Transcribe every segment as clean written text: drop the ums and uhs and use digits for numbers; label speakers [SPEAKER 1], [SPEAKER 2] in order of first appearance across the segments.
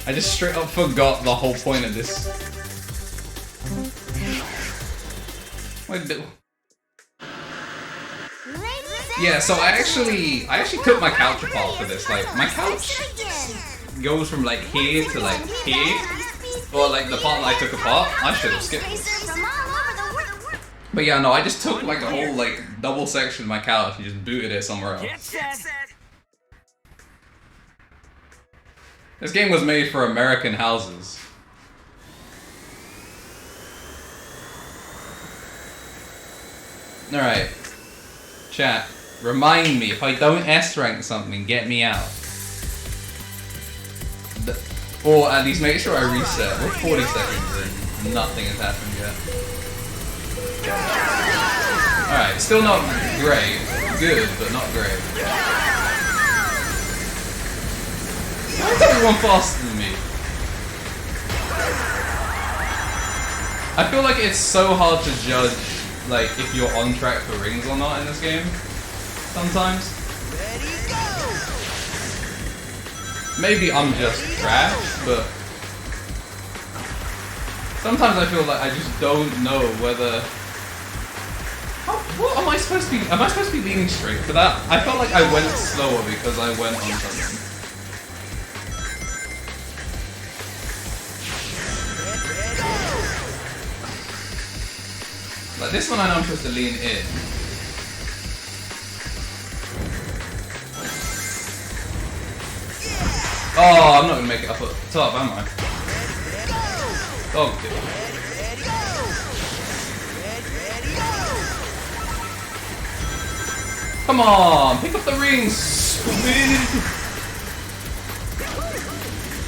[SPEAKER 1] I just straight up forgot the whole point of this. Yeah, so I actually took my couch apart for this. Like, my couch goes from like here to like here, or like the part that I took apart. I should have skipped this. But yeah, no, I just took like a whole like double section of my couch and just booted it somewhere else. This game was made for American houses. Alright. Chat, remind me, if I don't S-rank something, get me out. Or at least make sure I reset. We're 40 seconds in. Nothing has happened yet. Alright, still not great. Good, but not great. Why is everyone faster than me? I feel like it's so hard to judge like if you're on track for rings or not in this game. Sometimes. Maybe I'm just trash, but sometimes I feel like I just don't know whether. What am I supposed to be? Am I supposed to be leaning straight for that? I felt like I went slower because I went on something. Like this one I know I'm supposed to lean in. Oh, I'm not gonna make it up at the top, am I? Oh, dude. Come on, pick up the rings!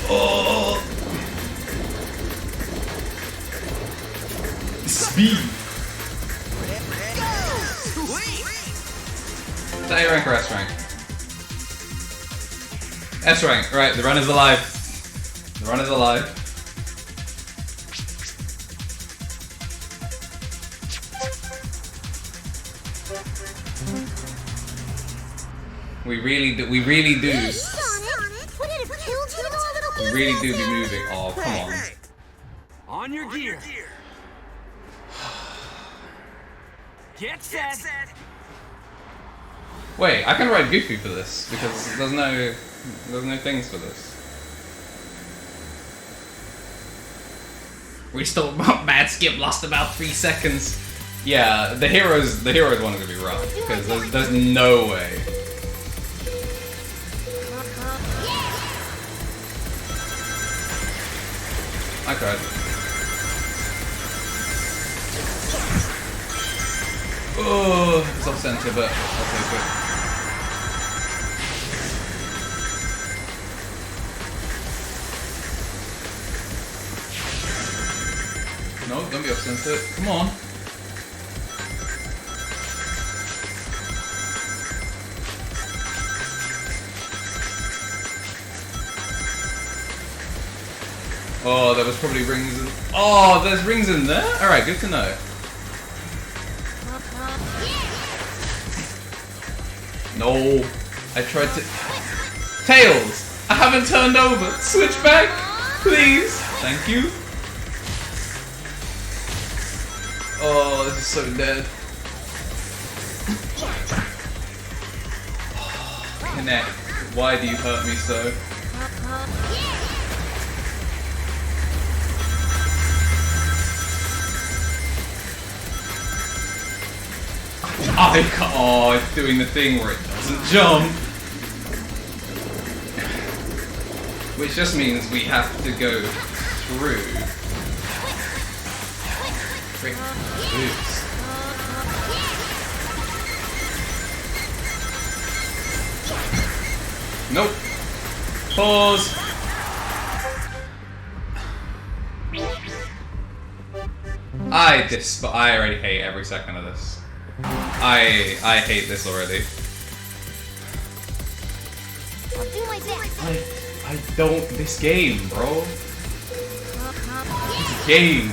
[SPEAKER 1] Oh! Speed! Is that A rank or S rank? S rank, right, the run is alive. The run is alive. We really do be moving. Oh, come on.
[SPEAKER 2] On your gear. Get set.
[SPEAKER 1] Wait, I can ride Goofy for this because there's no things for this. We still bad skip, lost about 3 seconds. Yeah, the heroes one are gonna be rough because there's no way. I cried. Oh, it's off center, but I'll take it. No, don't be off center. Come on. Oh, there was probably rings in... Oh, there's rings in there? Alright, good to know. No, I tried to... Tails! I haven't turned over! Switch back! Please! Thank you. Oh, this is so dead. Connect. Why do you hurt me so? Oh, it's doing the thing where it doesn't jump. Which just means we have to go through. Frick. Oops. Nope. Pause. I already hate every second of this. I hate this already.
[SPEAKER 3] I'll do my best.
[SPEAKER 1] I don't. This game, bro. This game.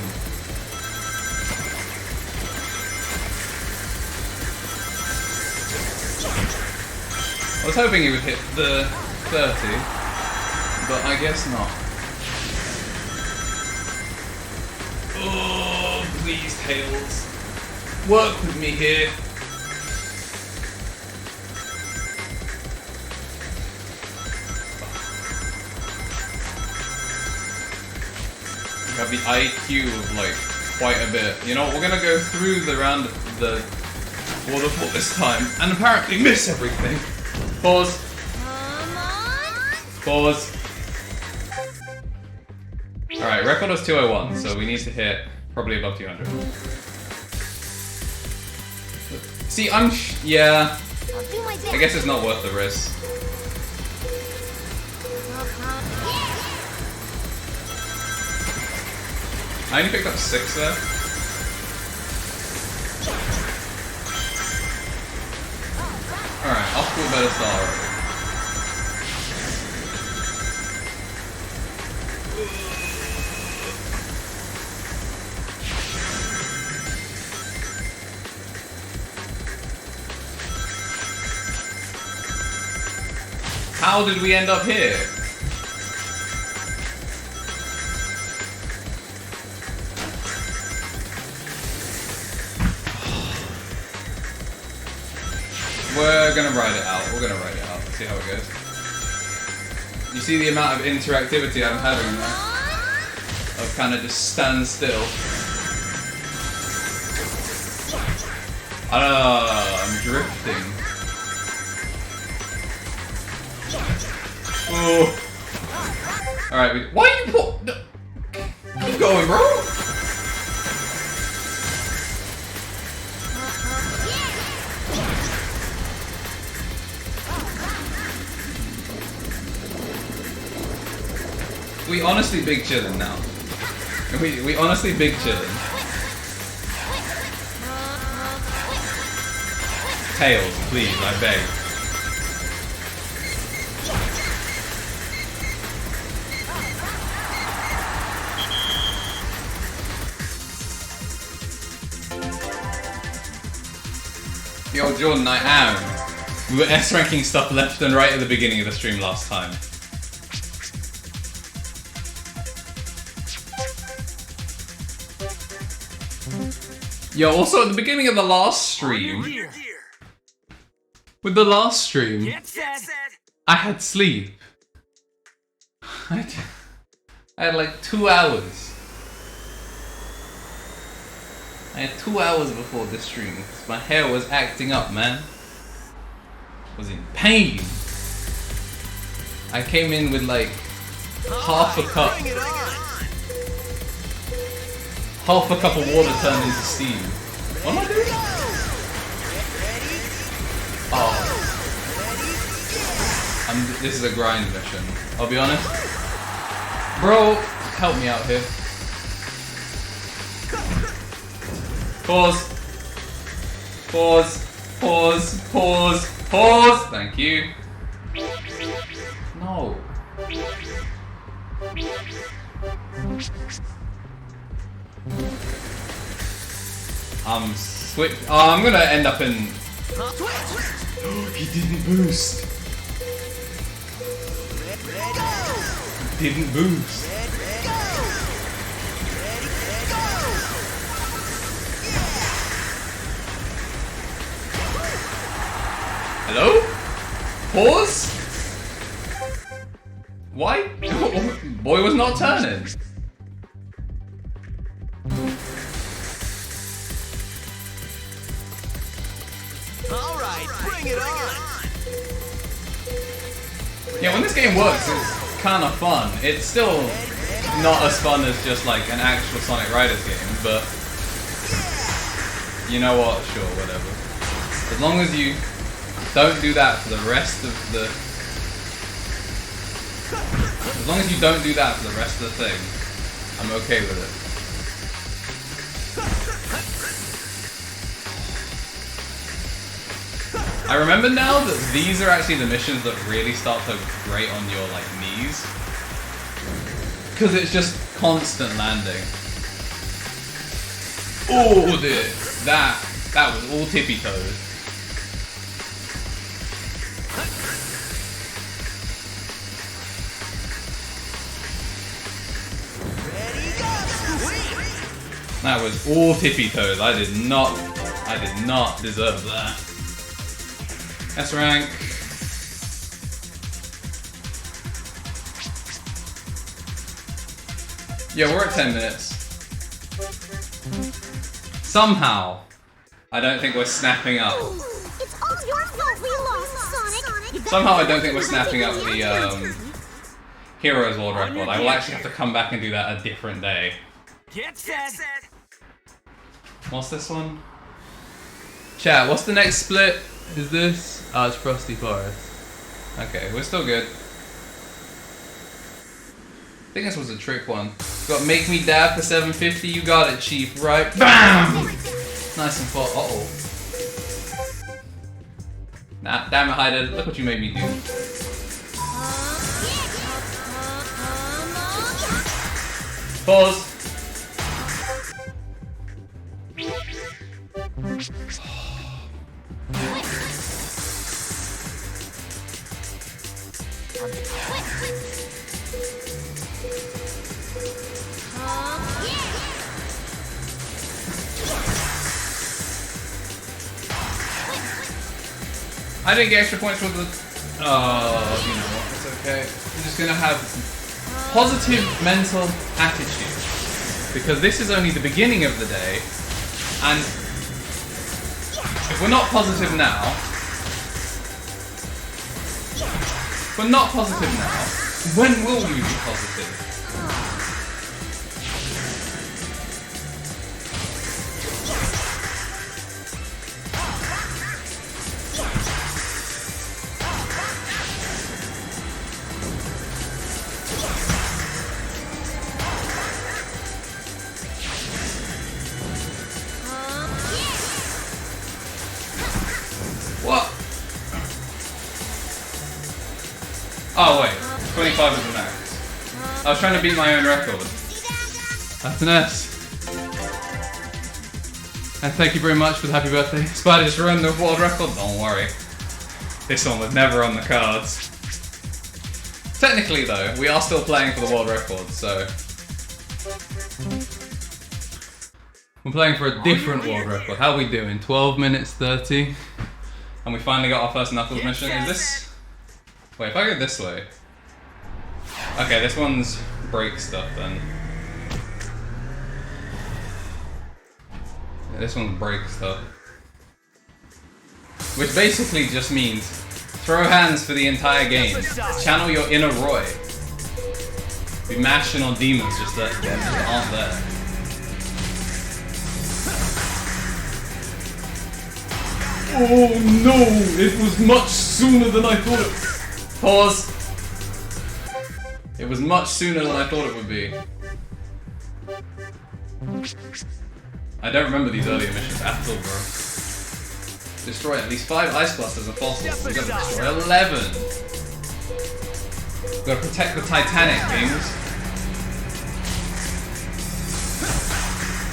[SPEAKER 1] I was hoping he would hit the 30, but I guess not. Oh, please, Tails. Work with me here. We have the IQ of like quite a bit. You know, we're gonna go through the round of the waterfall this time and apparently miss everything. Pause. Pause. Alright, record was 201, so we need to hit probably above 200. See, yeah. I guess it's not worth the risk. I only picked up 6 there. Alright, off to a better start already. How did we end up here? We're gonna ride it out. We're gonna ride it out. Let's see how it goes. You see the amount of interactivity I'm having now? Of kind of just stand still. I'm drifting. Oh. Alright, why are you keep going, bro? We honestly big chillin' now. We honestly big chillin'. Tails, please, I beg. Yo, Jordan, I am. We were S-ranking stuff left and right at the beginning of the stream last time. Yo, also at the beginning of the last stream, with the last stream, I had sleep. I had like 2 hours. I had 2 hours before this stream because my hair was acting up, man. I was in pain. I came in with like half a cup. Half a cup of water turned into steam. What am I doing? Oh. This is a grind mission. I'll be honest. Bro, help me out here. Pause. Pause. Pause. Pause. Pause. Thank you. No. I'm gonna end up in. He didn't boost. He didn't boost. Hello? Pause? Why? Boy was not turning.
[SPEAKER 4] Alright, bring it on!
[SPEAKER 1] Yeah, when this game works, it's kind of fun. It's still not as fun as just like an actual Sonic Riders game, but you know what? Sure, whatever. As long as you don't do that for the rest of the... As long as you don't do that for the rest of the thing, I'm okay with it. I remember now that these are actually the missions that really start to grate on your like knees. Because it's just constant landing. Oh dear. That was all tippy toes. That was all tippy toes. I did not deserve that. S rank. Yeah, we're at 10 minutes. Somehow, I don't think we're snapping up.
[SPEAKER 3] It's all your fault we lost, Sonic.
[SPEAKER 1] Somehow I don't think we're snapping up the Heroes World Record. I will actually have to come back and do that a different day.
[SPEAKER 2] Get set.
[SPEAKER 1] What's this one? Chat, what's the next split? Is this? Oh, it's Frosty Forest. Okay, we're still good. I think this was a trick one. Got Make Me Dab for 750. You got it, Chief, right? BAM! Nice and full. Uh-oh. Nah, damn it, Hyder. Look what you made me do. Pause. I didn't get extra points for the... Oh, you know what, it's okay. I'm just gonna have positive mental attitude. Because this is only the beginning of the day, and if we're not positive now, when will we be positive? What? Oh wait, 25 is the max. I was trying to beat my own record. That's an S. And thank you very much for the happy birthday. Spider just ruined the world record. Don't worry. This one was never on the cards. Technically though, we are still playing for the world record, so... We're playing for a different world record. How are we doing? 12 minutes 30? And we finally got our first Knuckles mission. Is this... Wait, if I go this way... Okay, this one's break stuff then. Yeah, this one's break stuff. Which basically just means throw hands for the entire game. Channel your inner Roy. Be mashing on demons just that aren't there. Oh no! It was much sooner than I thought it... Pause! It was much sooner than I thought it would be. I don't remember these earlier missions at all, bro. Destroy at least 5 ice clusters and fossils. We gotta destroy 11! We gotta protect the Titanic, Kings.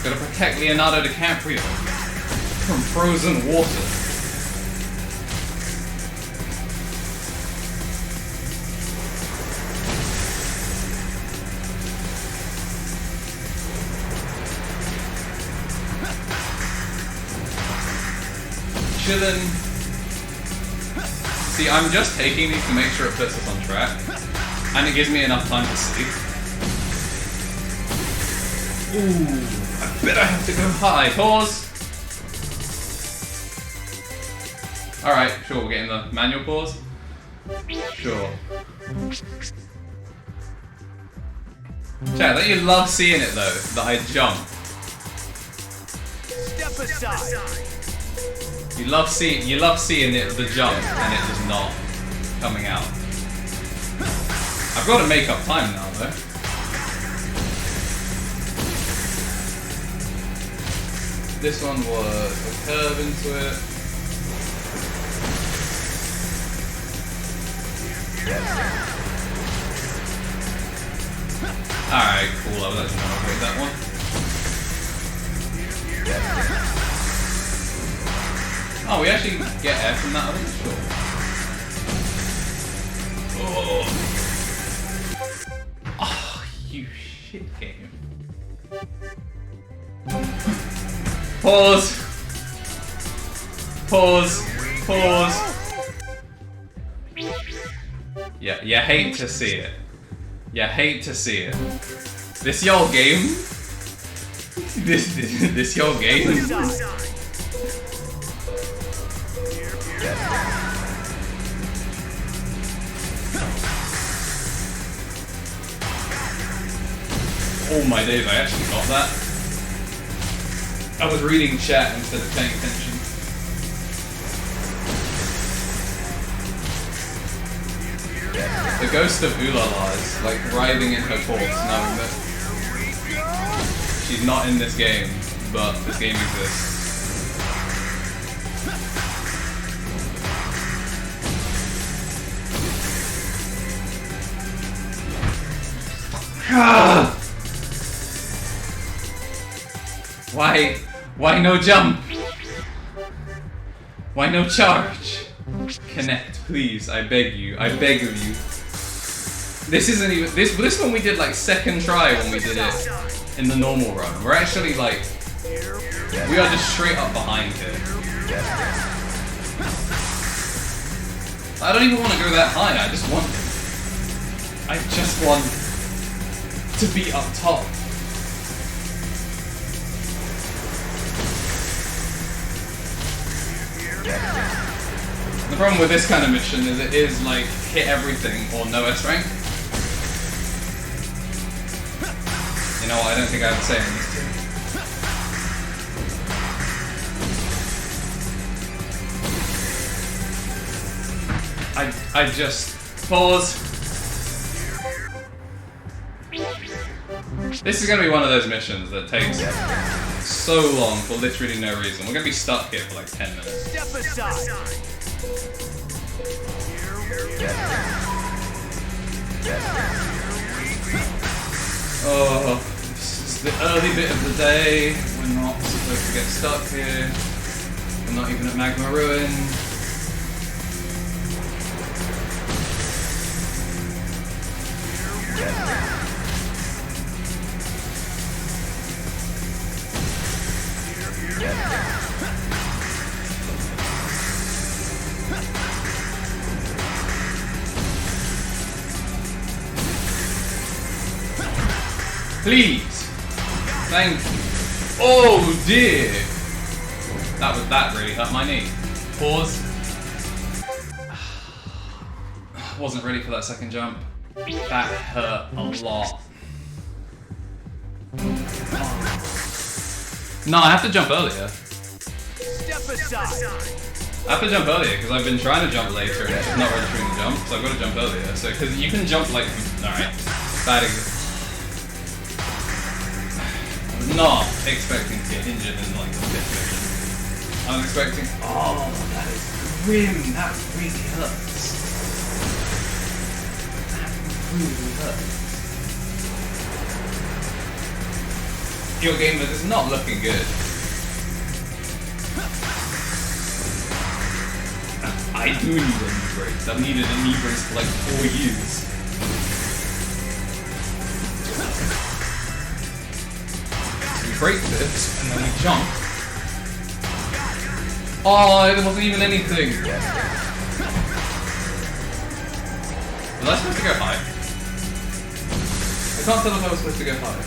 [SPEAKER 1] Gotta protect Leonardo DiCaprio from frozen water. Chillin'. See, I'm just taking these to make sure it puts us on track, and it gives me enough time to sleep. Ooh, I bet I have to go high. Pause. Alright, sure, we're getting the manual pause. Sure. Chat, don't you love seeing it though, that I jump?
[SPEAKER 4] Step aside.
[SPEAKER 1] You love seeing it, the jump, and it just not coming out. I've got to make up time now, though. This one was a curve into it. Alright, cool. I was actually going to avoid that one. Oh, we actually get air from that, I wasn't sure. Oh, you shit game. Pause. Pause. Pause. Yeah, you hate to see it. You hate to see it. This your game? This your game? Oh my days, I actually got that. I was reading chat instead of paying attention. The ghost of Ulala is like writhing in her corpse, knowing that she's not in this game, but this game exists. Ah! Why no jump? Why no charge? Connect, please, I beg you, I beg of you. This isn't even, this one we did like second try when we did it in the normal run. We're actually like, we are just straight up behind here. I don't even want to go that high, I just want to be up top. The problem with this kind of mission is it is like hit everything or no S rank. You know what, I don't think I have to say anything. I just pause. This is gonna be one of those missions that takes so long for literally no reason. We're gonna be stuck here for like 10 minutes.
[SPEAKER 4] Step aside.
[SPEAKER 1] Oh, this is the early bit of the day. We're not supposed to get stuck here. We're not even at Magma Ruin. Please! Thank you. Oh dear! That really hurt my knee. Pause. Wasn't ready for that second jump. That hurt a lot. No, I have to jump earlier.
[SPEAKER 4] Step aside.
[SPEAKER 1] I have to jump earlier because I've been trying to jump later and it's just not registering the jump, so I've got to jump earlier. So, because you can jump like, alright, bad example. Not expecting to get injured in like the fifth mission. I'm expecting. Oh, that is grim. That really hurts. That really hurts. Your game is not looking good. I do need a knee brace. I've needed a knee brace for like 4 years. Break this, and then we jump. Oh, there wasn't even anything. Was I supposed to go high? I can't tell if I was supposed to go high.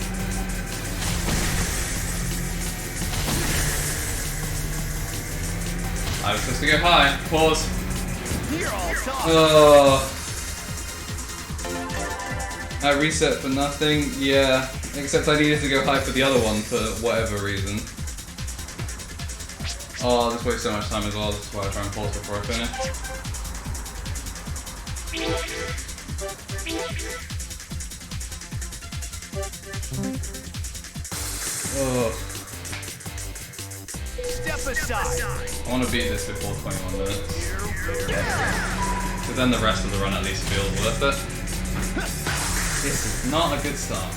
[SPEAKER 1] I was supposed to go high. Pause. Oh. I reset for nothing. Yeah. Except I needed to go high for the other one for whatever reason. Oh, this wastes so much time as well, that's why I try and pause before I finish. Oh.
[SPEAKER 4] Step aside.
[SPEAKER 1] I want to beat this before 21 minutes. Because then the rest of the run at least feels worth it. This is not a good start.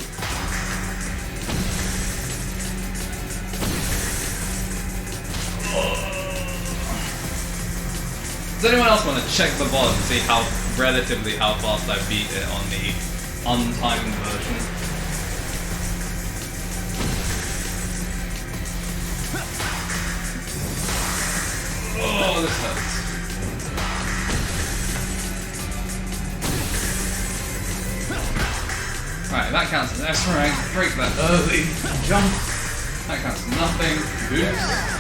[SPEAKER 1] Does anyone else want to check the VOD and see how fast I beat it on the untimed version? Oh, this hurts. Right, that counts as S rank. Break that early. Jump. That counts as nothing. Boost.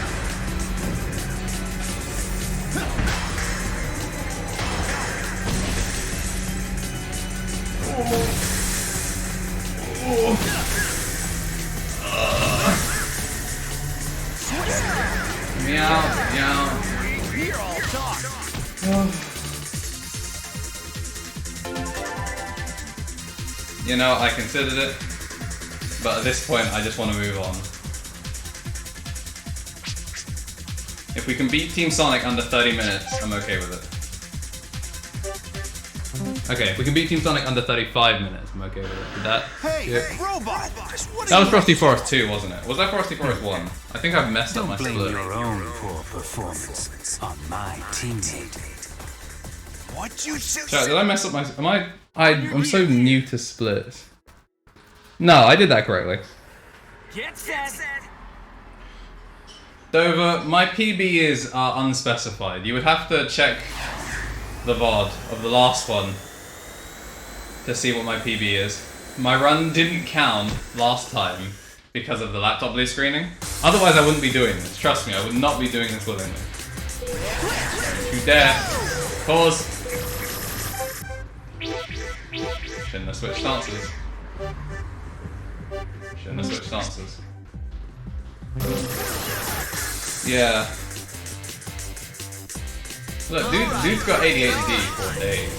[SPEAKER 1] Meow, meow.
[SPEAKER 4] We're all talk.
[SPEAKER 1] You know, I considered it, but at this point I just want to move on. If we can beat Team Sonic under 30 minutes, I'm okay with it. Okay, if we can beat Team Sonic under 35 minutes, I'm okay with it. Did that?
[SPEAKER 4] Hey,
[SPEAKER 1] Yeah.
[SPEAKER 4] robot!
[SPEAKER 1] That was Frosty Forest 2, wasn't it? Was that Frosty Forest 1? I think I've messed up my
[SPEAKER 5] Blame
[SPEAKER 1] split.
[SPEAKER 5] your own poor performance on my teammate.
[SPEAKER 4] What you
[SPEAKER 1] Chat, did I mess up my... I'm so new to splits. No, I did that correctly.
[SPEAKER 2] Get set.
[SPEAKER 1] Dover, my PB is unspecified. You would have to check the VOD of the last one to see what my PB is. My run didn't count last time because of the laptop blue screening. Otherwise I wouldn't be doing this. Trust me, I would not be doing this willingly. Don't you dare. Pause. Shouldn't have switched stances. Shouldn't have switched stances. Yeah. Look, dude's got ADHD for days.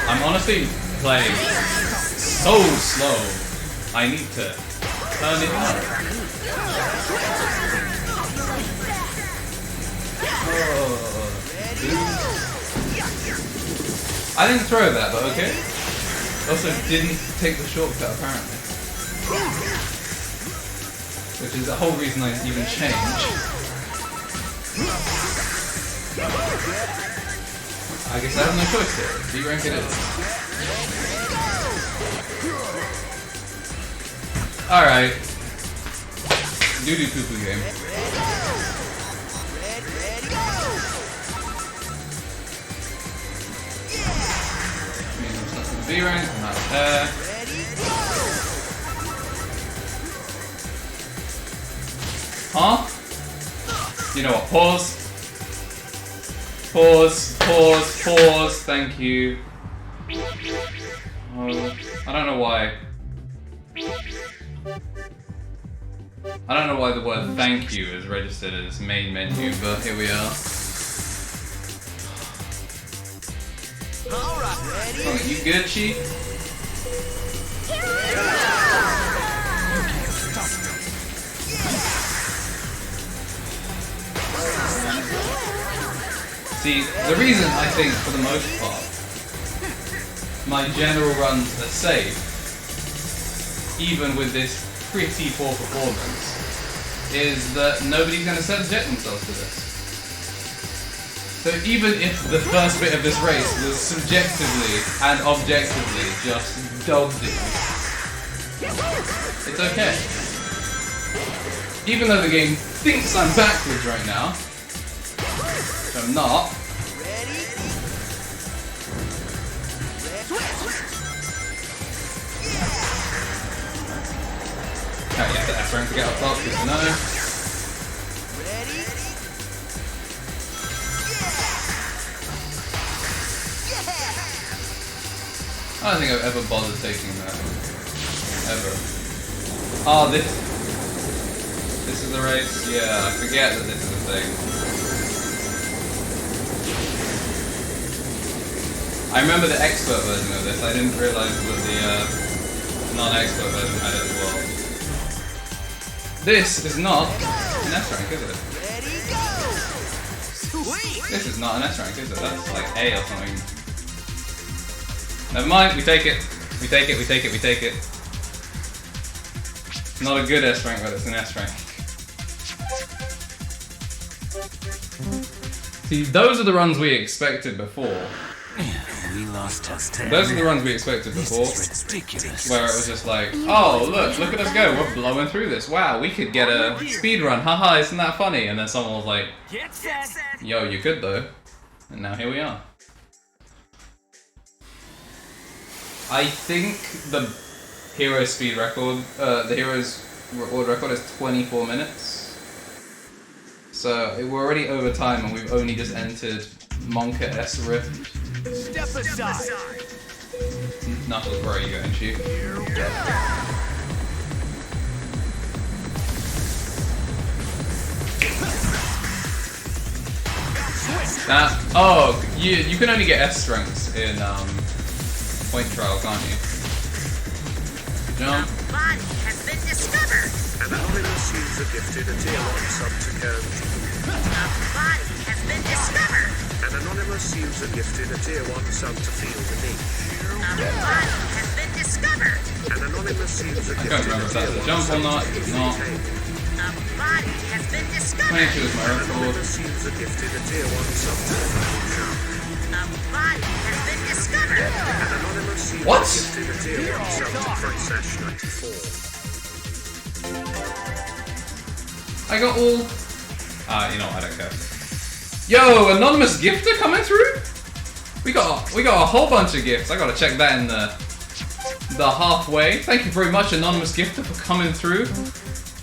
[SPEAKER 1] I'm honestly playing so slow. I need to turn it up. Oh, I didn't throw that, but okay. Also didn't take the shortcut apparently. Which is the whole reason I even changed. I guess I have no choice here. B rank it is. Alright. Doo-doo poo-poo game. B rank, I'm not there. Huh? You know what? Pause. Pause. Thank you. Oh, I don't know why. I don't know why the word thank you is registered as main menu, but here we are.
[SPEAKER 4] Alright,
[SPEAKER 1] Oh, you good, Chief? See, the reason I think, for the most part, my general runs are safe, even with this pretty poor performance, is that nobody's going to subject themselves to this. So even if the first bit of this race was subjectively and objectively just dog shit, it's okay. Even though the game thinks I'm backwards right now, which I'm not. Okay, yeah, the F rank to get up top, good to know. I don't think I've ever bothered taking that. Ever. Oh, this is the race? Yeah, I forget that this is a thing. I remember the expert version of this, I didn't realise that the non-expert version had it as well. This is not an S rank, is it? This is not an S rank, is it? That's like A or something. Never mind, we take it. We take it. It's not a good S rank, but it's an S rank. See, those are the runs we expected before.
[SPEAKER 5] We lost us 10.
[SPEAKER 1] Those are the runs we expected before.
[SPEAKER 5] This is ridiculous.
[SPEAKER 1] Where it was just like, oh look at us go, we're blowing through this. Wow, we could get a speed run, haha, isn't that funny? And then someone was like,
[SPEAKER 2] Get set.
[SPEAKER 1] yo, you could though. And now here we are. I think the Hero's speed record, the Hero's world record is 24 minutes. So we're already over time and we've only just entered Monka S Rift.
[SPEAKER 4] Step aside.
[SPEAKER 1] Knuckles, where are you going, Chief? Oh, you can only get S strengths in point trial, can't you? Jump.
[SPEAKER 3] Body has been discovered.
[SPEAKER 6] An anonymous user gifted a tier 1 sub to Curved.
[SPEAKER 3] Body has been discovered.
[SPEAKER 6] An anonymous user gifted a tier 1 sub to Feel the Need.
[SPEAKER 3] Body has been discovered.
[SPEAKER 6] An anonymous user
[SPEAKER 1] I
[SPEAKER 6] gifted
[SPEAKER 1] can't remember if that's a jump or not. It's not.
[SPEAKER 3] Body has been
[SPEAKER 1] 22
[SPEAKER 3] discovered.
[SPEAKER 1] is my
[SPEAKER 6] An
[SPEAKER 1] record.
[SPEAKER 6] anonymous user gifted a tier 1 sub to
[SPEAKER 3] Body has been discovered.
[SPEAKER 6] An anonymous user
[SPEAKER 1] What?
[SPEAKER 6] gifted a tier 1 sub to Princess 94.
[SPEAKER 1] I got all. You know, I don't care. Yo, anonymous gifter coming through. We got a whole bunch of gifts. I gotta check that in the halfway. Thank you very much, anonymous gifter, for coming through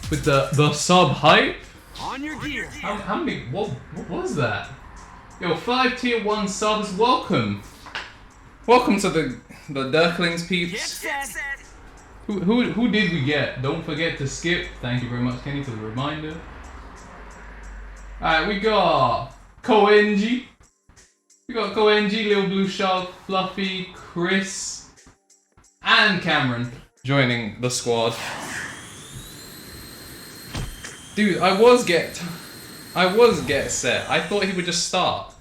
[SPEAKER 1] with the sub hype.
[SPEAKER 2] On your gear.
[SPEAKER 1] How many? What was that? Yo, 5 tier 1 subs. Welcome. Welcome to the Dirklings
[SPEAKER 2] Get
[SPEAKER 1] peeps.
[SPEAKER 2] set.
[SPEAKER 1] Who did we get? Don't forget to skip. Thank you very much, Kenny, for the reminder. Alright, we got Koenji. We got Koenji, Lil Blue Shark, Fluffy, Chris, and Cameron joining the squad. Dude, I was get set. I thought he would just start.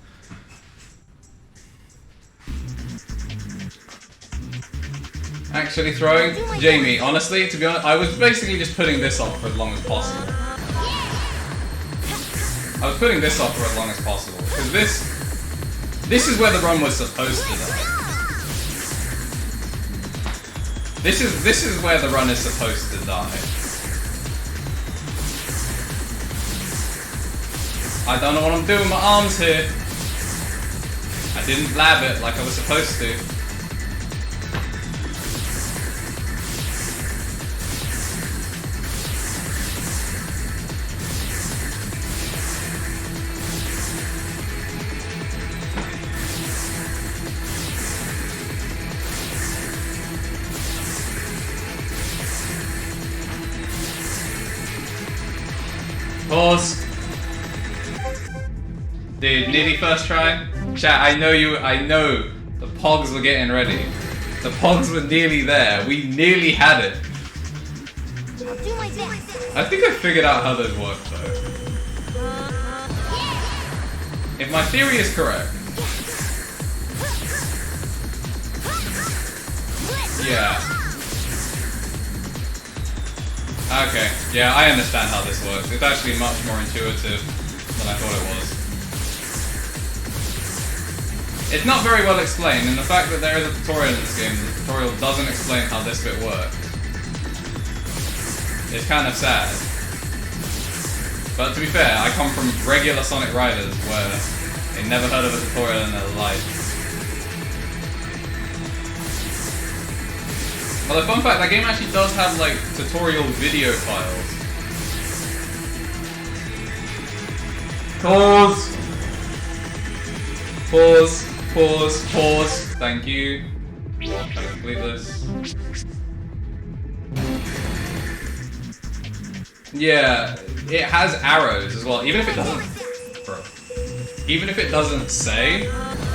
[SPEAKER 1] Actually throwing Jamie, honestly, to be honest, I was basically just putting this off for as long as possible. I was putting this off for as long as possible. Because this is where the run was supposed to die. This is where the run is supposed to die. I don't know what I'm doing with my arms here. I didn't blab it like I was supposed to. Pause. Dude, nearly first try. Chat, I know the pogs were getting ready. The pogs were nearly there. We nearly had it.
[SPEAKER 3] I'll do my best.
[SPEAKER 1] I think I figured out how those work though. If my theory is correct. Yeah. Okay, yeah, I understand how this works. It's actually much more intuitive than I thought it was. It's not very well explained, and the fact that there is a tutorial in this game, the tutorial doesn't explain how this bit works. It's kind of sad. But to be fair, I come from regular Sonic Riders where they never heard of a tutorial in their life. Although, fun fact, that game actually does have, like, tutorial video files. Pause! Pause, pause, pause. Thank you. I'll try to complete this. Yeah, it has arrows as well, even if it doesn't... Bro. Even if it doesn't say,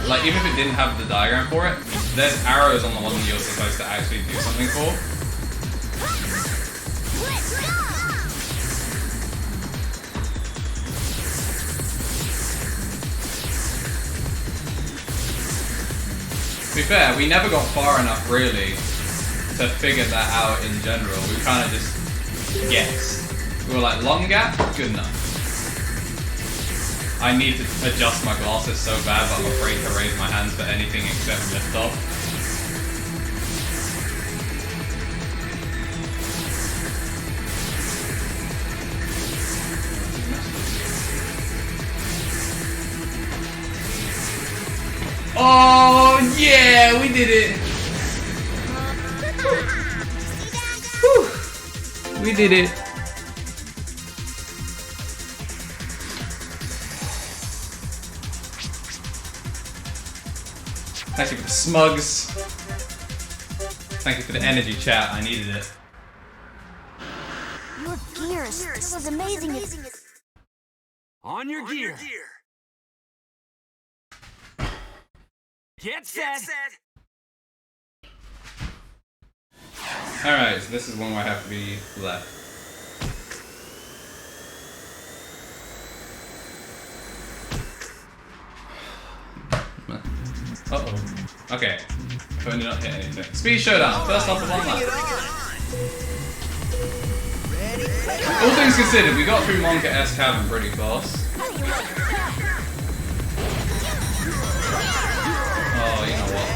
[SPEAKER 1] like, even if it didn't have the diagram for it, there's arrows on the one that you're supposed to actually do something for. To be fair, we never got far enough, really, to figure that out in general. We kind of just guessed. We were like, long gap? Good enough. I need to adjust my glasses so bad, but I'm afraid to raise my hands for anything except liftoff. Oh yeah, we did it! Whew. We did it. Thank you for the smugs. Thank you for the energy, chat. I needed it.
[SPEAKER 3] Your gears. This was amazing.
[SPEAKER 2] On your gear. Get set.
[SPEAKER 1] Alright, so this is one where I have to be left. Uh-oh. Okay. I've only not hit anything. Speed showdown. First off of one lap. All things considered, we got through Monka S Cavern pretty fast. Oh, you know what?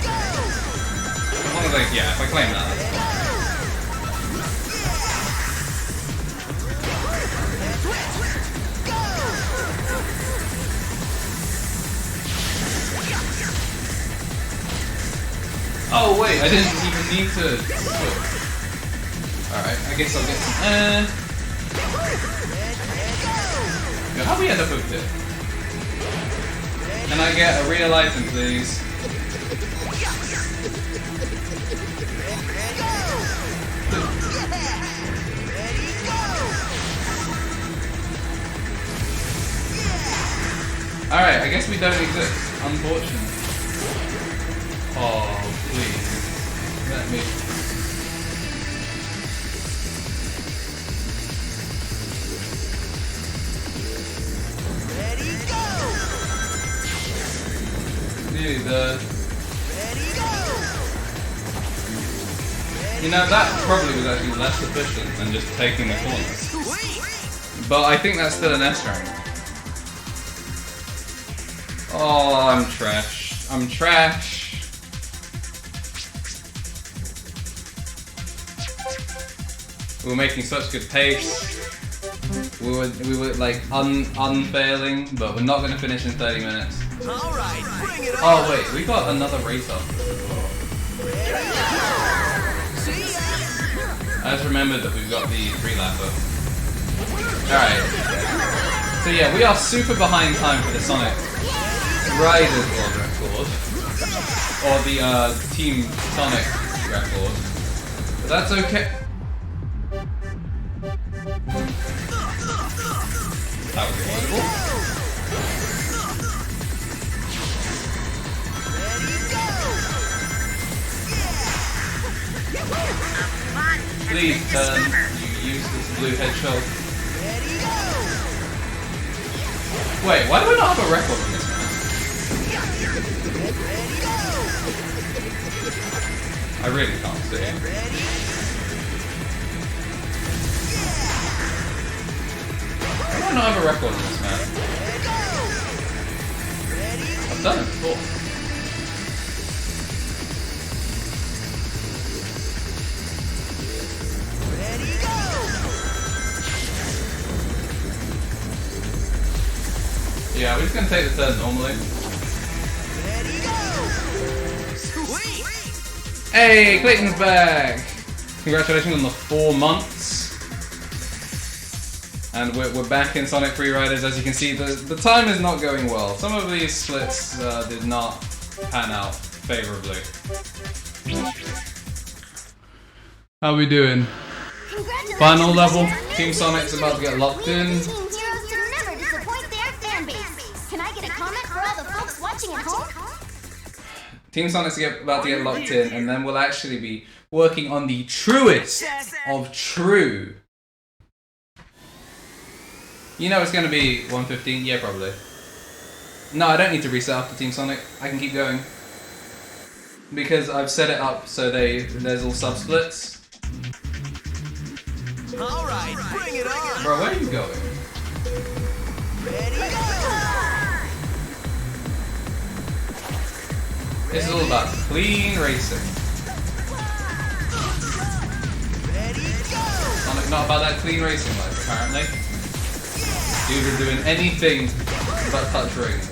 [SPEAKER 1] As long as I, yeah, if I claim that, that's fine. Oh wait, I didn't even need to switch. Alright, I guess I'll get some how'd we end up with it? Can I get a real item, please? Alright, I guess we don't exist, unfortunately. Oh, please. Let me... Nearly there. You know, that probably was actually less efficient than just taking the corners. But I think that's still an S rank. Oh, I'm trash. I'm trash. We were making such good pace. We were like unfailing, but we're not going to finish in 30 minutes.
[SPEAKER 4] Alright, bring it on!
[SPEAKER 1] Oh wait, we got another race up. I just remembered that we've got the 3-lapper. Alright. So yeah, we are super behind time for the Sonic Riders World Record. Or the Team Sonic record. But that's okay. That was avoidable. Please turn, you useless blue hedgehog. Wait, why do I not have a record on this map? I really can't see. Why do I not have a record on this map? I've done it before. Yeah, we're just gonna take the turn normally. Hey, Clayton's back! Congratulations on the 4 months. And we're back in Sonic Free Riders. As you can see, the time is not going well. Some of these splits did not pan out favorably. How we doing? Final level. Team Sonic's about to get locked in. Team Sonic's about to get locked in, and then we'll actually be working on the truest of true. You know it's going to be 1:15? Yeah, probably. No, I don't need to reset after Team Sonic. I can keep going. Because I've set it up so there's all sub-splits.
[SPEAKER 4] Alright, bring it on!
[SPEAKER 1] Bro, where are you going? This is all about clean racing. Not about that clean racing life, apparently. Dude are doing anything but touch rings.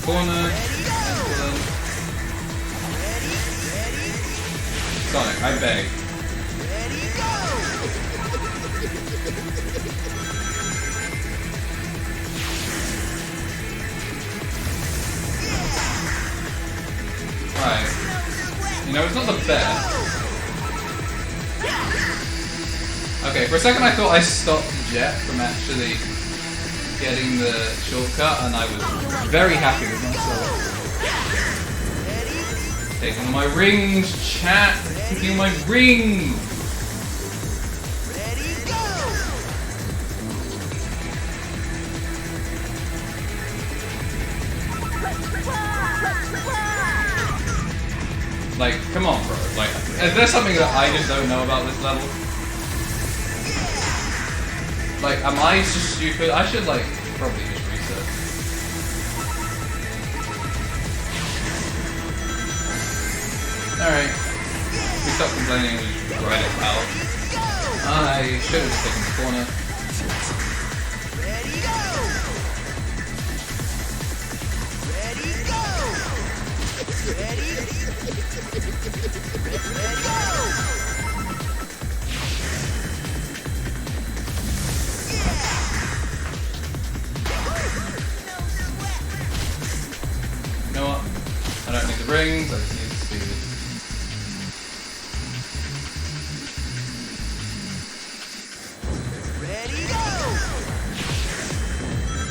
[SPEAKER 1] Corner. Excellent. Sonic, I beg. Right. You know, it's not the best. Okay, for a second I thought I stopped Jet from actually getting the shortcut, and I was very happy with myself. Taking all my rings, chat! Taking all my rings! Like, come on, bro. Like, is there something that I just don't know about this level? Like, am I just stupid? I should, like, probably just reset. Alright. We stop complaining, we just ride it out. I should have just taken the corner. You know what? I don't need the rings, I just need the speed.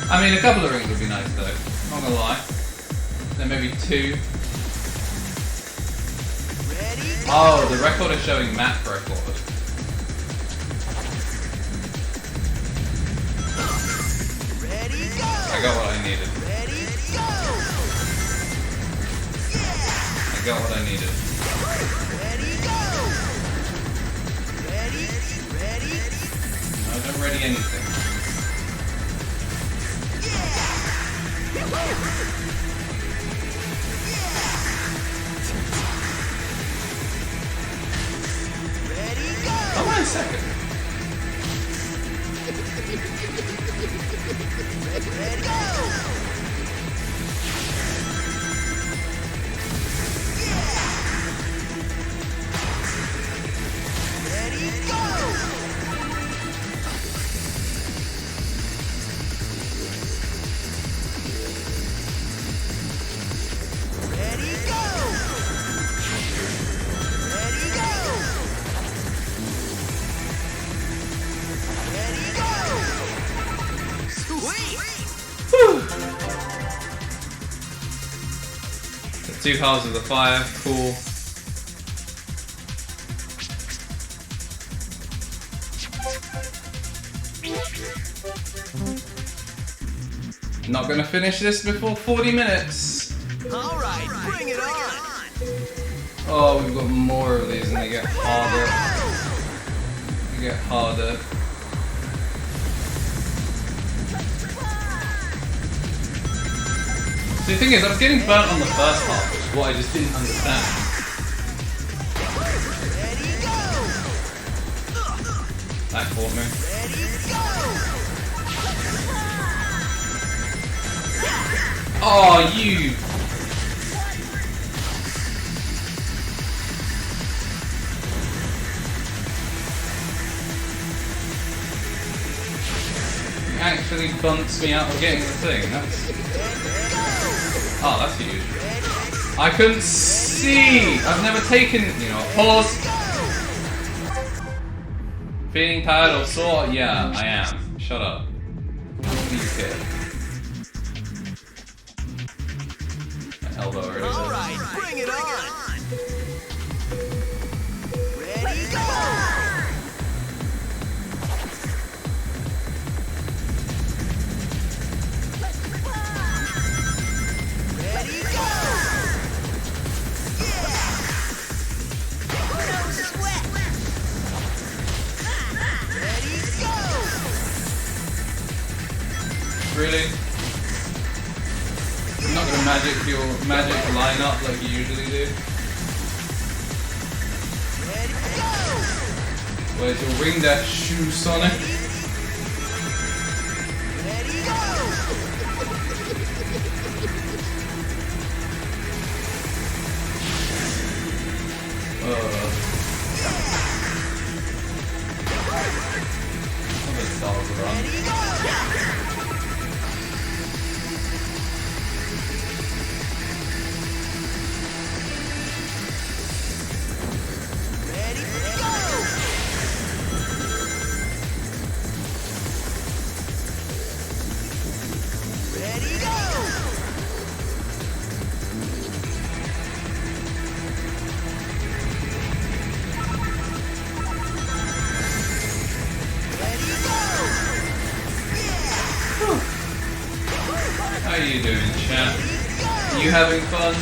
[SPEAKER 1] I mean, a couple of rings would be nice though, not gonna lie. Then maybe 2. Oh, the record is showing map record. I got what I needed. I got what I needed. I don't ready anything. Hold on a second.
[SPEAKER 4] Ready, go! Ready, go! Ready, go! Ready, go! Ready, go! Sweet!
[SPEAKER 1] The 2 halves of the fire, cool. Not gonna finish this before 40 minutes.
[SPEAKER 4] All right, bring it on!
[SPEAKER 1] Oh, we've got more of these and they get harder. They get harder. So the thing is, I was getting burnt on the first half, which is what I just didn't understand. That caught me. Oh, you! He actually bunts me out of getting the thing. That's... Oh, that's huge. I couldn't see! I've never taken... You know, pause! Feeling tired or sore? Yeah, I am. Shut up. What do you care? Elbow already.
[SPEAKER 4] All right, bring it on! Ready, go! Ready, go!
[SPEAKER 1] really? I'm not gonna magic line up like you usually do. Where's your ring dash shoe, Sonic?
[SPEAKER 4] Ready, go! Ready, go! Ready, go! Ready, go! Ready, go!
[SPEAKER 1] How you doing, chat? You having fun?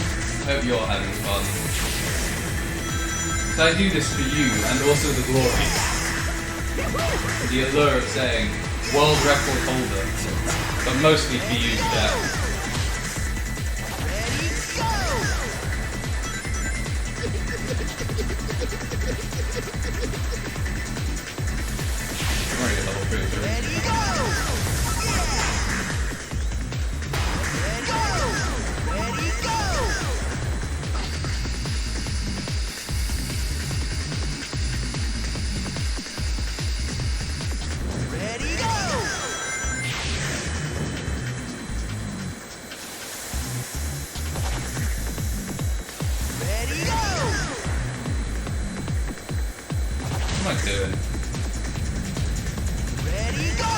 [SPEAKER 1] Hope you're having fun. So I do this for you, and also the glory. The allure of saying, world record holder. But mostly for you, chat.
[SPEAKER 4] Ready, go!
[SPEAKER 1] I'm already at level 33.
[SPEAKER 4] Ready, go! Ready, go! Ready, go! Ready, go! Ready, go!
[SPEAKER 1] What am I doing?
[SPEAKER 4] Ready, go!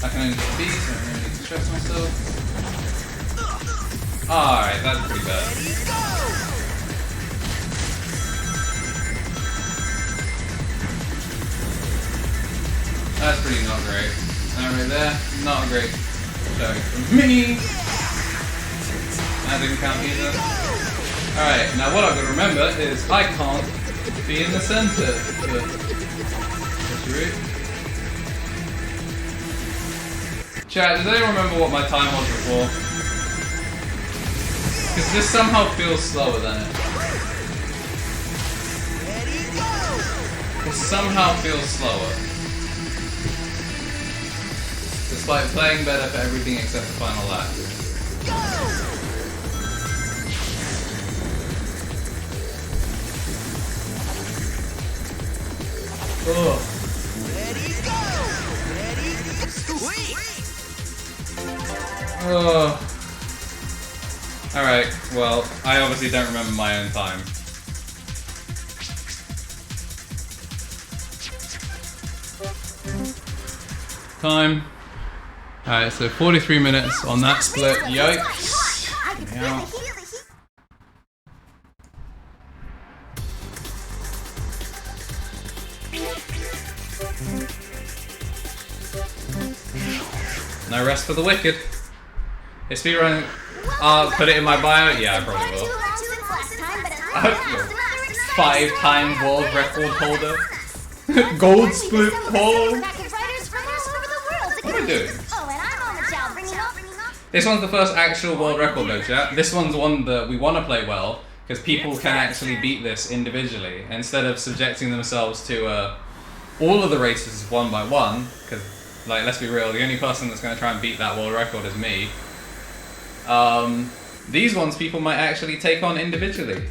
[SPEAKER 1] I can only get these, so I don't need to stress myself. Alright, that's pretty bad.
[SPEAKER 4] Ready, go!
[SPEAKER 1] That's pretty not great. That right there, not great. Showing from me! That didn't count either. Alright, now what I've got to remember is I can't be in the center. That's right. Chat, does anyone remember what my time was before? Because this somehow feels slower than it.
[SPEAKER 4] Ready, go!
[SPEAKER 1] It somehow feels slower. Despite playing better for everything except the final lap. Ugh.
[SPEAKER 4] Ready, go! Ready, sweet!
[SPEAKER 1] Ugh. Alright, well, I obviously don't remember my own time. Time. Alright, so 43 minutes on that split. Yikes. Yeah. No rest for the wicked. Is speedrunning? Put it in my bio? Yeah, I probably will. 5-time world record holder. Gold split pole. What am I doing? This one's the first actual world record though, chat. This one's one that we want to play well, because people can actually beat this individually, instead of subjecting themselves to all of the races one by one, because, like, let's be real, the only person that's going to try and beat that world record is me. These ones people might actually take on individually.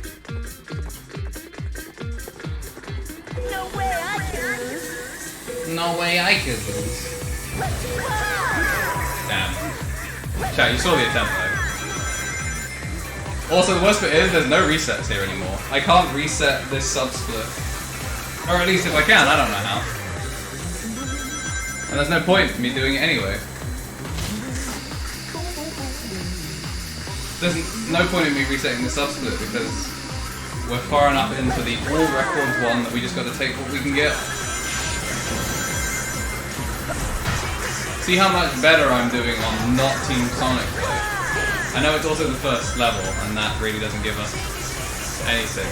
[SPEAKER 3] No way I can lose.
[SPEAKER 1] No way I could lose. Damn. Chat, you saw the attempt though. Also, the worst bit is there's no resets here anymore. I can't reset this sub-split. Or at least if I can, I don't know how. And there's no point in me doing it anyway. There's no point in me resetting the sub-split because we're far enough into the all records one that we just got to take what we can get. See how much better I'm doing on not Team Sonic play. I know it's also the first level, and that really doesn't give us anything.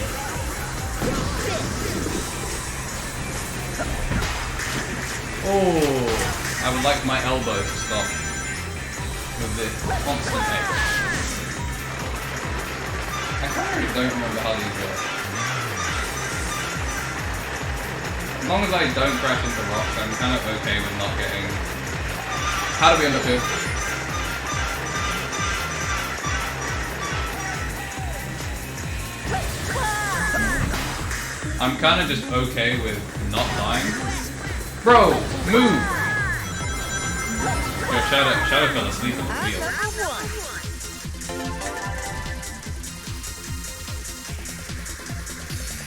[SPEAKER 1] Oh, I would like my elbow to stop with the constant edge. I kind of really don't remember how these work. As long as I don't crash into rocks, I'm kind of okay with not getting... How do we end up here? I'm kind of just okay with not dying. Bro, move! Yo, Shadow fell asleep in the field.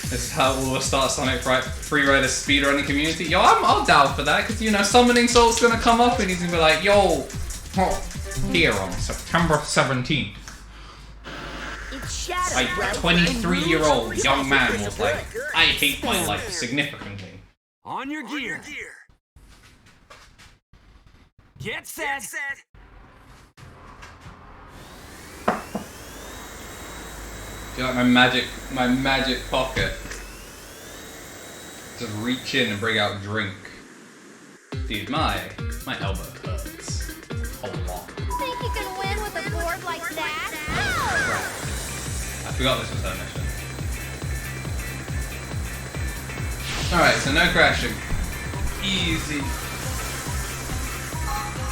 [SPEAKER 1] This is how we'll start Sonic Freerider speedrunning community. Yo, I'm down for that, because, you know, Summoning Soul's gonna come up and he's gonna be like, yo, here on September 17th. A 23-year-old young man was like, I hate my life significantly.
[SPEAKER 2] On your gear. Get set.
[SPEAKER 1] Do you like my magic pocket? Just reach in and bring out drink. Dude, my elbow hurts a lot.
[SPEAKER 3] Think you can win with a board like that?
[SPEAKER 1] Crap. I forgot this was her mission. Alright, so no crashing. Easy.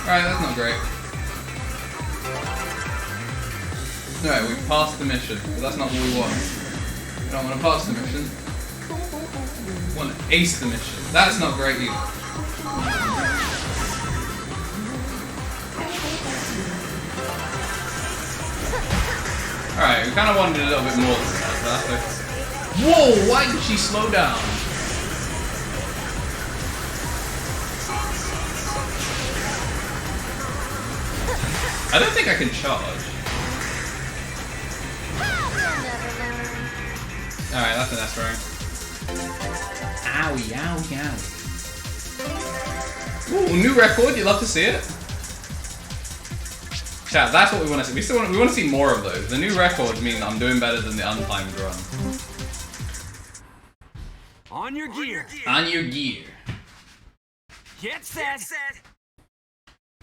[SPEAKER 1] Alright, that's not great. Alright, we passed the mission, but that's not what we want. We don't want to pass the mission. We want to ace the mission. That's not great either. Alright, we kind of wanted a little bit more than that, but that's okay. Whoa, why did she slow down? I don't think I can charge. Alright, that's an S rank. Owie, owie, owie. Ooh, new record, you'd love to see it? Chat, that's what we want to see. We want to see more of those. The new records mean that I'm doing better than the untimed run.
[SPEAKER 2] On your gear.
[SPEAKER 1] On your gear.
[SPEAKER 2] Get set.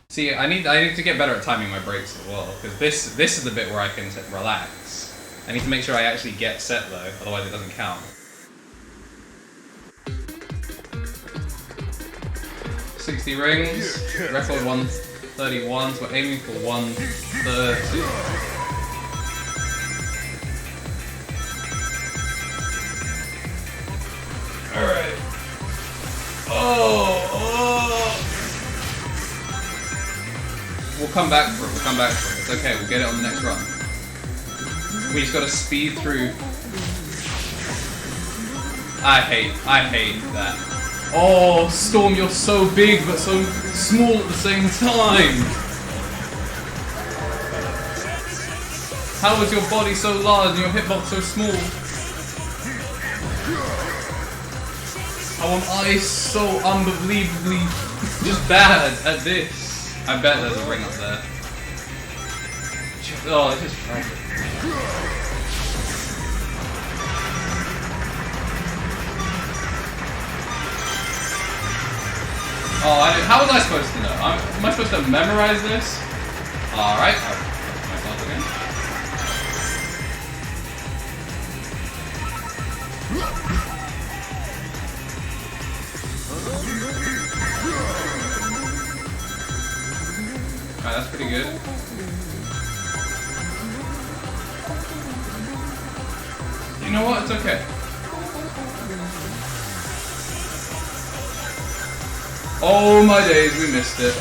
[SPEAKER 1] See, I need to get better at timing my brakes as well, because this is the bit where I can relax. I need to make sure I actually get set though, otherwise it doesn't count. 60 rings, record 131, so we're aiming for 130. Alright. Oh! We'll come back for it, It's okay, we'll get it on the next run. We just gotta speed through. I hate that. Oh, Storm, you're so big but so small at the same time. How is your body so large and your hitbox so small? How am I so unbelievably just bad at this? I bet there's a ring up there. Oh, it's just tragic. Oh, how was I supposed to know? Am I supposed to memorize this? Alright, I'll put myself again. Alright, that's pretty good. You know what? It's okay. Oh my days, we missed it.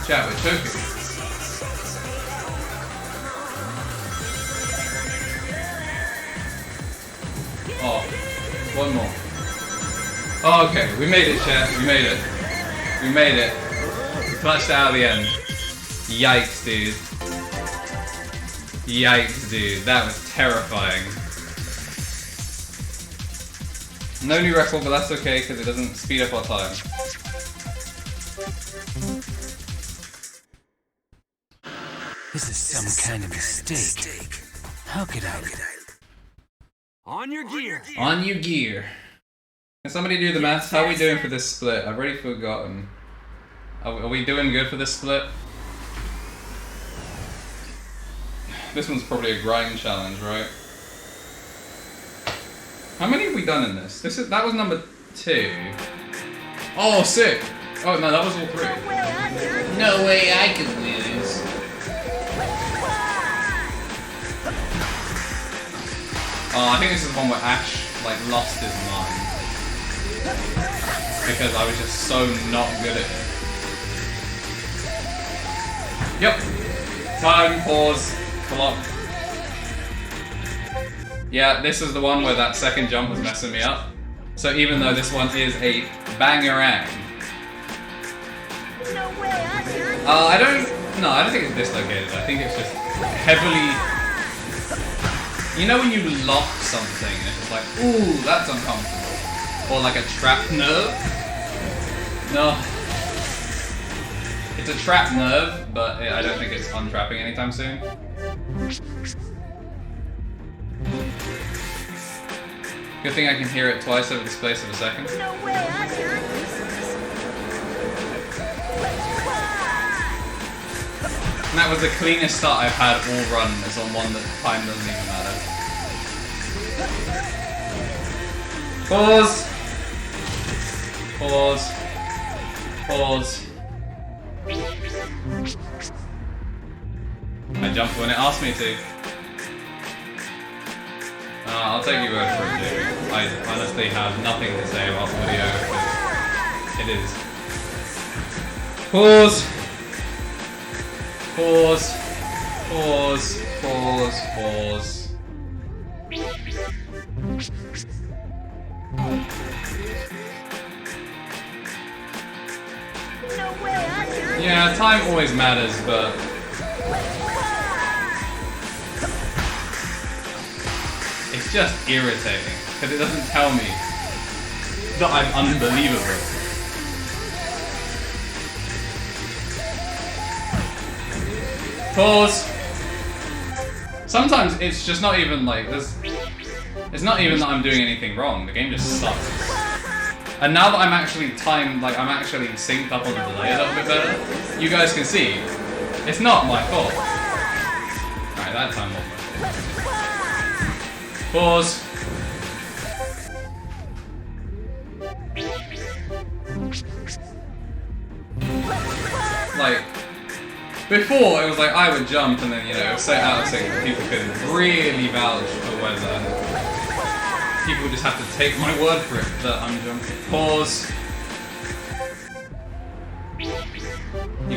[SPEAKER 1] Chat, we're choking. Oh, one more. Oh, okay, we made it, chat. We made it. We made it. We clutched out at the end. Yikes, dude. Yikes, dude. That was terrifying. No new record, but that's okay because it doesn't speed up our time.
[SPEAKER 5] This is some kind of mistake. How could I?
[SPEAKER 2] On your gear.
[SPEAKER 1] On your gear. Can somebody do the maths? How are we doing for this split? I've already forgotten. Are we doing good for this split? This one's probably a grind challenge, right? How many have we done in this? That was number 2. Oh, sick! Oh no, that was all 3. No way I could lose. Oh, I think this is the one where Ash like lost his mind because I was just so not good at it. Yep. Time, pause, clock. Yeah, this is the one where that second jump was messing me up. So even though this one is a bangerang. I don't think it's dislocated. I think it's just heavily. You know when you lock something and it's just like, ooh, that's uncomfortable. Or like a trapped nerve? No. It's a trapped nerve, but I don't think it's untrapping anytime soon. Good thing I can hear it twice over the space of a second. And that was the cleanest start I've had all run, is on one that time doesn't even matter. Pause! Pause. Pause. I jumped when it asked me to. I'll take your word for it, dude. I honestly have nothing to say about audio, because it is. Pause! Pause. Pause. Pause. Pause. Yeah, time always matters, but it's just irritating because it doesn't tell me that I'm unbelievable. Pause. Sometimes it's just not even like this. It's not even that I'm doing anything wrong. The game just sucks. And now that I'm actually timed, like I'm actually synced up on the delay a little bit better, you guys can see it's not my fault. Alright, that time was my fault. Pause. Like, before it was like I would jump and then, you know, say out of sync, but people couldn't really vouch for whether. People just have to take my word for it that I'm jumping. Pause. You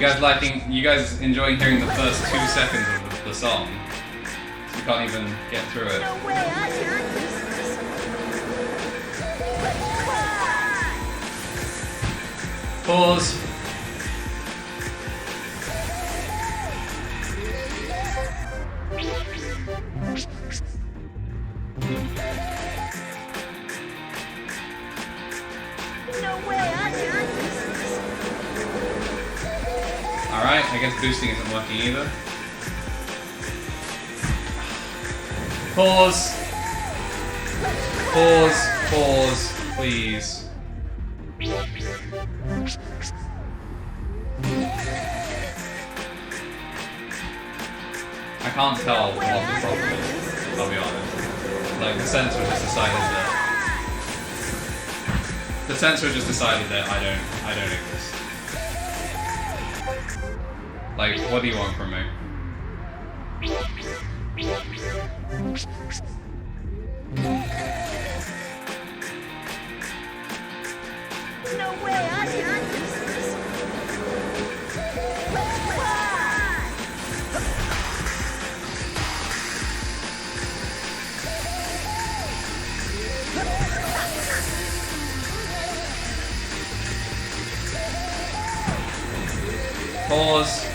[SPEAKER 1] guys enjoying hearing the first 2 seconds of the song? So you can't even get through it. Pause. Alright, I guess boosting isn't working either. Pause. Pause. Pause. Please. I can't tell what the problem is, I'll be honest. Like, the sensor just decided that... The sensor just decided that I don't exist. Like, what do you want from me? Pause.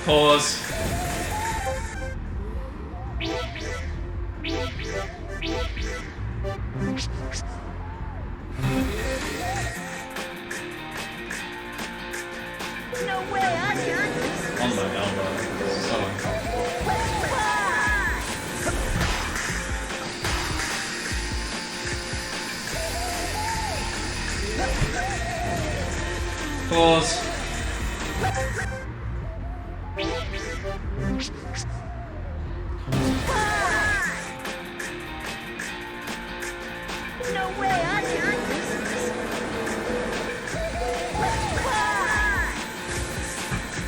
[SPEAKER 1] Pause. my elbow. It's so uncomfortable. Pause.
[SPEAKER 3] No way, I can't.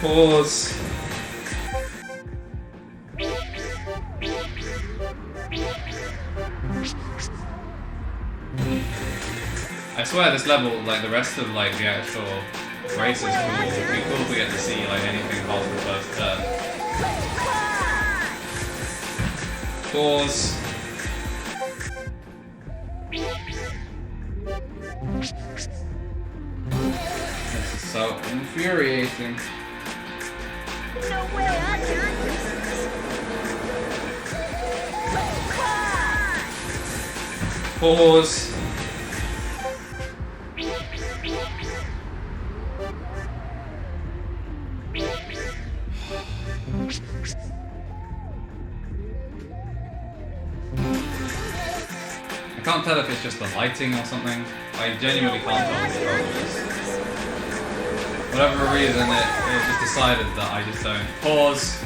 [SPEAKER 1] Pause. I swear this level, like the rest of like the actual race is cool. It'd be cool if we get to see like anything past the first turn. Pause. This is so infuriating.
[SPEAKER 3] No way, I can't.
[SPEAKER 1] Pause. I can't tell if it's just the lighting or something. I genuinely can't tell what the problem is. Whatever reason, it just decided that I just don't. Pause.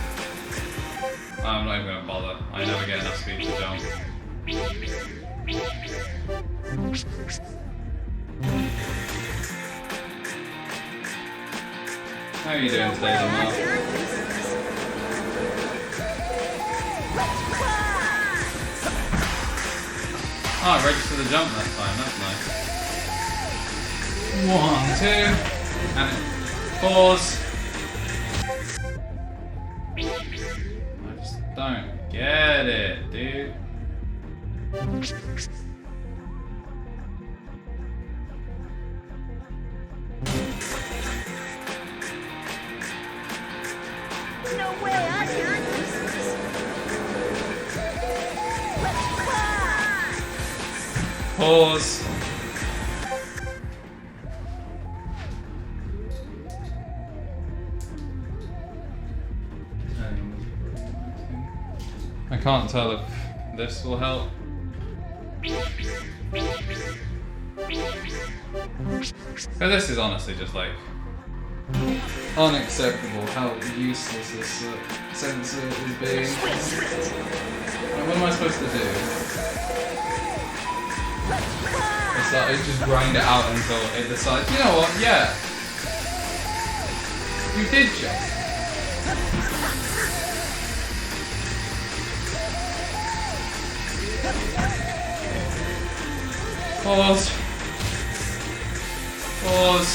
[SPEAKER 1] I'm not even going to bother. I never get enough speed to jump. How are you doing today, Lamar? Oh, I registered the jump that time, that's nice. 1, 2, and pause. I just don't get it, dude.
[SPEAKER 3] No way, I can't.
[SPEAKER 1] Pause. I can't tell if this will help. But this is honestly just like unacceptable how useless this sensor is being. What am I supposed to do? It's like I just grind it out until it decides, you know what, yeah. You did jump. Pause. Pause.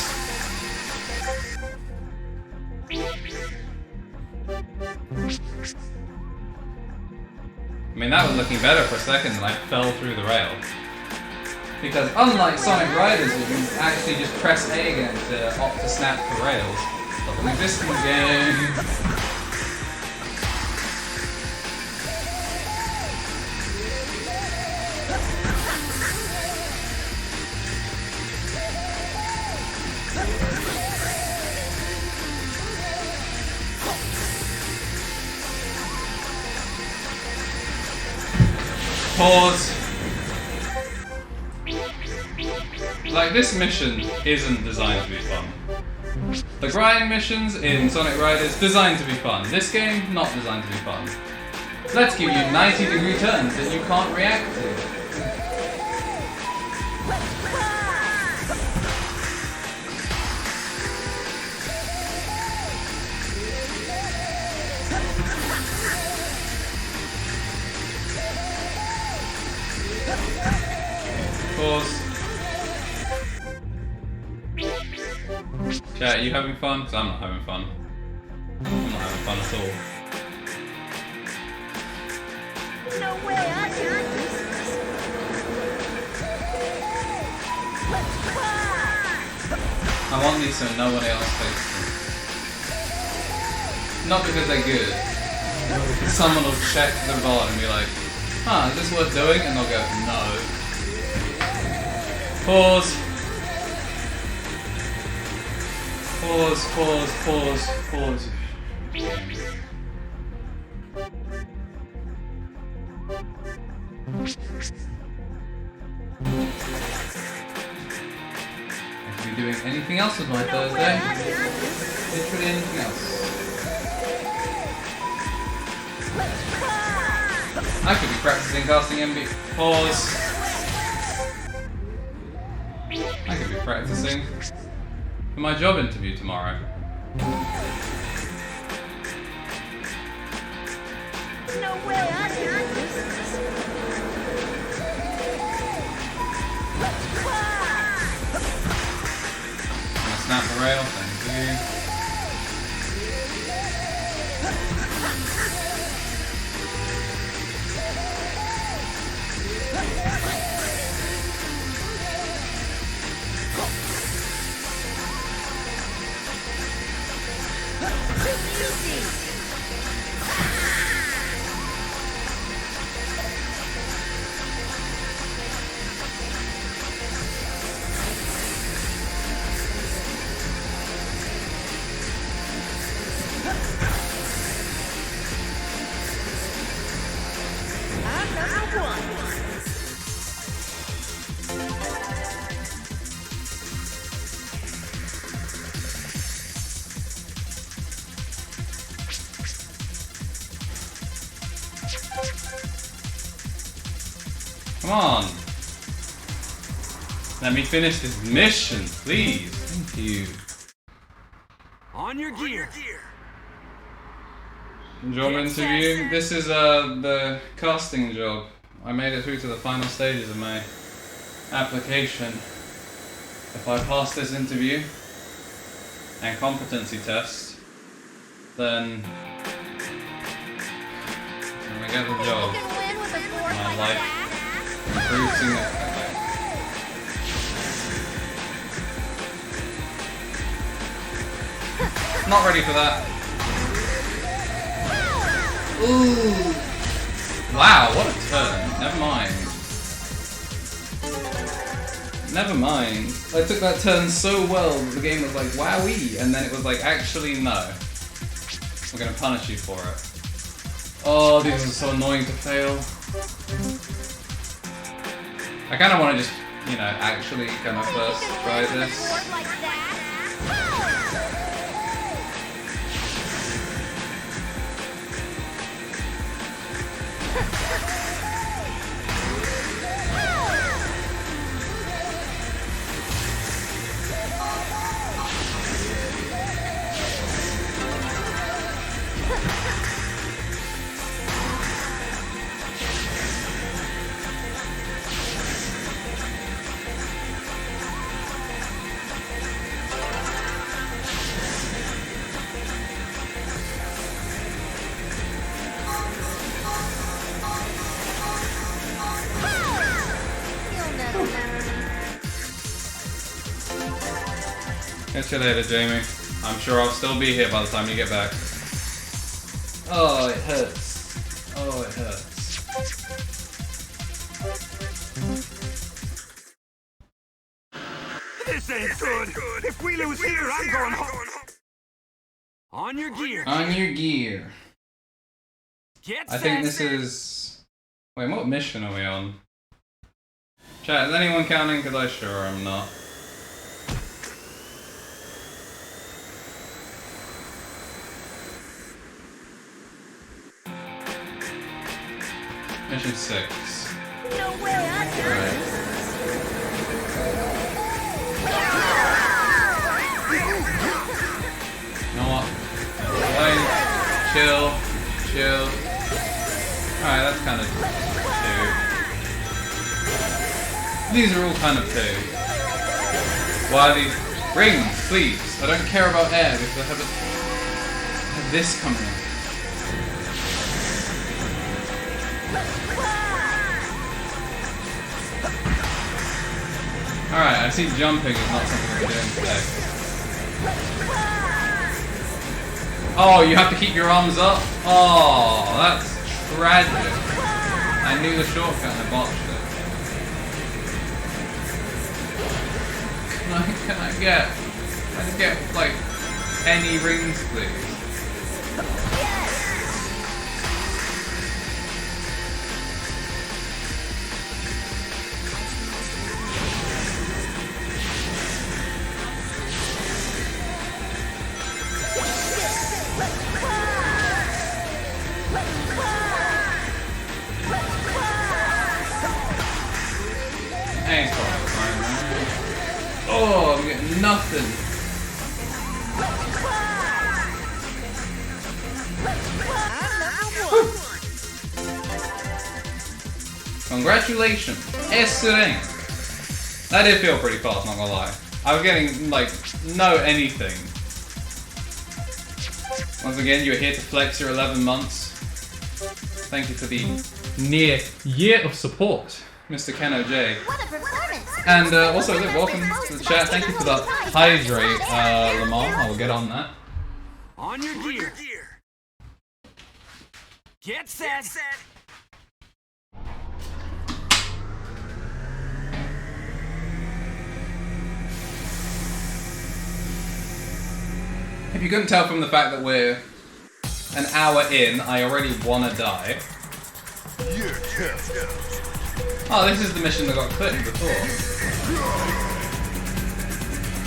[SPEAKER 1] I mean, that was looking better for a second and I fell through the rail. Because unlike Sonic Riders, where you actually just press A again to opt to snap the rails, doesn't exist in the game. Pause. Like, this mission isn't designed to be fun. The grind missions in Sonic Riders, designed to be fun. This game, not designed to be fun. Let's give you 90-degree turns that you can't react to. Pause. Chat, are you having fun? Because I'm not having fun. I'm not having fun at all.
[SPEAKER 3] No way, I can't.
[SPEAKER 1] I want these so no one else takes them. Not because they're good, but because someone will check the VOD and be like, huh, is this worth doing? And they'll go, no. Pause. Pause, pause, pause, pause. I could be doing anything else with my Thursday. Literally anything else. I could be practicing casting MB. Pause. I could be practicing for my job interview tomorrow.
[SPEAKER 3] No way, onion!
[SPEAKER 1] Snap the rail, thank you. Come on. Let me finish this mission, please. Thank you.
[SPEAKER 2] On your gear.
[SPEAKER 1] Job interview. This is the casting job. I made it through to the final stages of my application. If I pass this interview and competency test, then I'm gonna get the job. My life improves significantly. Not ready for that. Ooh. Wow, what a turn. Never mind. Never mind. I took that turn so well that the game was like, wowee, and then it was like, actually no. We're gonna punish you for it. Oh, these are so annoying to fail. I kinda wanna just, you know, actually kind of first try this. Catch you later, Jamie. I'm sure I'll still be here by the time you get back. Oh, it hurts. Oh, it hurts.
[SPEAKER 2] This ain't good. If we lose here, I'm going home. On your gear.
[SPEAKER 1] On your gear.
[SPEAKER 2] Get
[SPEAKER 1] I think
[SPEAKER 2] set.
[SPEAKER 1] this is... Wait, what mission are we on? Chat, is anyone counting? Because I sure am not. Mission 6.
[SPEAKER 3] No way, onion!
[SPEAKER 1] Right. You know what? Wait. Chill. Chill. Alright, that's kind of 2. These are all kind of 2. Why are these? Rings, please. I don't care about air because I have this coming in. Alright, I see jumping is not something we're doing today. Oh, you have to keep your arms up? Oh, that's tragic. I knew the shortcut and I botched it. Can I get like any rings, please? nothing. Congratulations, S-rank. That did feel pretty fast, not gonna lie. I was getting, like, no anything. Once again, you're here to flex your 11 months. Thank you for the near year of support, Mr. Ken OJ.
[SPEAKER 3] What a performance!
[SPEAKER 1] And also, look, welcome to the chat. Thank you for that hydrate, Lamar. I will get on that.
[SPEAKER 2] On your gear. Get set.
[SPEAKER 1] If you couldn't tell from the fact that we're an hour in, I already wanna die. Oh, this is the mission that got clipped before.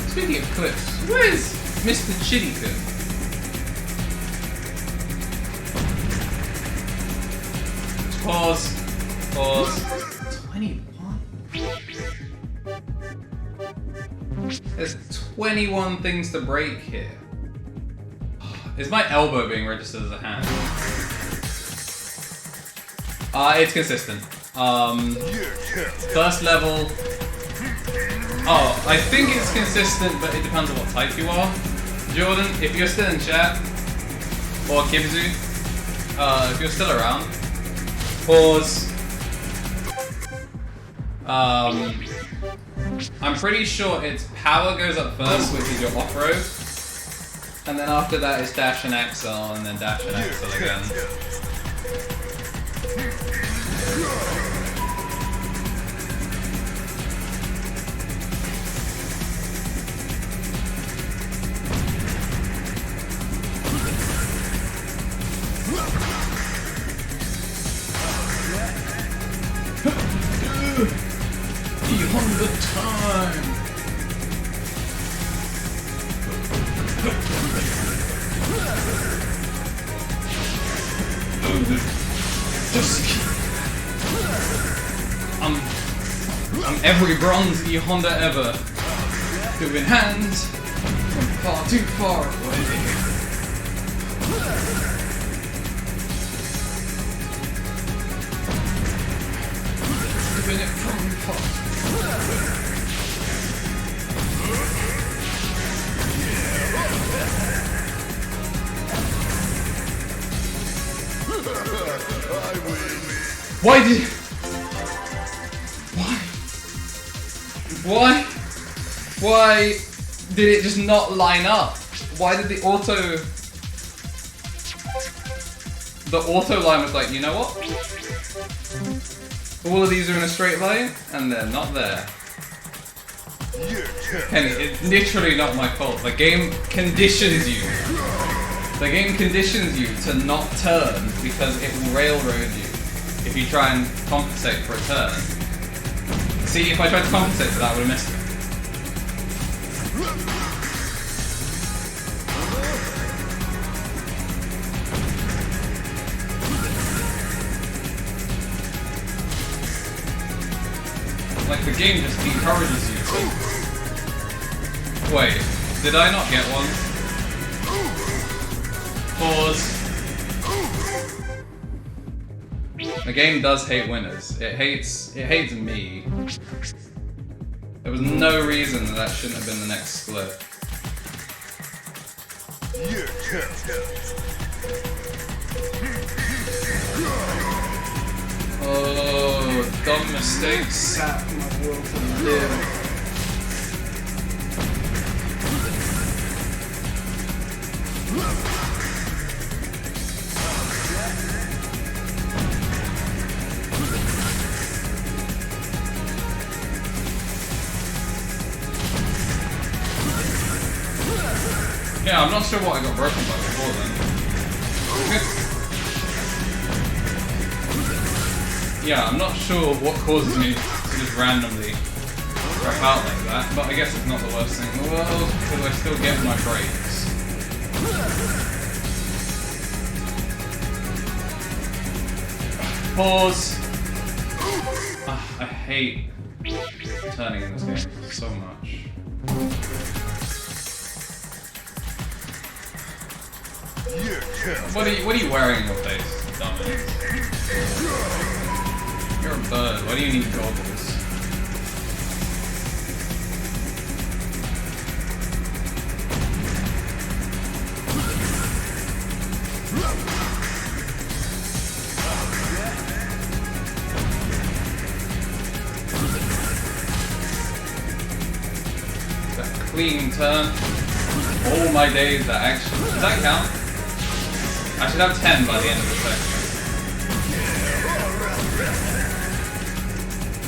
[SPEAKER 1] Speaking of clips, where is Mr. Chitty-Kun? Pause. 21? There's 21 things to break here. Is my elbow being registered as a hand? It's consistent. First level. Oh, I think it's consistent, but it depends on what type you are. Jordan, if you're still in chat, or Kibzu, if you're still around, pause. I'm pretty sure its power goes up first, which is your off-road. And then after that is dash and axle, and then dash and axle again. Beyond the time. Just I'm every bronze E-Honda ever. Doing hands from far too far away. Doing it from far. Why did... Why did it just not line up? Why did the auto line was like, you know what? All of these are in a straight line, and they're not there. Kenny, it's literally not my fault. The game conditions you. The game conditions you to not turn because it will railroad you if you try and compensate for a turn. See, if I tried to compensate for that, I would have missed it. Like, the game just encourages you to... Wait, did I not get one? Pause. The game does hate winners. It hates me. There was no reason that shouldn't have been the next split. Oh, dumb mistake sat my world from there. Yeah, I'm not sure what I got broken by before then. Yeah, I'm not sure what causes me to just randomly crap out like that, but I guess it's not the worst thing in the world, because I still get my breaks. Pause. I hate turning in this game so much. What are you wearing in your face, dumbass? You're a bird. Why do you need goggles? That clean turn. All my days that actually. Does that count? I should have 10 by the end of the section.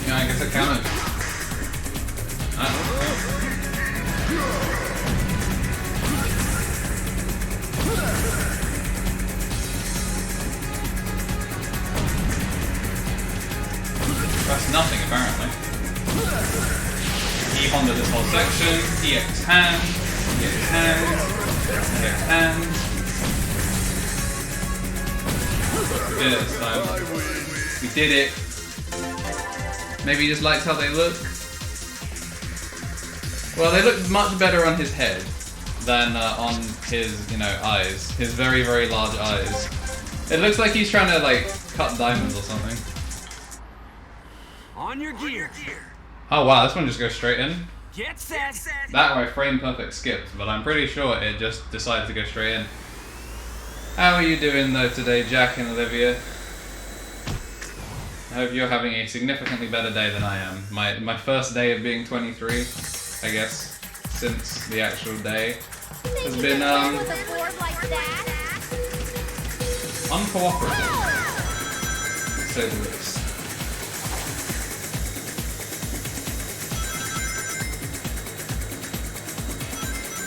[SPEAKER 1] Yeah, I guess it counted. That's nothing, apparently. He Honda this whole section. EX hand. EX hand. EX hand. We did it this time. We did it. Maybe he just likes how they look. Well, they look much better on his head than on his, eyes. His very, very large eyes. It looks like he's trying to, like, cut diamonds or something.
[SPEAKER 2] On your gear.
[SPEAKER 1] Oh wow, this one just goes straight in.
[SPEAKER 2] Get set.
[SPEAKER 1] That way, frame perfect skipped, but I'm pretty sure it just decided to go straight in. How are you doing though today, Jack and Olivia? I hope you're having a significantly better day than I am. My first day of being 23, I guess, since the actual day, has been uncooperative, to say the least.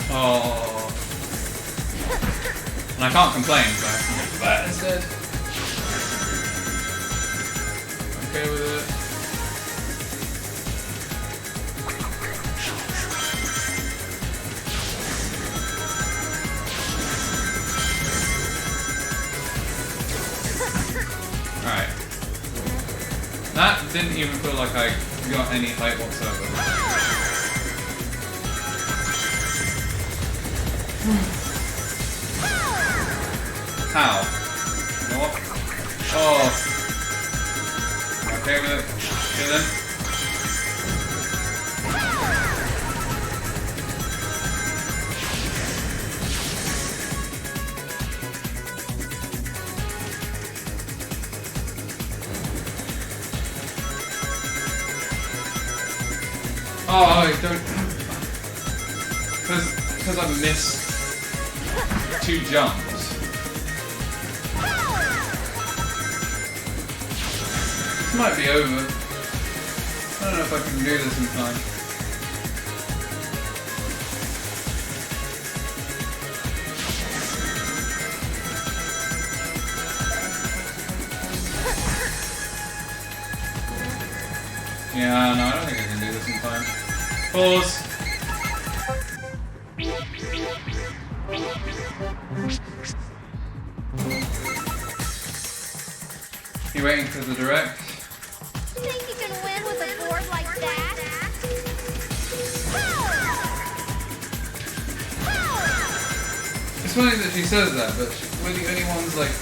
[SPEAKER 1] Oh. And I can't complain, so I have to do that instead. Okay with it. Alright. That didn't even feel like I got any height whatsoever. How? You know what? Oh. Okay with it. Okay then. Oh, I don't. Because I missed 2 jumps. This might be over. I don't know if I can do this in time. Yeah, no, I don't think I can do this in time. Pause. You waiting for the direct?
[SPEAKER 3] You think you can win with a board like that?
[SPEAKER 1] It's funny that she says that, but we're the only ones, like,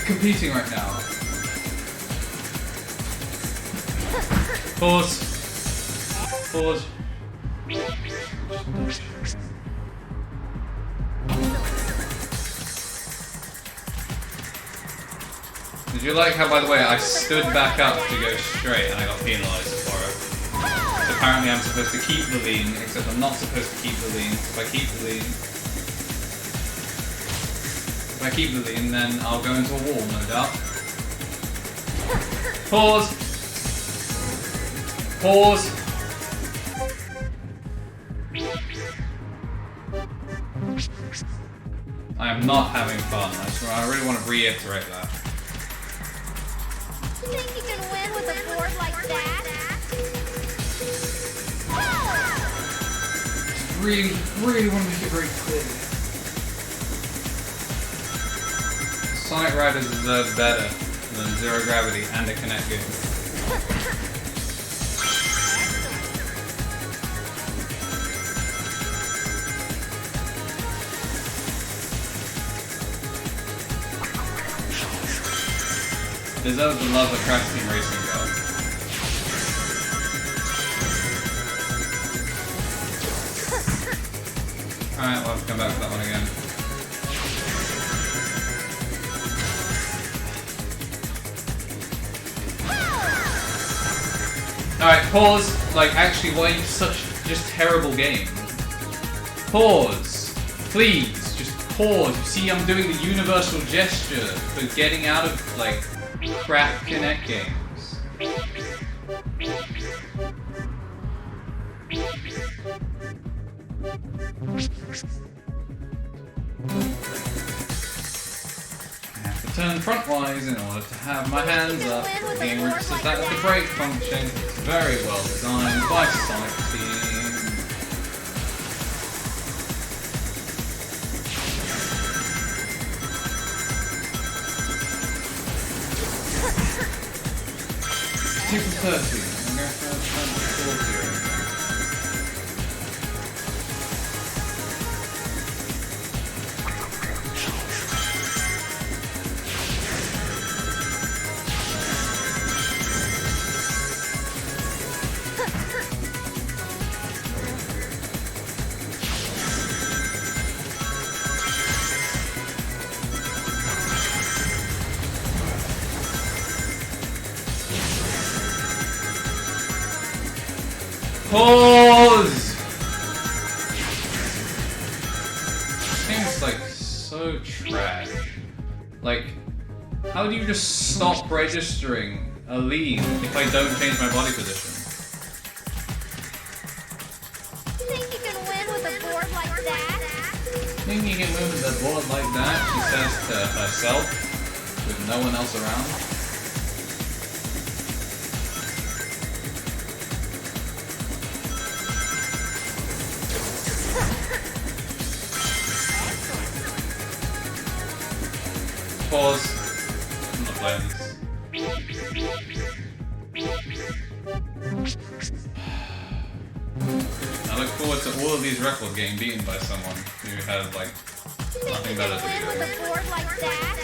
[SPEAKER 1] competing right now. Pause. Pause. Did you like how, by the way, I stood back up to go straight and I got penalised for it? So apparently I'm supposed to keep the lean, except I'm not supposed to keep the lean. If I keep the lean, then I'll go into a wall, no doubt. Pause! Pause! I am not having fun, I swear. I really want to reiterate that.
[SPEAKER 3] You think you can win with a board like that?
[SPEAKER 1] Really want to make it very clear. Sonic Riders deserve better than Zero Gravity and a Kinect game. deserves the love that Crash Team Racing got. Alright, we'll have to come back to that one again. Alright, pause. Like, actually, why are you such just terrible game? Pause. Please, just pause. You see, I'm doing the universal gesture for getting out of, like, crap Kinect games. I have to turn frontwise in order to have my hands up. The game registers that as the brake function. It's very well designed by Sonic Team. Two for 30. I'm going to turn to 40 right now. Pause! This game's like so trash. Like, how do you just stop registering a lead if I don't change my body position?
[SPEAKER 3] Think you can win with a board like that?
[SPEAKER 1] Think you can move the board like that, she says to herself, with no one else around. Pause. I'm not playing this. I look forward to all of these records getting beaten by someone who has like nothing better to
[SPEAKER 3] Win
[SPEAKER 1] do.
[SPEAKER 3] with a board like that?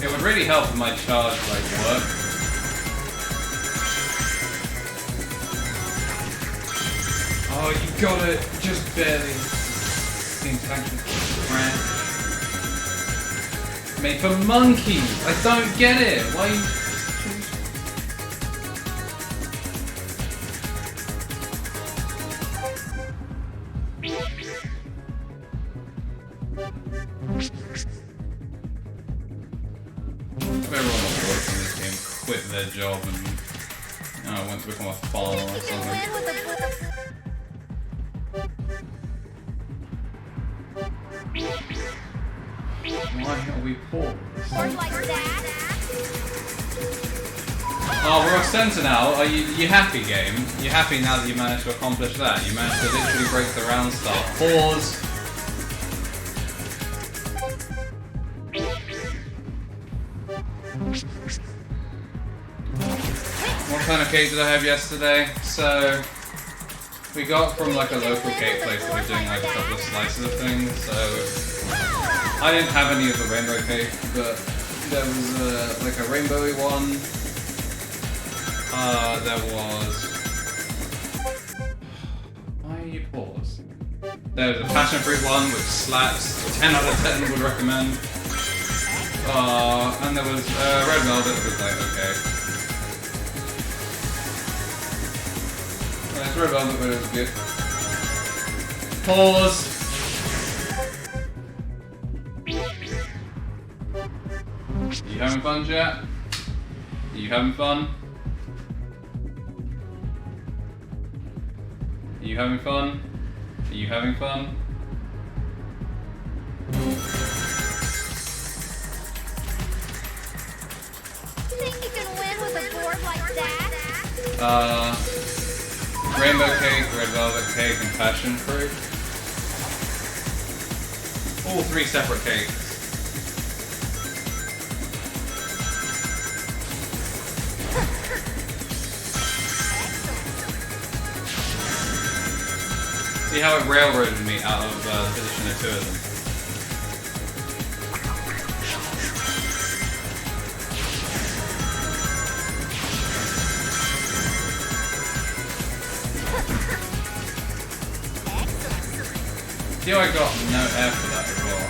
[SPEAKER 1] It would really help if my charge like worked. Oh, you got it, just barely. Seems like crash. Made for monkeys. I don't get it. Why? Everyone that works in this game quit their job and went to become a farmer or
[SPEAKER 3] You can
[SPEAKER 1] something.
[SPEAKER 3] win with a
[SPEAKER 1] Why are we poor?
[SPEAKER 3] board like that?
[SPEAKER 1] Oh, we're off center now. Are you happy, game? You happy now that you managed to accomplish that? You managed to literally break the round start. Pause. What kind of cake did I have yesterday? So, we got from like a local cake place that we're doing like a couple of slices of things. So, I didn't have any of the rainbow cake, but there was like a rainbowy one. There was... Why are you paused? There was a passion fruit one which slaps. 10 out of 10 would recommend. And there was red velvet that was like okay. It's red velvet, but it was good. Pause. You having fun, chat? You having fun? Are you having fun? Are you having fun? Rainbow cake, red velvet cake, and passion fruit. All 3 separate cakes. See how it railroaded me out of the position of 2 of them. See how I got no air for that as well.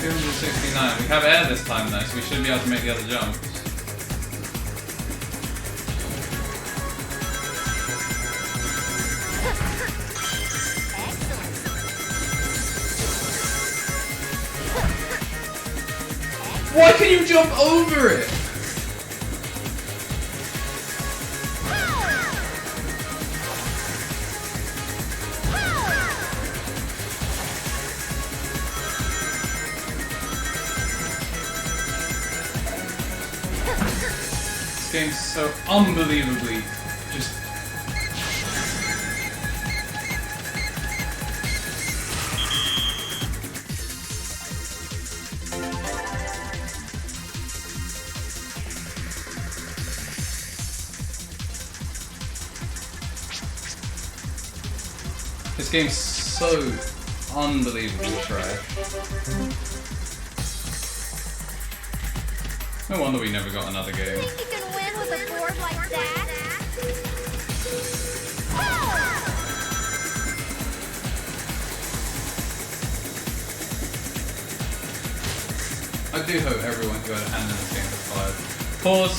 [SPEAKER 1] $269. We have air this time though, so we should be able to make the other jumps. Why can you jump over it? This game's so unbelievably just... This game's so unbelievably trash. No wonder we never got another game.
[SPEAKER 3] Think you can win with a board like that?
[SPEAKER 1] I do hope everyone who had a hand in this game gets fired. Pause.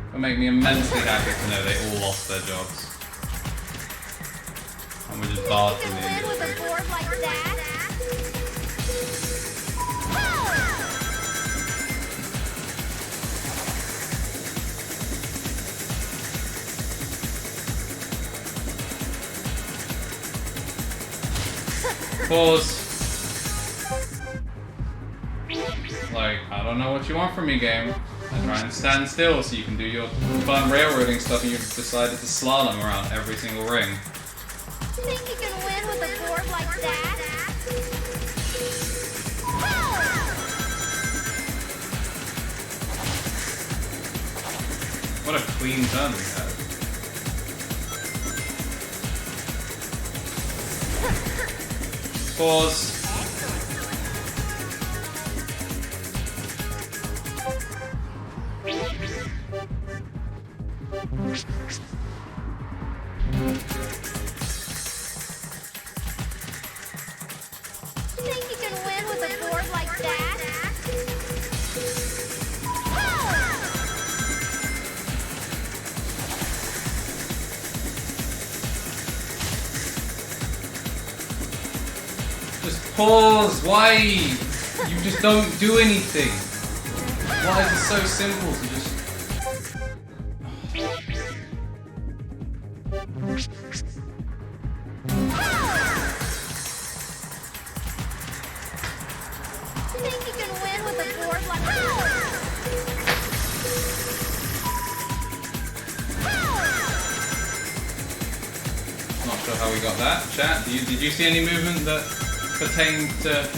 [SPEAKER 1] It'll make me immensely happy to know they all lost their jobs. And we're just barred from the
[SPEAKER 3] Win with a
[SPEAKER 1] industry.
[SPEAKER 3] board like that?
[SPEAKER 1] Pause. Like, I don't know what you want from me, game. I try and stand still so you can do your fun railroading stuff and you've decided to slalom around every single ring.
[SPEAKER 3] Think you can win with a board like that?
[SPEAKER 1] What a clean turn we had. Pause.
[SPEAKER 3] Think you can win with a board like that?
[SPEAKER 1] Just pause. Why? You just don't do anything. Why is it so simple to just...
[SPEAKER 3] Think you can win with a board like that?
[SPEAKER 1] Not sure how we got that. Chat, did you see any movement that pertained to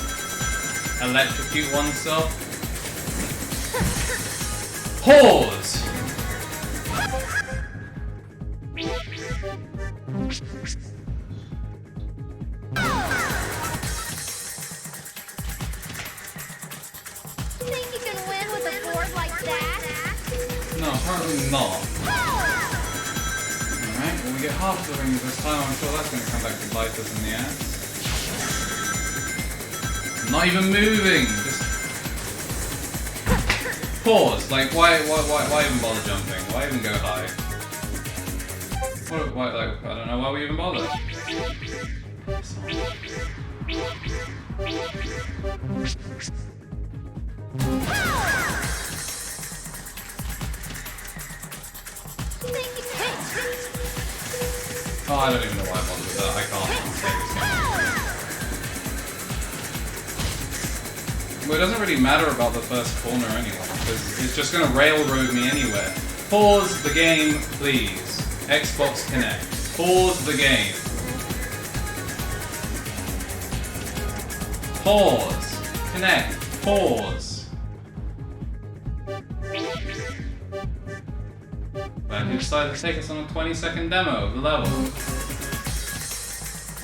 [SPEAKER 1] electrocute oneself? Pause!
[SPEAKER 3] Think you can win with a board like that?
[SPEAKER 1] No, apparently not. Alright, well we get half the rings this time, I'm sure that's going to come back to bite us in the ass. Not even moving! Just... Pause! Like, why even bother jumping? Why even go high? Why, like, I don't know why we even bother. Oh, I don't even know why I bothered with that. I can't play this game. Well, it doesn't really matter about the first corner anyway, because it's just going to railroad me anywhere. Pause the game, please. Xbox Connect. Pause the game. Pause. Connect. Pause. And he decided to take us on a 20-second demo of the level.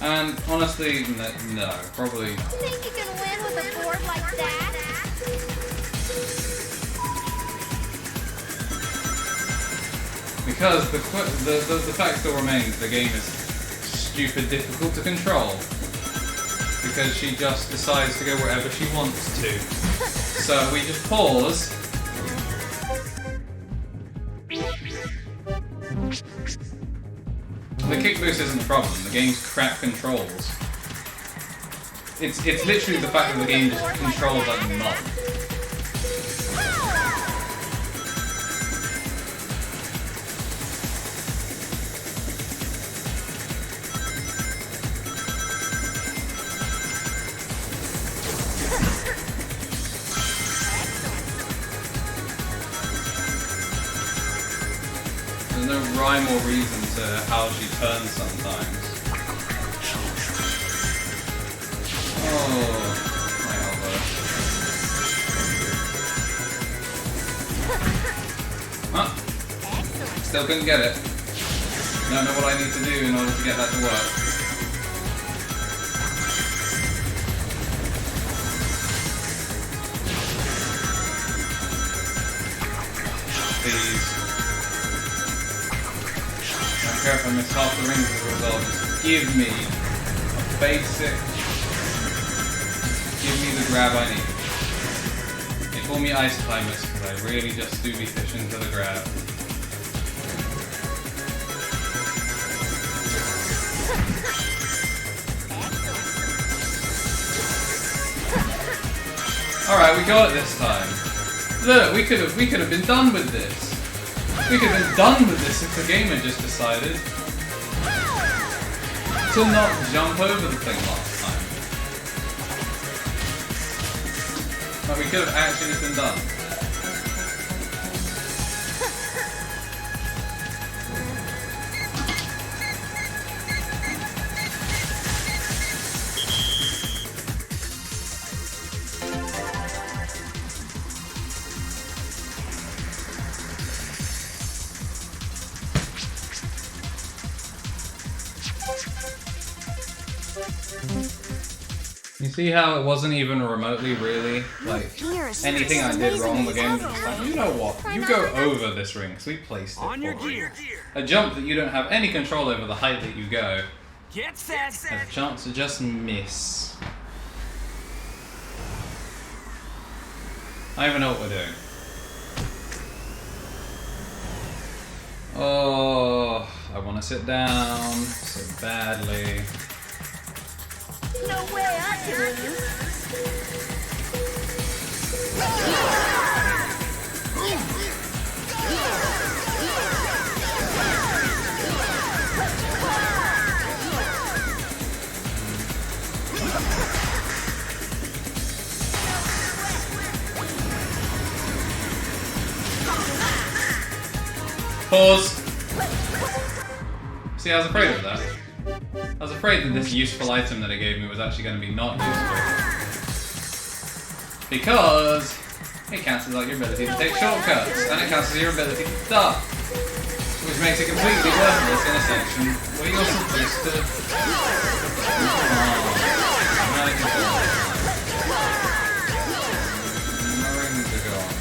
[SPEAKER 1] And honestly, no, probably not.
[SPEAKER 3] Think you can win with a board like that?
[SPEAKER 1] Because the fact still remains, the game is stupid difficult to control. Because she just decides to go wherever she wants to. So we just pause. The kick boost isn't the problem, the game's crap controls. It's literally the fact that the game just controls like mud. There's no rhyme or reason to how she turns sometimes. Oh, my elbow. Huh? Still couldn't get it. Don't know what I need to do in order to get that to work. Please. I don't care if I miss half the rings as a result, just give me a basic, give me the grab I need. They call me ice climbers because I really just do be fishing to the grab. Alright, we got it this time. Look, we could have been done with this. We could have been done with this if the game had just decided to not jump over the thing last time. But we could have actually just been done. You see how it wasn't even remotely really like anything I did wrong? The game was just like, you know what? You go over this ring because we placed it
[SPEAKER 2] On your
[SPEAKER 1] for you.
[SPEAKER 2] gear.
[SPEAKER 1] A jump that you don't have any control over the height that you go
[SPEAKER 2] Get set.
[SPEAKER 1] has a chance to just miss. I don't even know what we're doing. Oh, I want to sit down so badly.
[SPEAKER 3] No way I can lose.
[SPEAKER 1] Pause. See, I was afraid of that. I was afraid that this useful item that it gave me was actually going to be not useful. Because it cancels out your ability to take shortcuts, and it cancels your ability to duck. Which makes it completely worthless in a section where you're supposed to... My rings are gone.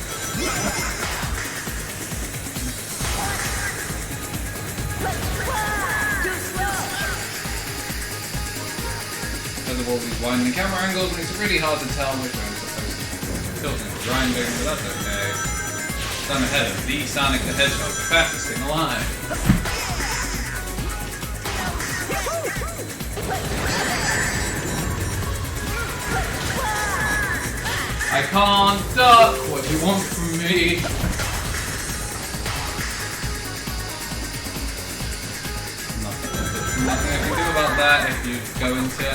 [SPEAKER 1] Because of all these winding camera angles, makes it really hard to tell which way I'm supposed to be. Tilting and grinding, but that's okay. I'm ahead of the Sonic the Hedgehog, the fastest thing alive. I can't duck. What do you want from me? Nothing I can do about that if you go into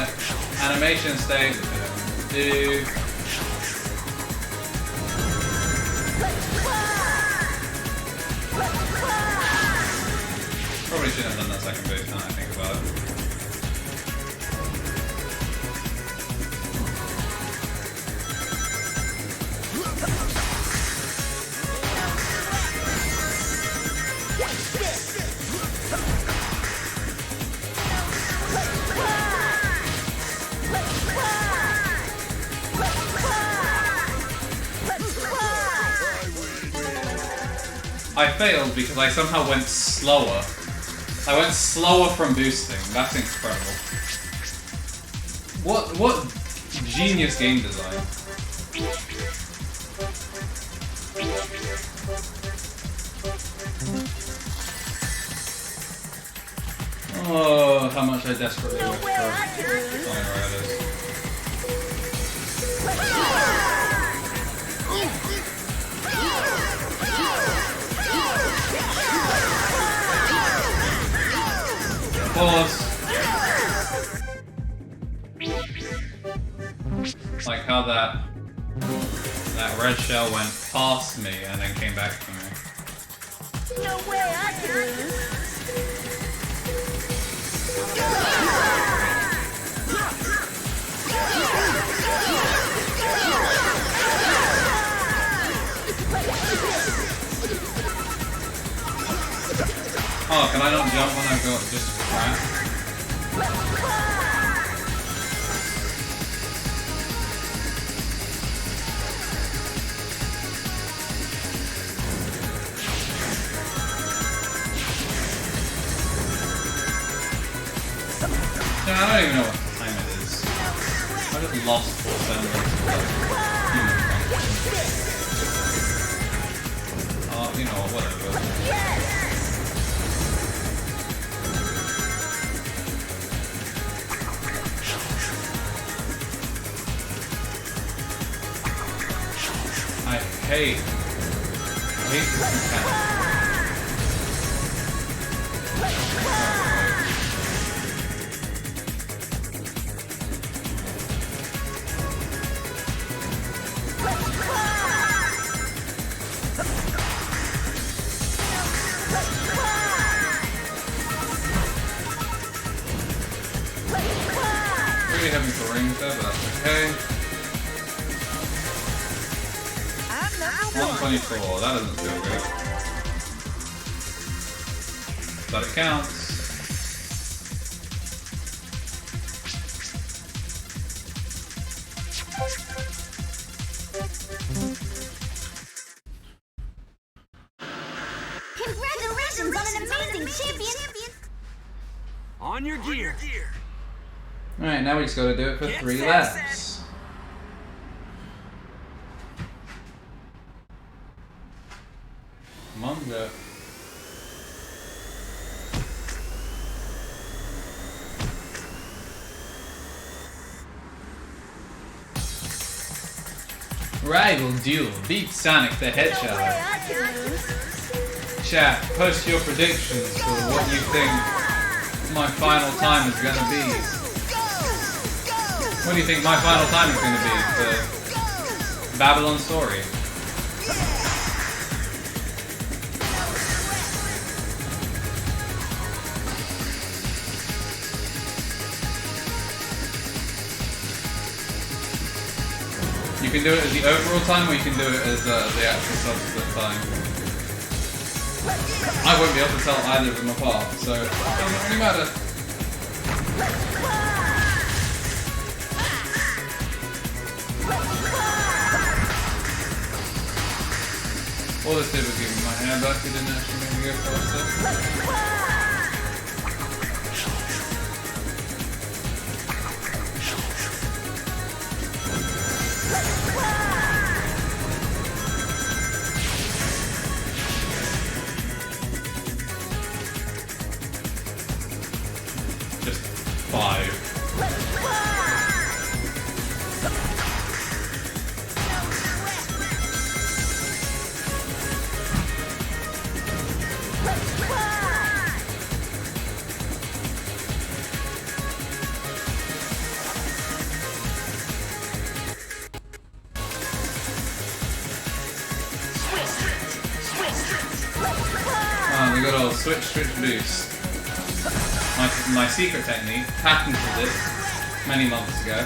[SPEAKER 1] animation state, which I don't want to do. Probably shouldn't have done that second boost now I think about it. I failed because I somehow went slower. I went slower from boosting. That's incredible. What genius game design. Oh, how much I desperately wish for Flying Riders. Like how that red shell went past me and then came back to me.
[SPEAKER 3] No way I can lose.
[SPEAKER 1] Oh, can I not jump when I go just crap? Yeah, I don't even know what time it is. I just lost 4 seconds. Oh, you know what, whatever. I hate this mechanic. Really heavy for rings there, but that's okay. 124, that doesn't feel good. But it counts.
[SPEAKER 3] Congratulations on an amazing champion!
[SPEAKER 2] On your gear.
[SPEAKER 1] Alright, now we just gotta do it for 3 laps. Manga. Rival duel. Beat Sonic the Hedgehog. Chat, post your predictions for what you think my final time is gonna be. What do you think my final time is gonna be for Babylon Story? You can do it as the overall time, or you can do it as the actual subsequent time. I won't be able to tell either of them apart, so it doesn't really matter. All this did was give me my hair back, it didn't actually make me go faster. Just 5. good old switch boost. My secret technique, patented it many months ago.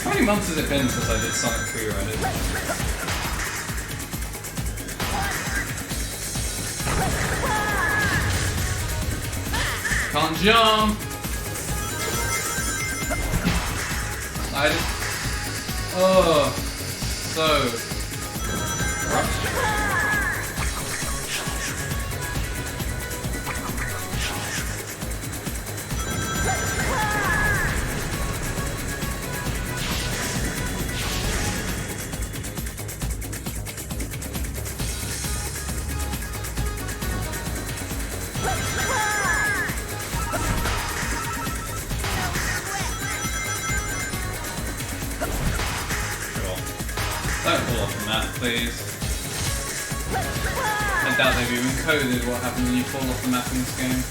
[SPEAKER 1] How many months has it been since I did Sonic Speedrun? Can't jump! Oh, so rough. Don't fall off the map, please. I doubt they've even coded what happens when you fall off the map in this game.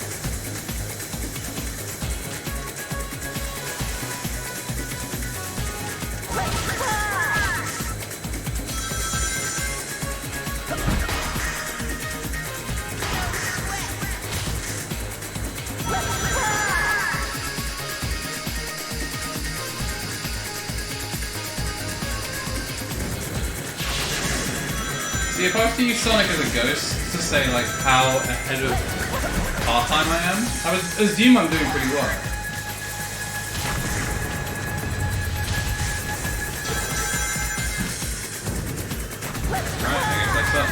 [SPEAKER 1] See, if I have to use Sonic as a ghost to say like how ahead of our time I am, I assume I'm doing pretty well. Alright, I guess that's up.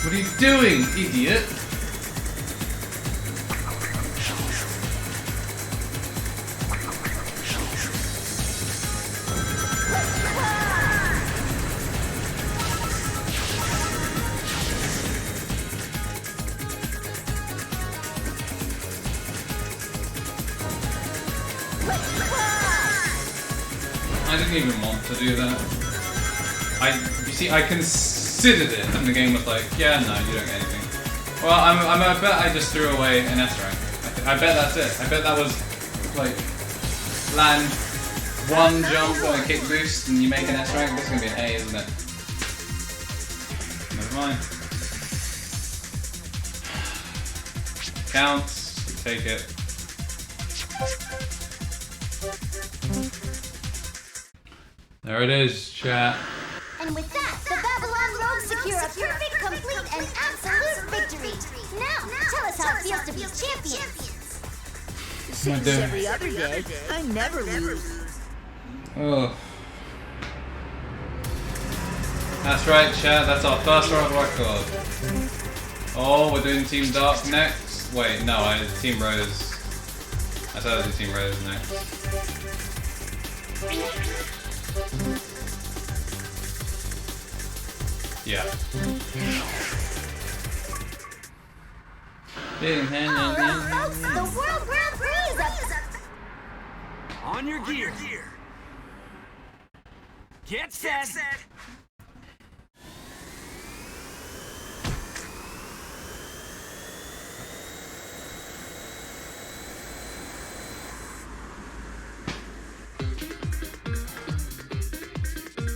[SPEAKER 1] What are you doing, idiot? I didn't even want to do that. You see, I considered it, and the game was like, yeah, no, you don't get anything. Well, I bet I just threw away an S rank. I bet that's it. I bet that was like land one jump on a kick boost, and you make an S rank. This is gonna be an A, isn't it? Never mind. Counts. Take it. There it is, chat.
[SPEAKER 3] And with that, the Babylon Rogues secure a perfect, complete, and absolute victory. Now, tell us how it feels to be champions.
[SPEAKER 1] My dude.
[SPEAKER 4] Every other day, I never lose.
[SPEAKER 1] Oh. That's right, chat. That's our first world record. Oh, we're doing Team Dark next. Wait, no, Team Rose. I said I'd do Team Rose next. Yeah.
[SPEAKER 3] Folks, the World Grand Prix is up.
[SPEAKER 2] On your gear. Get set.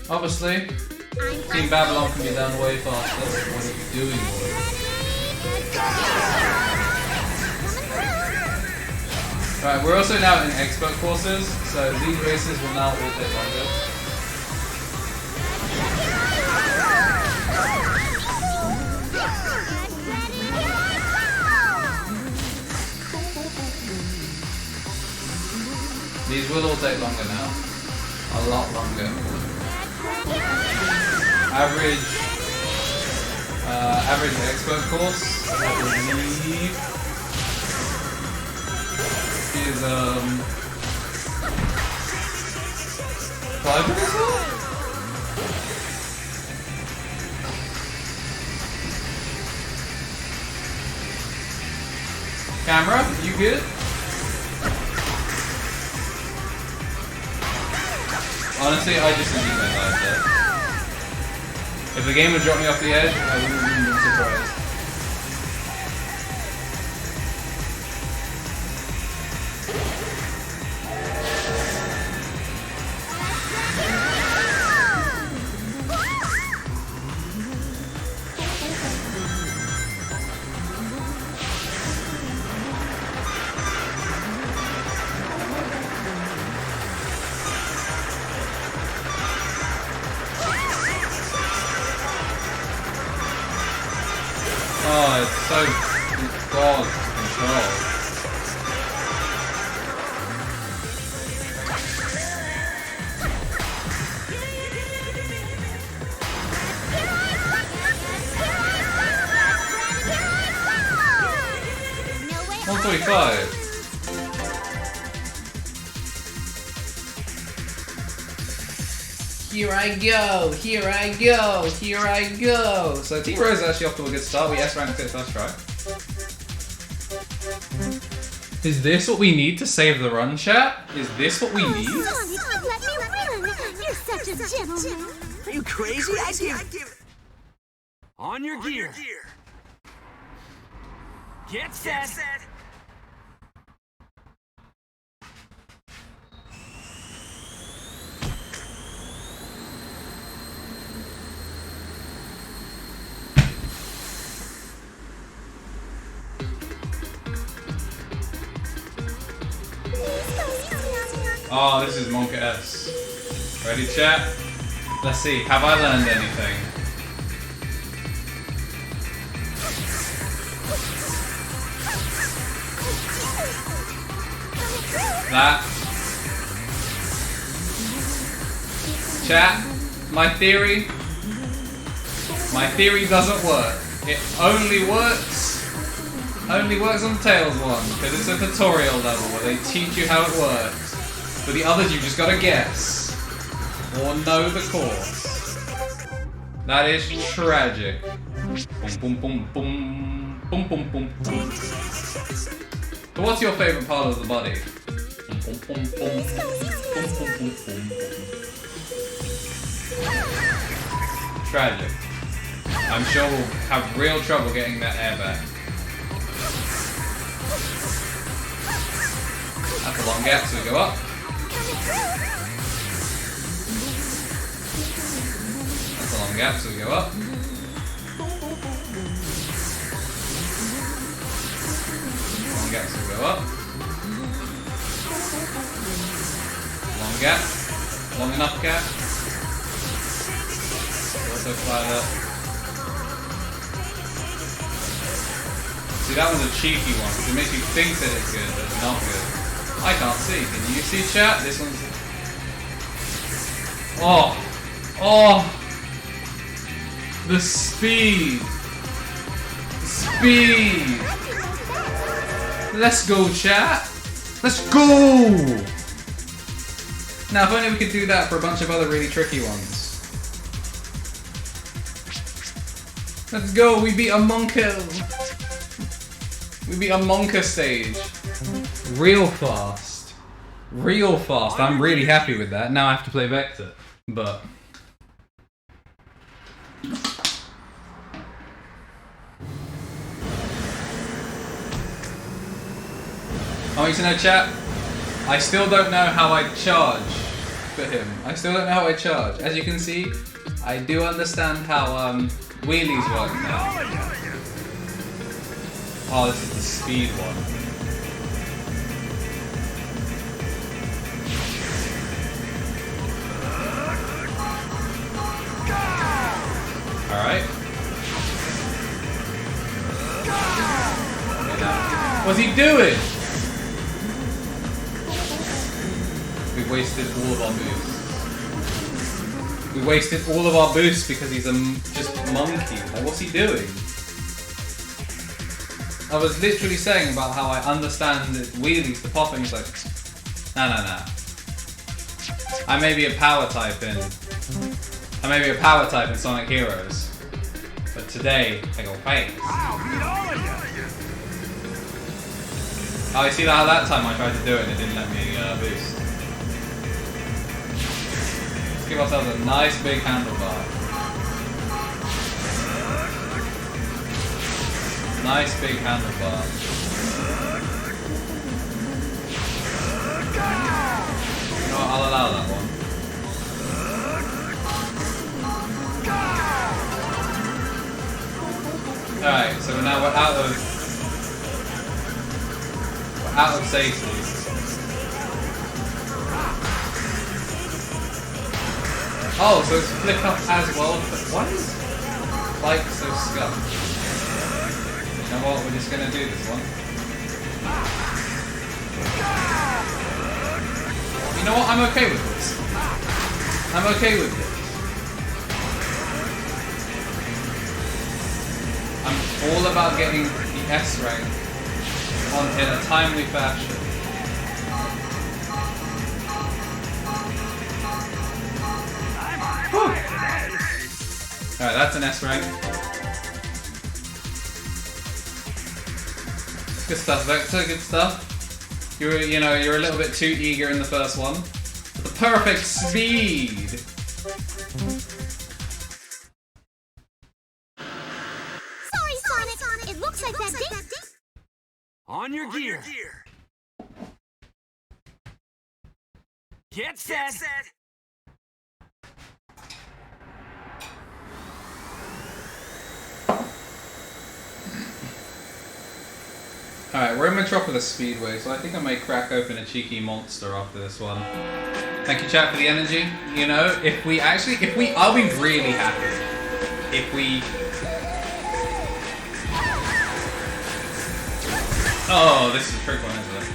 [SPEAKER 1] Obviously, Team Babylon can be done way faster. What are you doing, boy? Right, we're also now in expert courses, so these races will now all take longer. These will all take longer now. A lot longer. Average expert course, I believe, is 5 minutes long? Camera, you good? Honestly, I just need my life there. If the game would drop me off the edge, I wouldn't even be surprised. Oh, it's so dog control.
[SPEAKER 3] No way.
[SPEAKER 1] 145. Here I go, here I go, here I go. So Team Rose is actually off to a good start. We S-ranked it first try. Is this what we need to save the run, chat? Is this what we need?
[SPEAKER 3] Sonic, let me win. You're such a gentleman.
[SPEAKER 4] Are you crazy? I give.
[SPEAKER 2] On your gear. Get set.
[SPEAKER 1] Oh, this is Monka S. Ready, chat? Let's see. Have I learned anything? That. Chat, my theory doesn't work. It only works on the Tails one, because it's a tutorial level where they teach you how it works. For the others, you just gotta guess. Or know the course. That is tragic. Boom, boom, boom, boom. Boom, boom, boom, boom. So what's your favorite part of the body? Boom, boom, boom, boom. Boom, boom, boom, boom, boom. Tragic. I'm sure we'll have real trouble getting that air back. That's a long gap, so we go up. That's a long gap, so we go up. Long gap, so we go up. Long gap. Long enough gap. Also fly up. See, that one's a cheeky one, because it makes you think that it's good, but it's not good. I can't see. Can you see, chat? This one's... Oh! Oh! The speed! Speed! Let's go, chat! Let's go! Now, if only we could do that for a bunch of other really tricky ones. Let's go! We beat a Monka! We beat a Monka stage. Real fast. Real fast. I'm really happy with that. Now I have to play Vector. But... I want you to know, chat, I still don't know how I charge for him. I still don't know how I charge. As you can see, I do understand how wheelies work now. Oh, this is the speed one. Alright. What's he doing? We wasted all of our boosts. We wasted all of our boosts because he's a just monkey. Like, what's he doing? I was literally saying about how I understand the wheelies, the popping. He's like, nah. I may be a power type in Sonic Heroes, but today I go face. Oh, you see how that time I tried to do it and it didn't let me boost. Let's give ourselves a nice big handlebar. Nice big handlebar. You know what, I'll allow that one. Alright, so now we're out of safety. Oh, so it's flick up as well, but why is Spike so scuffed? You know what? We're just gonna do this one. You know what? I'm okay with this. I'm okay with this. I'm all about getting the S rank on in a timely fashion. Alright, that's an S rank. Good stuff, Vector, good stuff. You're a little bit too eager in the first one. But the perfect speed!
[SPEAKER 3] Sorry, Sonic. It looks like that ding.
[SPEAKER 4] On your gear. Get set.
[SPEAKER 1] Alright, we're in Metropolis Speedway, so I think I may crack open a cheeky monster after this one. Thank you, chat, for the energy. You know, I'll be really happy if we... Oh, this is a trick one, isn't it?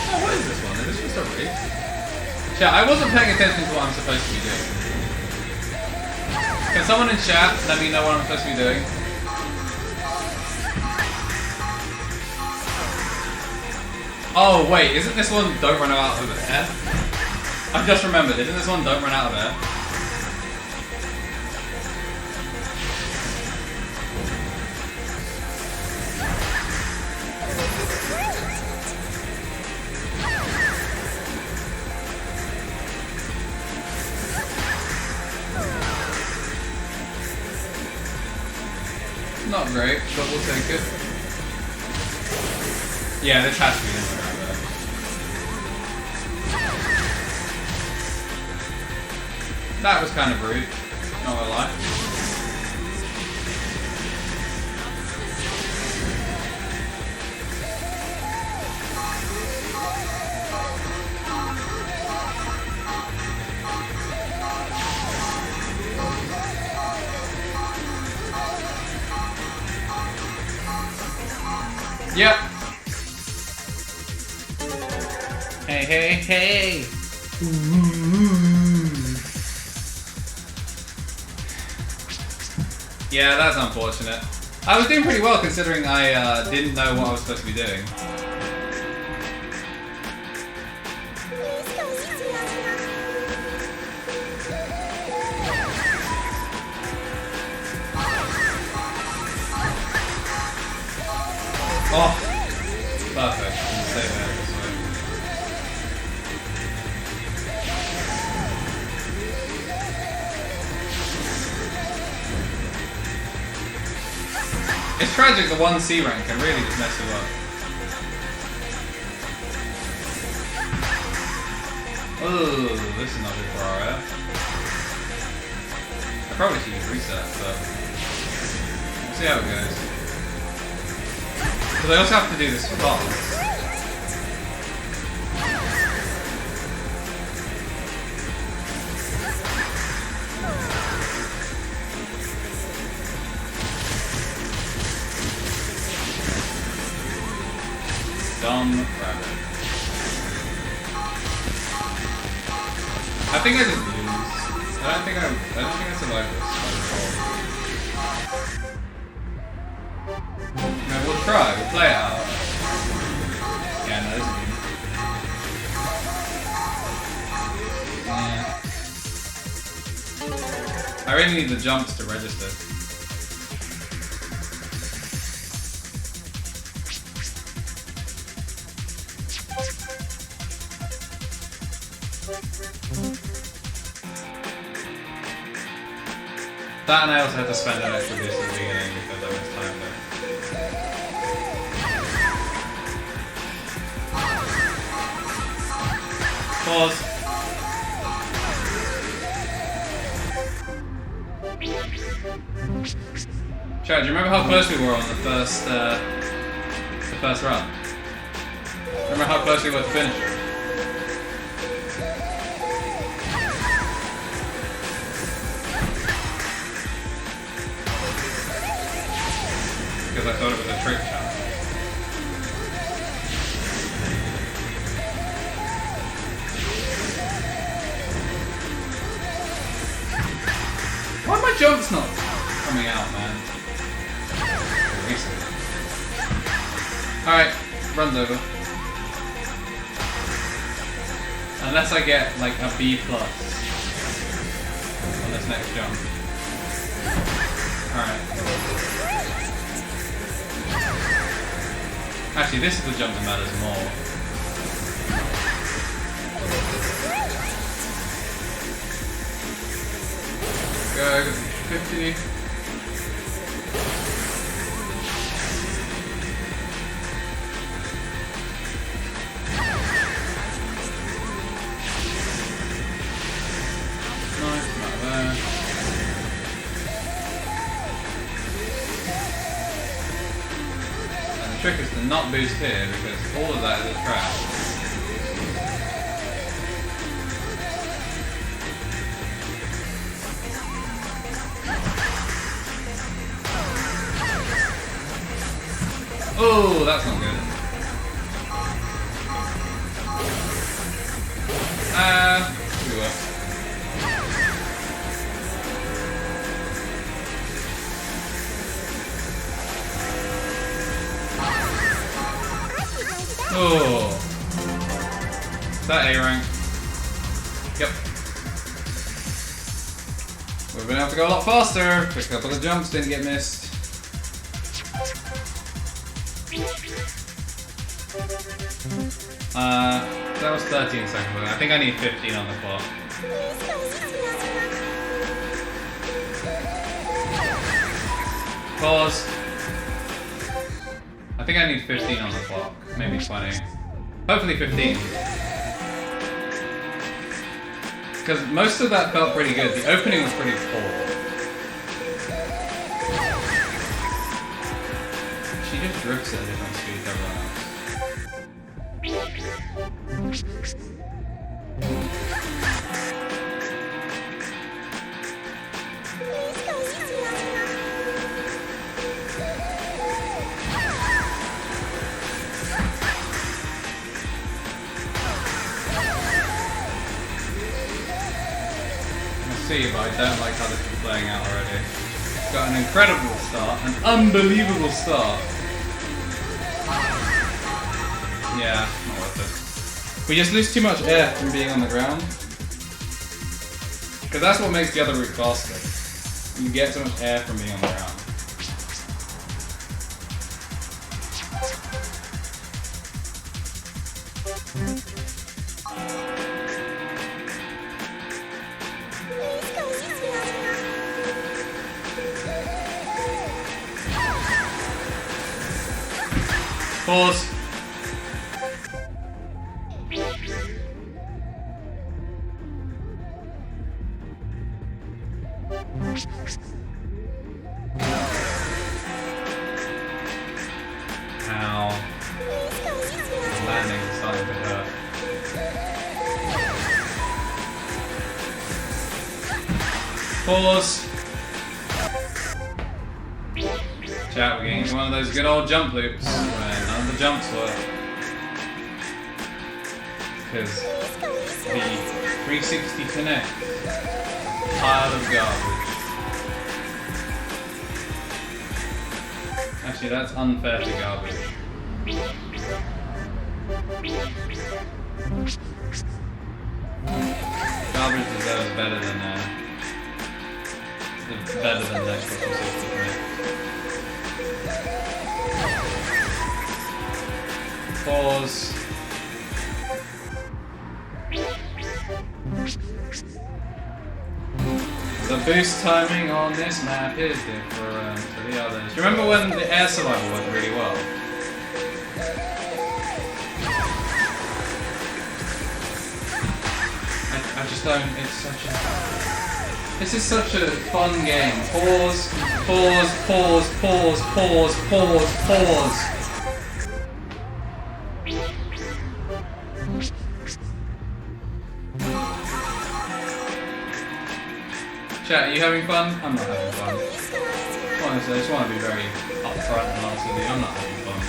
[SPEAKER 1] Oh, what is this one? Is this just a race? Chat, I wasn't paying attention to what I'm supposed to be doing. Can someone in chat let me know what I'm supposed to be doing? Oh wait, isn't this one don't run out of air? I've just remembered, isn't this one don't run out of air? Not great, but we'll take it. Yeah, this has to be in there. That was kind of rude, not gonna lie. Yep. Hey, hey, hey! Yeah, that's unfortunate. I was doing pretty well considering I didn't know what I was supposed to be doing. Oh! Perfect. Stay there. It's tragic the 1C rank can really just mess you up. Ooh, this is not good for our air. I probably should use reset, but we'll see how it goes. Because I also have to do this fast. Dumb rabbit. I think I just lose. I don't think I survived this. No, we'll try. We'll play it out. Yeah, no, this is good. Yeah. I really need the jumps to register. That and I also had to spend an extra boost at the beginning because I was timed there. Pause. Chad, do you remember how close we were on the first run? Remember how close we were to finish? because I thought it was a trick shot. Why are my jumps not coming out, man? Alright, runs over. Unless I get like a B+ on this next jump. Alright. Actually, this is the jump that matters more. Go 50. Nice, not there. And the trick is to not boost here because all of that is a trap. Oh, that's not good. We were. Oh. Is that A rank? Yep. We've been able to go a lot faster. A couple of jumps didn't get missed. That was 13 seconds. I think I need 15 on the clock. Pause. I think I need 15 on the clock. Maybe 20. Hopefully 15. Because most of that felt pretty good. The opening was pretty poor. She just drifts at a different speed to everyone else. But I don't like how this is playing out already. It's got an incredible start, an unbelievable start. Yeah, not worth it. We just lose too much air from being on the ground. Because that's what makes the other route faster. You get so much air from being on the ground. Pause. Ow. The landing is starting to hurt. Pause. Chat, we're getting one of those good old jump loops where none of the jumps work. Because the 360 Connect pile of garbage. Actually, that's unfair to garbage. Garbage deserves better than the extra 360 Connect. Pause. The boost timing on this map is different to the others. Do you remember when the air survival went really well? I just don't, it's such a... This is such a fun game. Pause, pause, pause, pause, pause, pause, pause. Chat, are you having fun? I'm not having fun. Come honest, I just want to be very upfront and honest with you. I'm not having fun.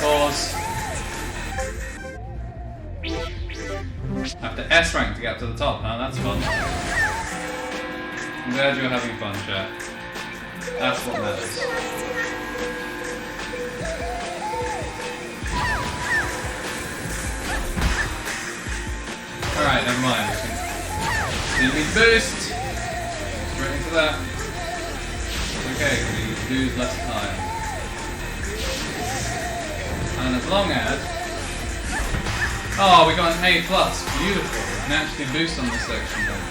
[SPEAKER 1] Pause. I have to S rank to get up to the top. Now that's fun. I'm glad you're having fun, chat. That's what matters. Alright, never mind. Didn't need boost. Straight into that. Okay, we lose less time. And as long as... Oh, we got an A+. Beautiful. We can actually boost on this section then.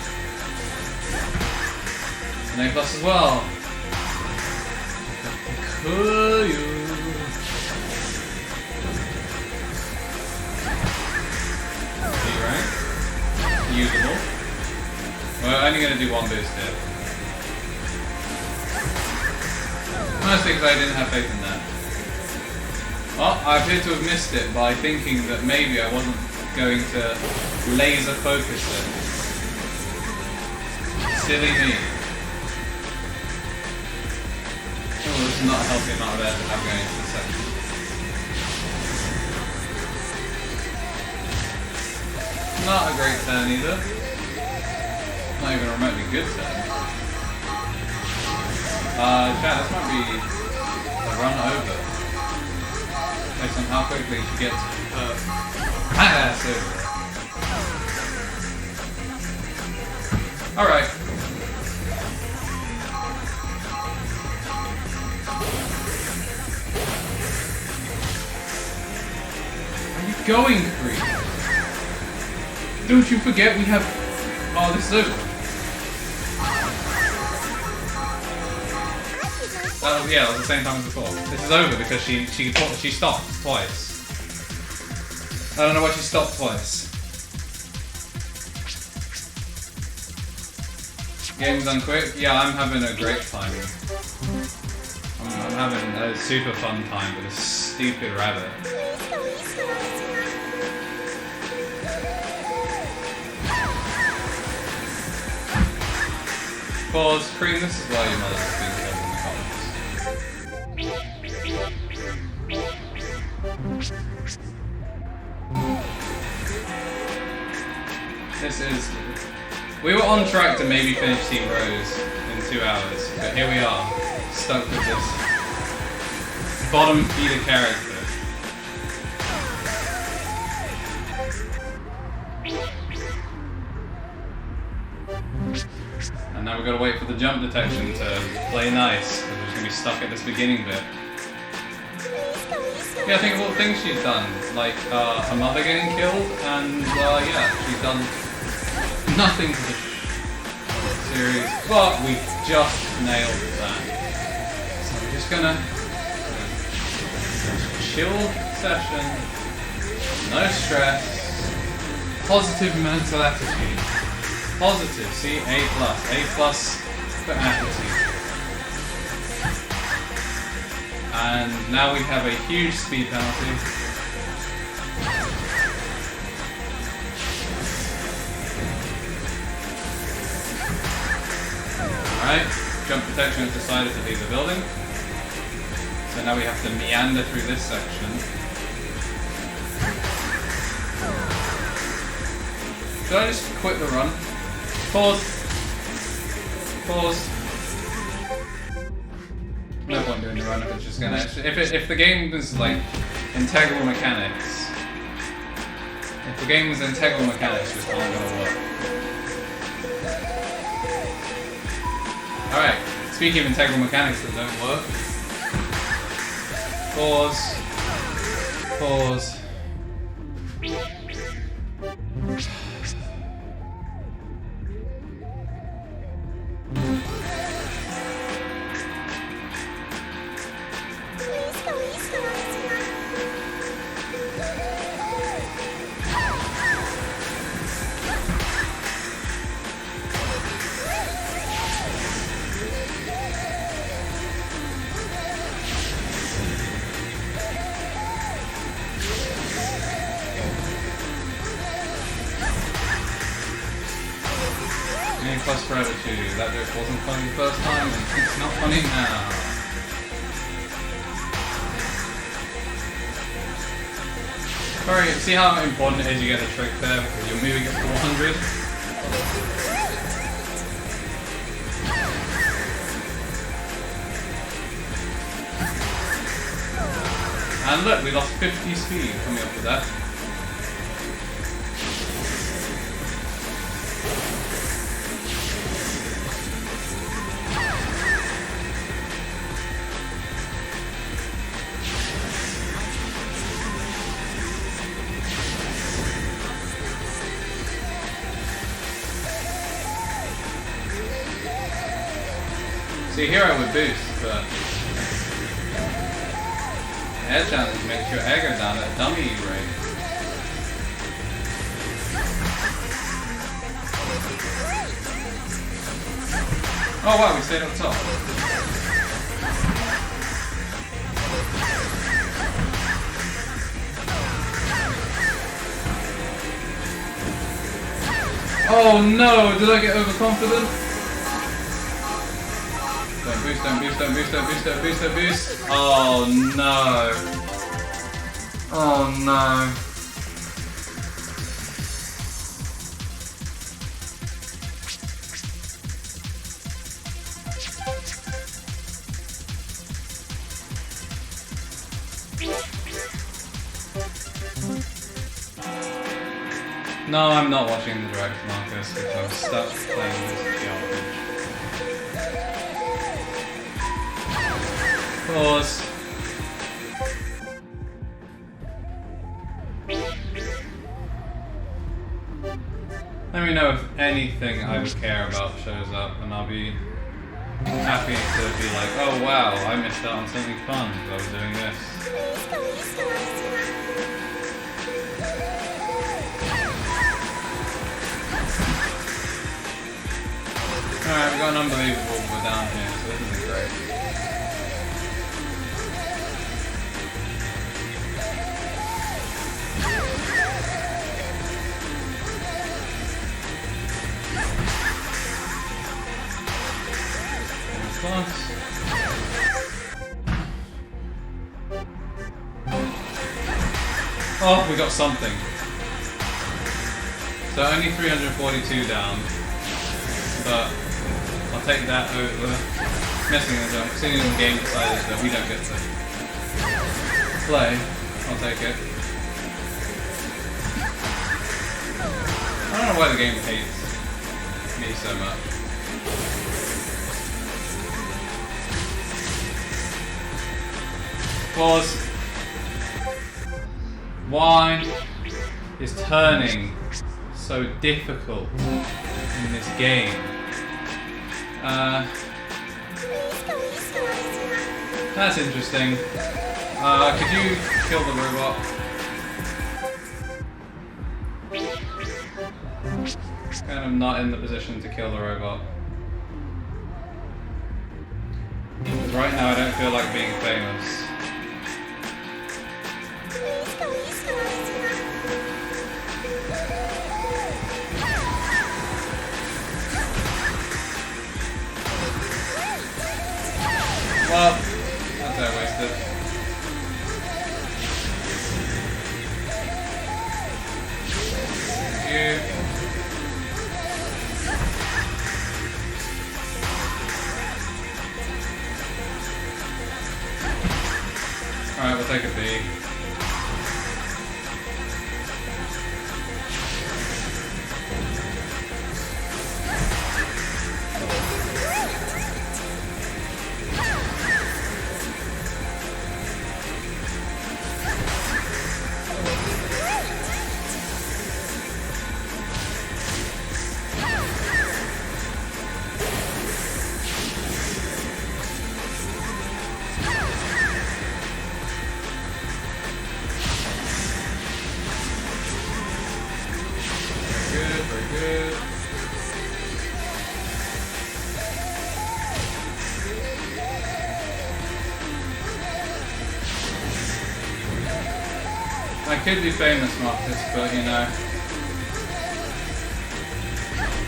[SPEAKER 1] An A+ as well. Cool. Right? Usable. We're only going to do one boost here. Mostly because I didn't have faith in that. Well, I appear to have missed it by thinking that maybe I wasn't going to laser focus it. Silly me. Oh, this is not a healthy amount of air to have going into the section. Not a great turn either. Not even a remotely good turn. Chat, this might be a run over. Based on how quickly she gets that's over. Alright. Where are you going, Creep? Don't you forget we have... Oh, this is over. Yeah, it was the same time as before. This is over because she stopped twice. I don't know why she stopped twice. Game's done quick? Yeah, I'm having a great time. I'm having a super fun time with this stupid rabbit. Pause. Cream, this is why your mother's being killed in the comments. This is... We were on track to maybe finish Team Rose in 2 hours, but here we are, stuck with this bottom feeder character. And now we've got to wait for the jump detection to play nice, because we're just going to be stuck at this beginning bit. Yeah, I think of all the things she's done, like her mother getting killed, and yeah, she's done nothing to the series, but we just nailed that. So we're just gonna chill session, no stress, positive mental attitude. Positive, see, A+. A+ for attitude. And now we have a huge speed penalty. Alright, jump detection has decided to leave the building. So now we have to meander through this section. Should I just quit the run? Pause. Pause. No point doing the run if it's just gonna... If the game is like integral mechanics... If the game is integral mechanics, just aren't gonna work. Alright, speaking of integral mechanics that don't work... Pause. Pause. A plus for attitude. That joke wasn't funny the first time, and it's not funny now. Alright, see how important it is you get a trick there because you're moving it to 100? And look, we lost 50 speed coming up with that. See, here I would boost, but air challenge makes your air go down at a dummy rate. Oh wow, we stayed up top. Oh no, did I get overconfident? Don't boost, don't boost, don't boost, don't boost, don't boost, don't boost. Oh no. Oh no. No, I'm not watching the direct, Marcus, because I'm stuck playing this garbage. Pause. Let me know if anything I would care about shows up, and I'll be happy to be like, oh wow, I missed out on something fun because I was doing this. Alright, we've got an unbelievable we're down here, so this isn't great. Plus. Oh, we got something. So only 342 down, but I'll take that over messing with them. Seeing the game decided that we don't get to play, I'll take it. I don't know why the game hates me so much. Pause. Why is turning so difficult in this game? That's interesting. Could you kill the robot? Kind of not in the position to kill the robot. Because right now I don't feel like being famous. Well, that's air wasted. Thank you. Alright, we'll take a B. I could be famous, Marcus, but you know,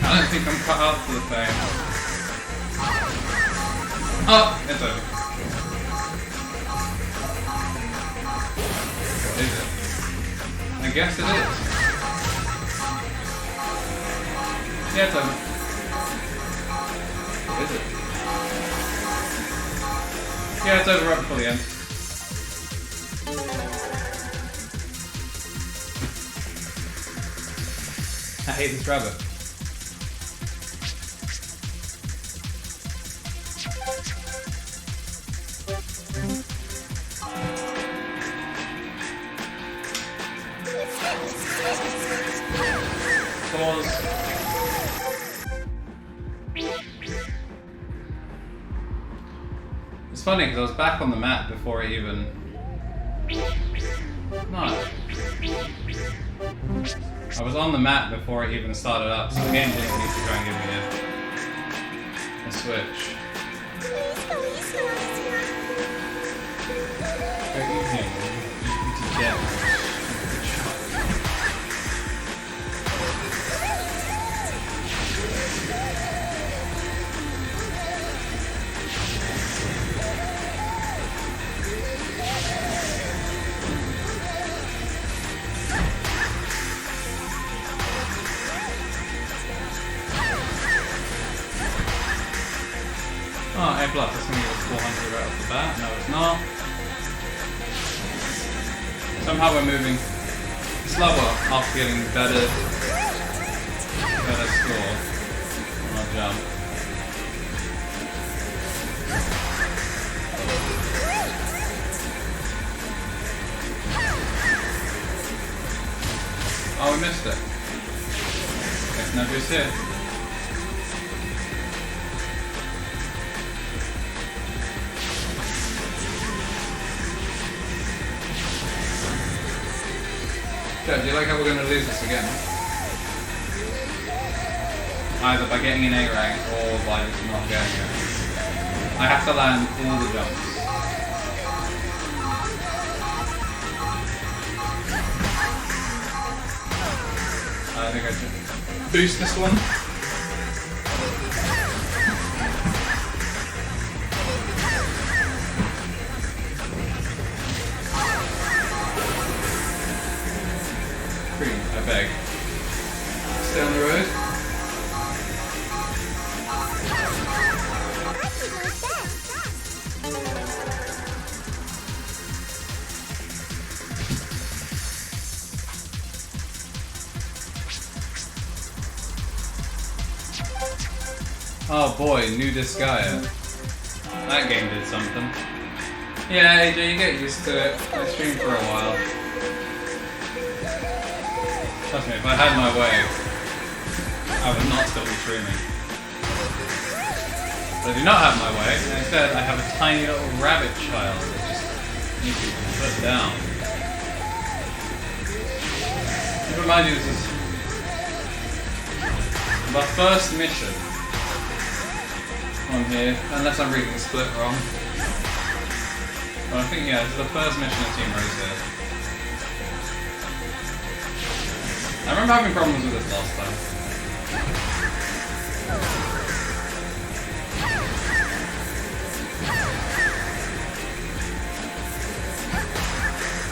[SPEAKER 1] I I don't think I'm cut out for the fame. Oh, it's over. What is it? I guess it is. Yeah, it's over. What is it? Yeah, it's over right before the end. I hate this rabbit. Pause. It's funny because I was back on the map before it even... No. I was on the map before it even started up, so the game didn't need to try and give me a switch. Very easy. You get. Oh, A+, that's going to give us 400 right off the bat. No, it's not. Somehow we're moving slower after getting better score on our jump. Oh, we missed it. Guess no boost here. Do you like how we're going to lose this again? Either by getting an A rank or by just not getting it. I have to land all the jumps. I think I should boost this one. I beg. Stay on the road. Oh boy, new Disgaea. That game did something. Yeah, AJ, you get used to it. I streamed for a while. Trust me, if I had my way, I would not still be streaming. But I do not have my way, and instead I have a tiny little rabbit child that just needs to be put down. To remind you, this is my first mission on here, unless I'm reading the split wrong. But I think, yeah, this is the first mission of Team Rose here. I remember having problems with this last time.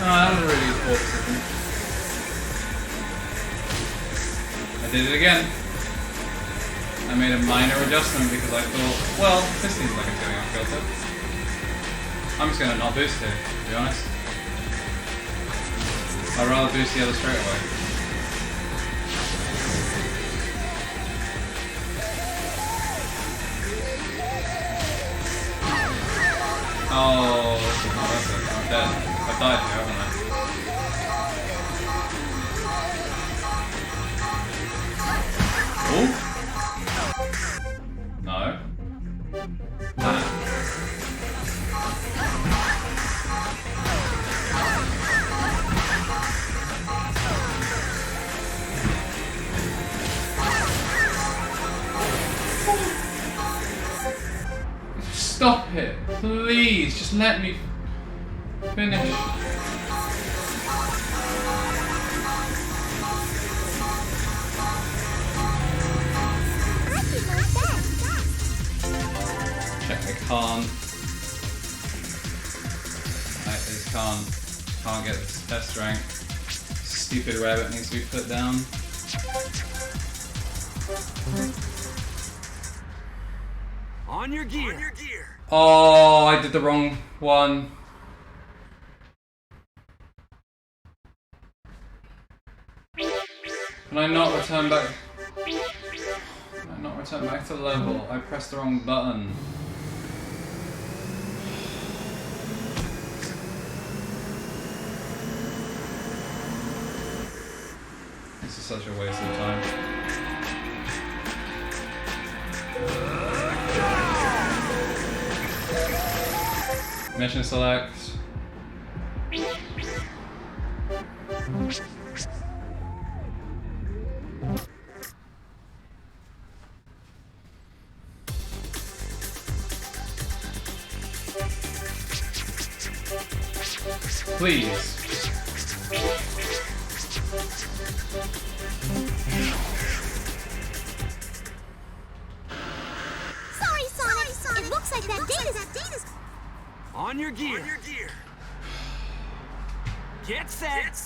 [SPEAKER 1] Oh, that was a really poor decision. I did it again. I made a minor adjustment because I thought, well, this seems like it's going off kilter. I'm just going to not boost here, to be honest. I'd rather boost the other straight away. Oh, this is not worth it. I'm dead. I've died here, haven't I? Oh? No. Ah. Stop it, please, just let me finish. can't. I just can't get this test rank. Stupid rabbit needs to be put down.
[SPEAKER 4] On your gear.
[SPEAKER 1] Oh, I did the wrong one. Can I not return back? Can I not return back to level? I pressed the wrong button. This is such a waste of time. Mission select. Please.
[SPEAKER 3] Sorry, Sonic. It looks like that data's...
[SPEAKER 4] On your gear. Get set.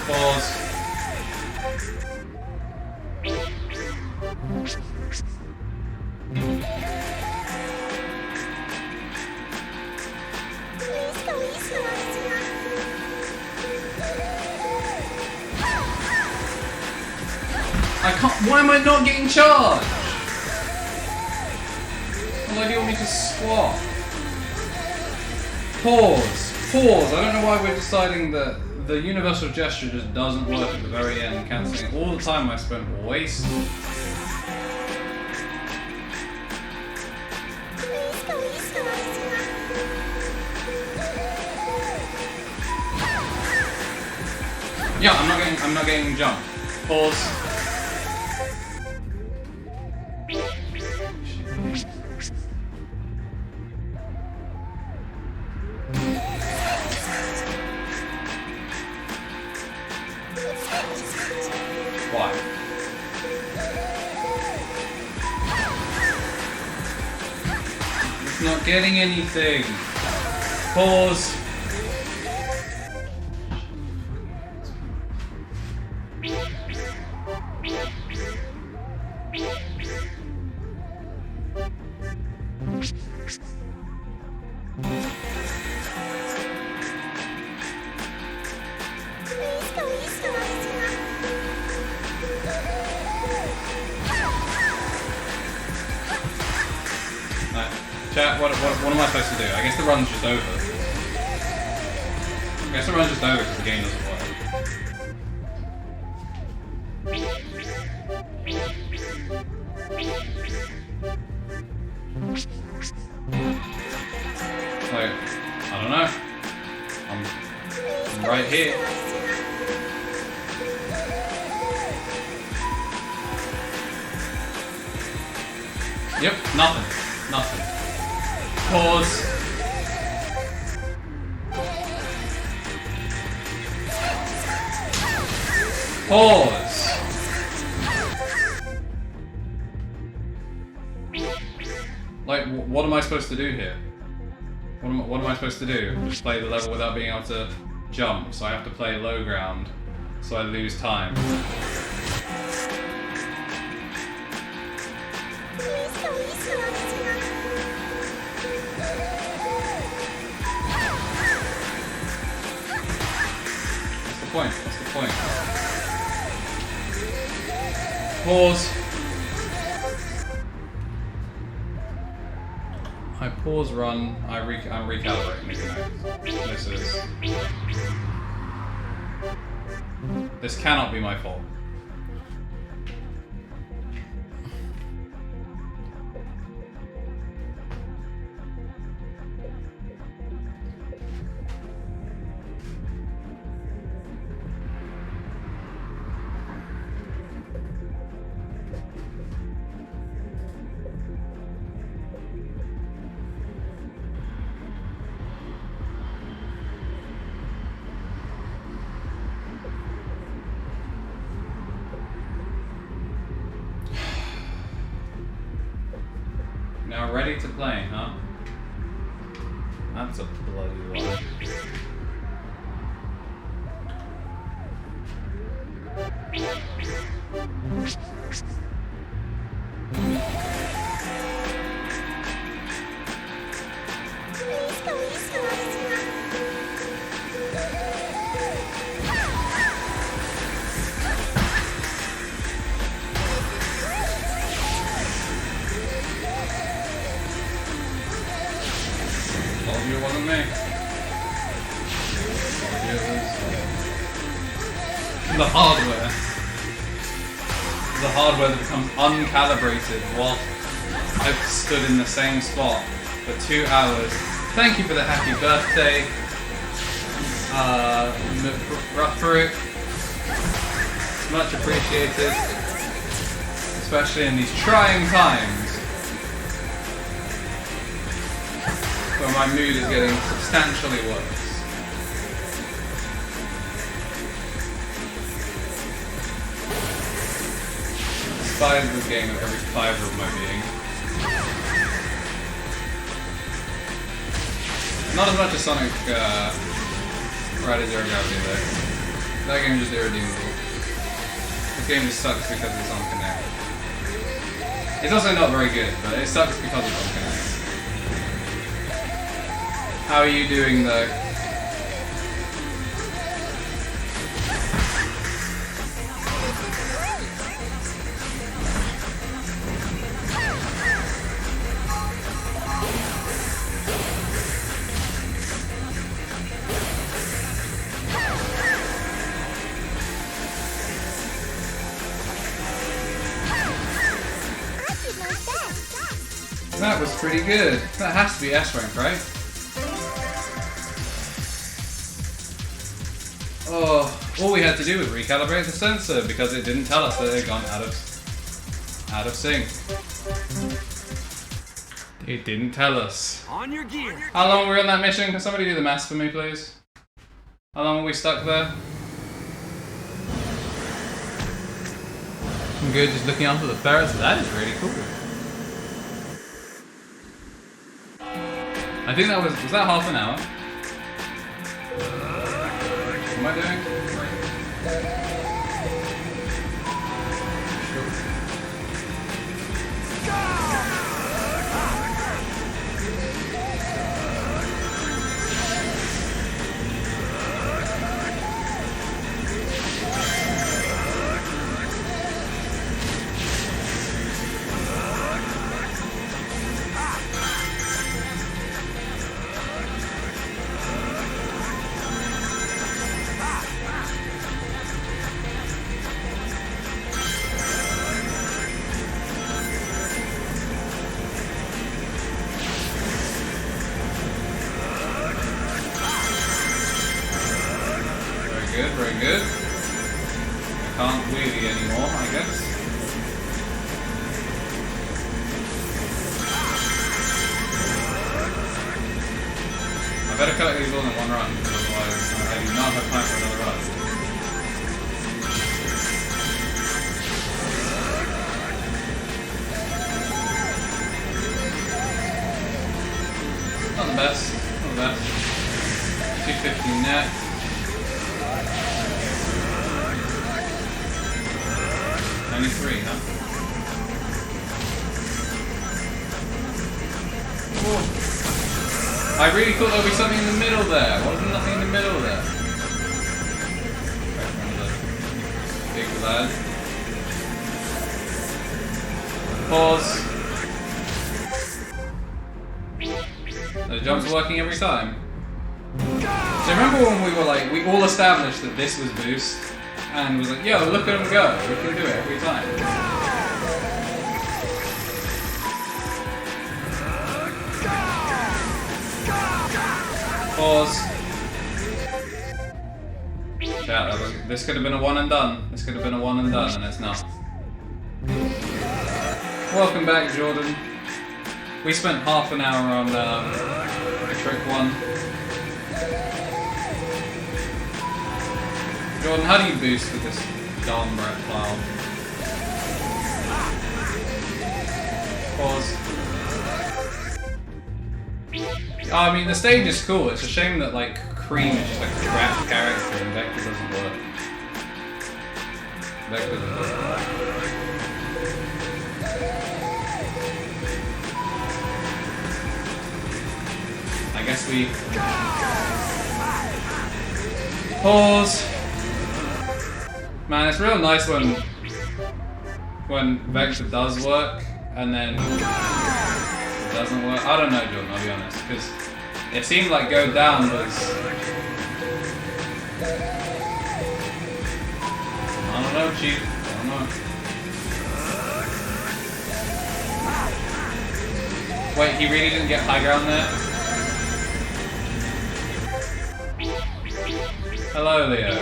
[SPEAKER 1] Pause. I can't. Why am I not getting charged? Why do you want me to swap? Pause. Pause. I don't know why we're deciding that the universal gesture just doesn't work at the very end, cancelling all the time I spent wasting. Yeah, I'm not getting jumped. Pause. Why? It's not getting anything. Pause. Chat, what am I supposed to do? I guess the run's just over. I guess the run's just over because the game doesn't work. Like, I don't know. I'm right here. Yep, nothing. Pause. Pause. Like, what am I supposed to do here? What am I supposed to do? Just play the level without being able to jump, so I have to play low ground, so I lose time. What's the point? Pause. I pause run, I'm recalibrating again. This cannot be my fault. ready to play, huh? That's a bloody lie. Told you it wasn't me. Told you it was the hardware. The hardware that becomes uncalibrated while I've stood in the same spot for 2 hours. Thank you for the happy birthday, Rufferick. Much appreciated, especially in these trying times where my mood is getting substantially worse. I despise this game with every fiber of my being. Not as much as Sonic Rider Zero Gravity though. That game is just irredeemable. This game just sucks because it's on Connect. It's also not very good, but it sucks because it's on Connect. How are you doing though? That was pretty good. That has to be S rank, right? Oh, all we had to do was recalibrate the sensor because it didn't tell us that it had gone out of sync. It didn't tell us.
[SPEAKER 4] On your gear.
[SPEAKER 1] How long were we on that mission? Can somebody do the maths for me, please? How long were we stuck there? I'm good, just looking after the ferrets. That is really cool. I think that was that half an hour? What am I doing? Very good. I can't wheelie anymore, I guess. I better collect these all in one run, otherwise I do not have time for another run. Not the best, not the best. 250 net. 93, huh? Whoa. I really thought there would be something in the middle there. Why was there nothing in the middle there? Big lad. Pause. The jump's working every time. So remember when we were like, we all established that this was boost? And was like, yo, look at him go. We can do it every time. Pause. Chat, this could have been a one and done. This could have been a one and done, and it's not. Welcome back, Jordan. We spent half an hour on trick one. Jordan, how do you boost with this Dom Rat file? Pause. I mean, the stage is cool. It's a shame that like Cream is just like a crap character and Vector doesn't work. Vector doesn't work. I guess we pause. Man, it's real nice when Vector does work and then it doesn't work. I don't know, Jordan, I'll be honest, because it seemed like Go Down was... I don't know, Chief. I don't know. Wait, he really didn't get high ground there? Hello, Leo.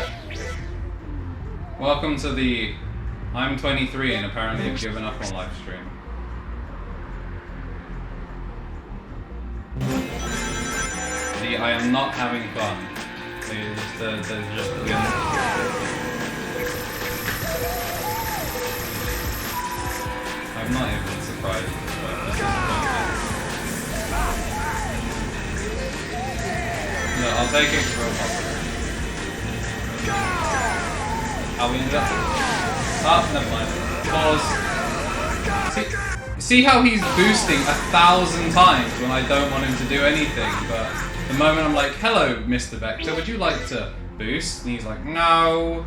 [SPEAKER 1] Welcome to the... I'm 23 and apparently have given up on live stream. The I am not having fun. I'm not even surprised. No, I'll take it for a possible. How we ended up? Oh, never mind. Pause. See how he's boosting 1,000 times when I don't want him to do anything, but the moment I'm like, hello, Mr. Vector, would you like to boost? And he's like, no.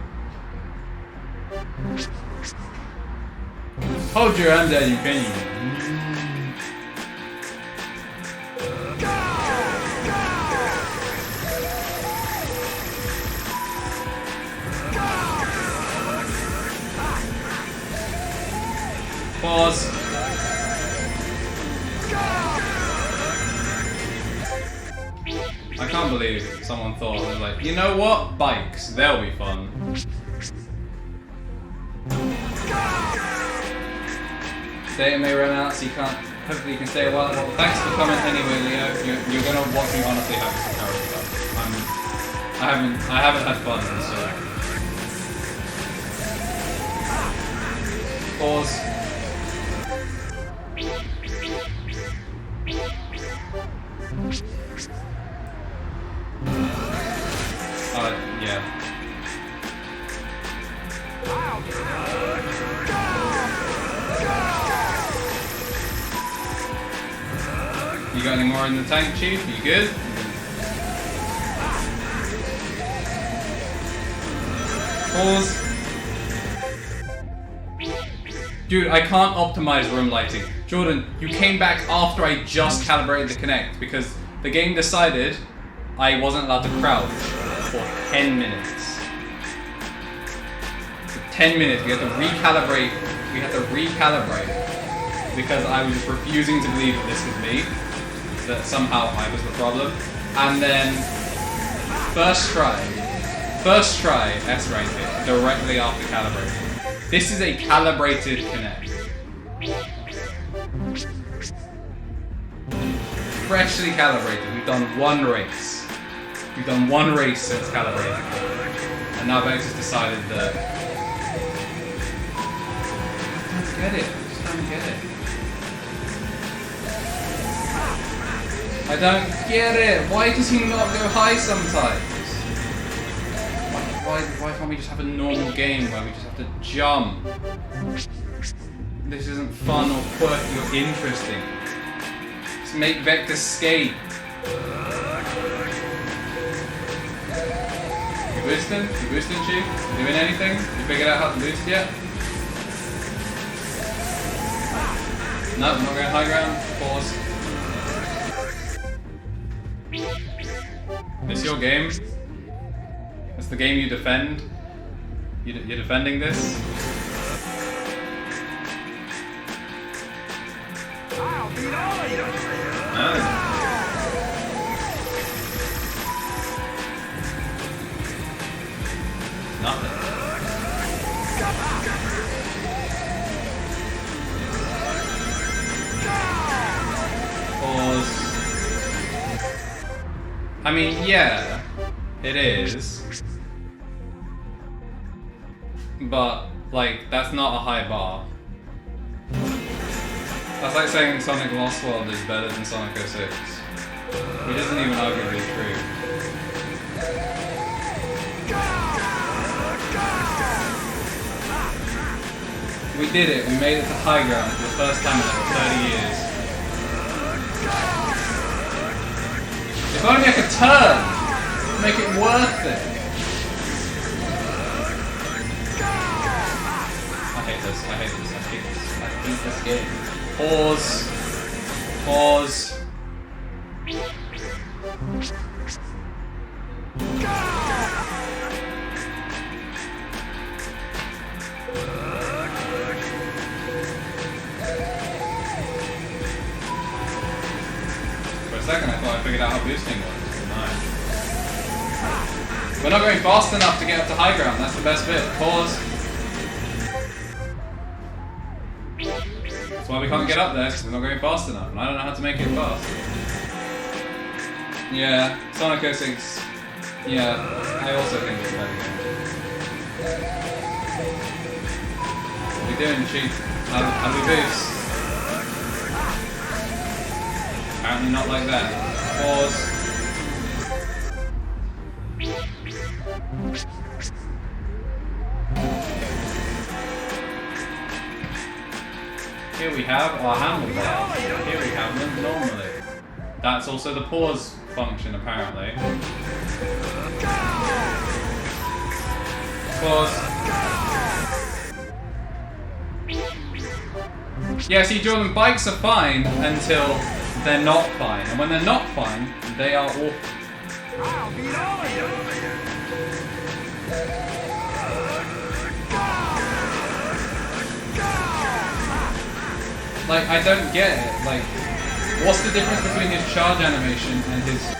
[SPEAKER 1] Hold your hand there, you can. Pause. I can't believe someone thought, they were like, you know what? Bikes, they'll be fun. Data may run out, so you can't. Hopefully you can stay a while. Well, thanks for coming anyway, Leo. You're gonna watch me honestly have some character. I haven't had fun, so. Pause. Yeah. You got any more in the tank, Chief? You good? Pause. Dude, I can't optimize room lighting. Jordan, you came back after I just calibrated the Kinect because the game decided I wasn't allowed to crouch for 10 minutes. For 10 minutes, we had to recalibrate. Because I was just refusing to believe that this was me. That somehow I was the problem. And then, first try, S-rank it directly after calibration. This is a calibrated Kinect. Freshly calibrated. We've done one race. We've done one race since calibrating. And now Vector's decided that... I don't get it. I just don't get it. I don't get it. Why does he not go high sometimes? Why can't we just have a normal game where we just have to jump? This isn't fun or quirky or interesting. Just make Vector skate. You boosting? You boosting, Chief? You doing anything? You figured out how to boost yet? No, I'm not going high ground. Pause. This your game? It's the game you defend? You're defending this? No. Nothing. Pause. I mean, yeah, it is. But, like, that's not a high bar. That's like saying Sonic Lost World is better than Sonic 06. Which isn't even arguably true. We did it. We made it to high ground for the first time in like 30 years. If only I could turn! Make it worth it! I hate this. I hate this. I hate this. I hate this game. Pause. Pause. For a second I thought I figured out how boosting works. No. We're not going fast enough to get up to high ground. That's the best bit. Pause. That's why we can't get up there, because we're not going fast enough, and I don't know how to make it fast. Yeah, Sonic 06. Yeah, I also think it's a better game. What are we doing, Chief? How do we boost? Apparently not like that. Pause. Here we have our handlebars. Here we have them normally. That's also the pause function, apparently. Pause. Yeah, see, Jordan, bikes are fine until they're not fine. And when they're not fine, they are awful. Like, I don't get it. Like, what's the difference between his charge animation and his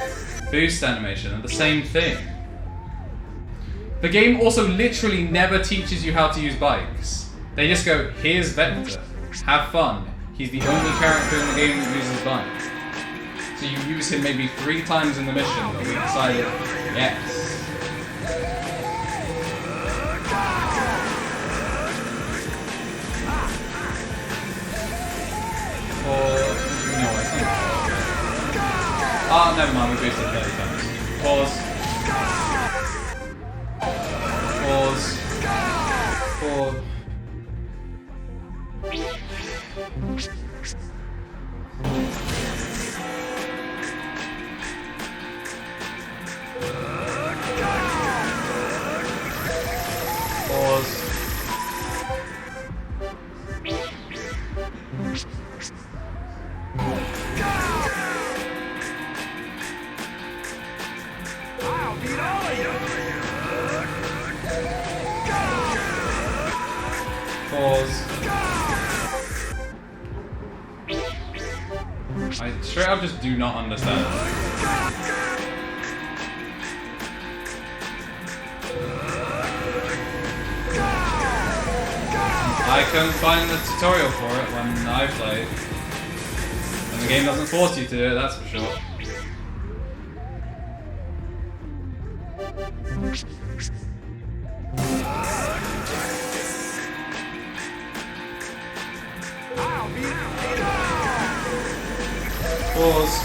[SPEAKER 1] boost animation? They're the same thing. The game also literally never teaches you how to use bikes. They just go, here's Vector, have fun. He's the only character in the game that uses bikes. So you use him maybe 3 times in the mission, and we decided, yes. Or, no, it's not. Ah, never mind, we boosted 30 times. Pause. Pause. Pause. Pause. Pause. I straight up just do not understand. I couldn't find the tutorial for it when I played. And the game doesn't force you to do it, that's for sure. Pause.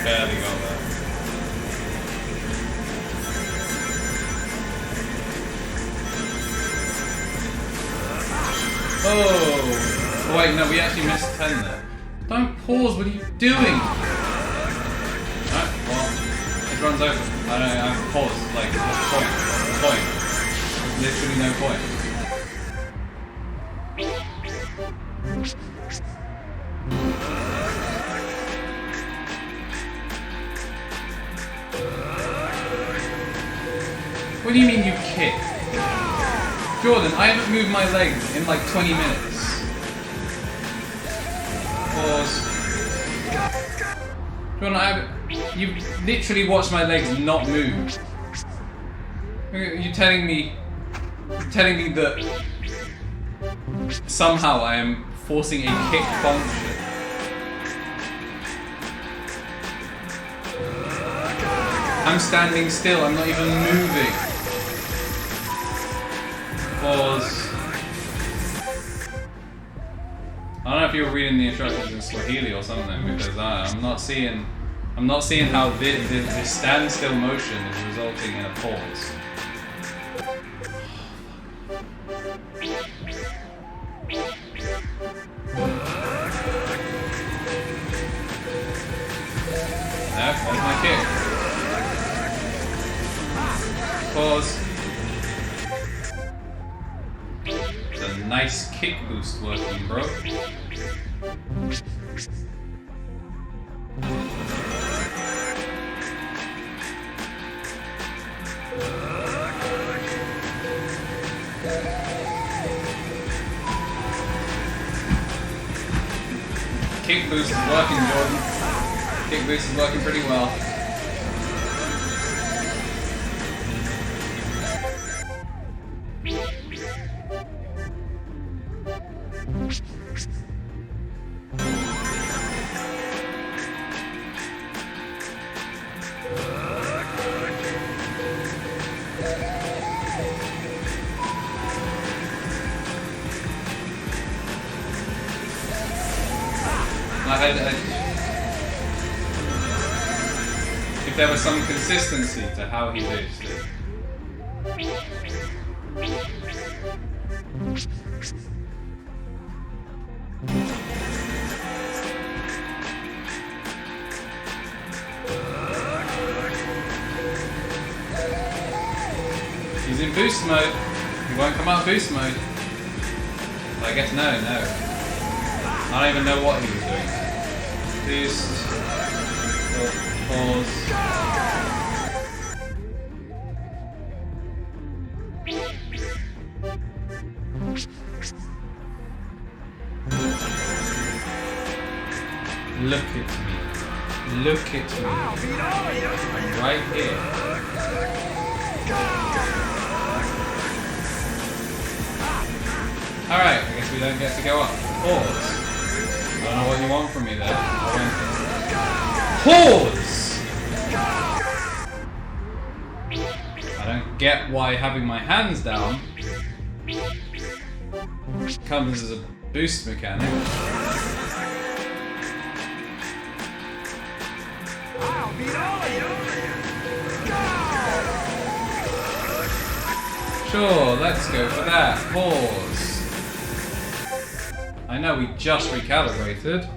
[SPEAKER 1] Barely got that. Oh wait, no, we actually missed 10 there. Don't pause, what are you doing? Alright, well, it runs over. I don't know, I paused, like, what's the point? point. There's literally no point. What do you mean you kick? Jordan, I haven't moved my legs in like 20 minutes. Pause. Jordan, you've literally watched my legs not move. You're telling me that somehow I am forcing a kick function. I'm standing still, I'm not even moving. Pause. I don't know if you were reading the instructions in Swahili or something, because I'm not seeing how this standstill motion is resulting in a pause. There's my kick. Pause. It's a nice kick boost working, bro. Kick boost is working, Jordan. Kick boost is working pretty well. If there was some consistency to how he boosted. He's in boost mode. He won't come out of boost mode. But I guess no. I don't even know what he was doing. Boost. Pause. Look at me. Look at me. I'm right here. Alright, I guess we don't get to go up. Pause. I don't know what you want from me there. Pause! I don't get why having my hands down comes as a boost mechanic. Sure, let's go for that. Pause. I know we just recalibrated.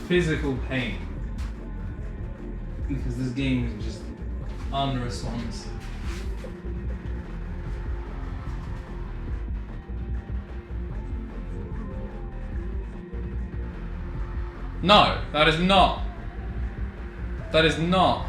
[SPEAKER 1] Physical pain because this game is just unresponsive. No, that is not. That is not.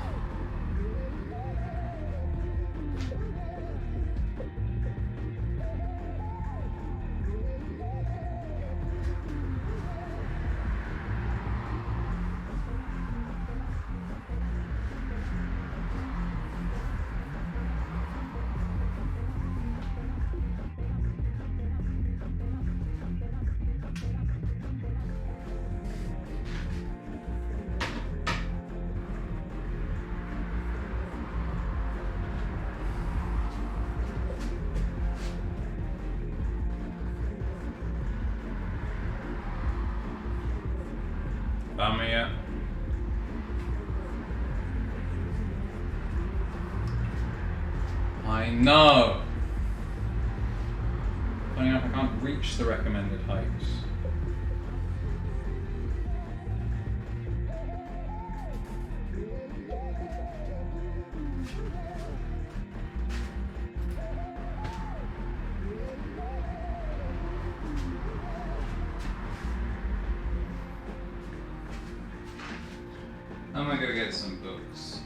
[SPEAKER 1] Found me yet? I know! Funny enough, I can't reach the recommended heights. I'm gonna go get some books.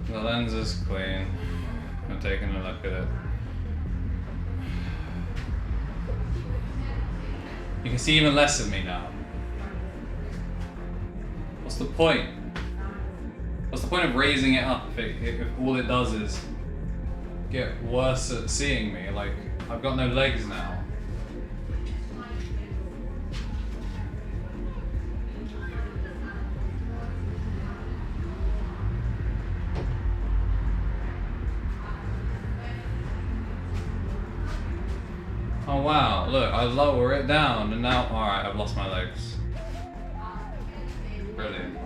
[SPEAKER 1] The lens is clean. I'm taking a look at it. You can see even less of me now. What's the point? What's the point of raising it up if all it does is get worse at seeing me? Like, I've got no legs now. Oh wow, look, I lower it down and now, alright, I've lost my legs. Brilliant.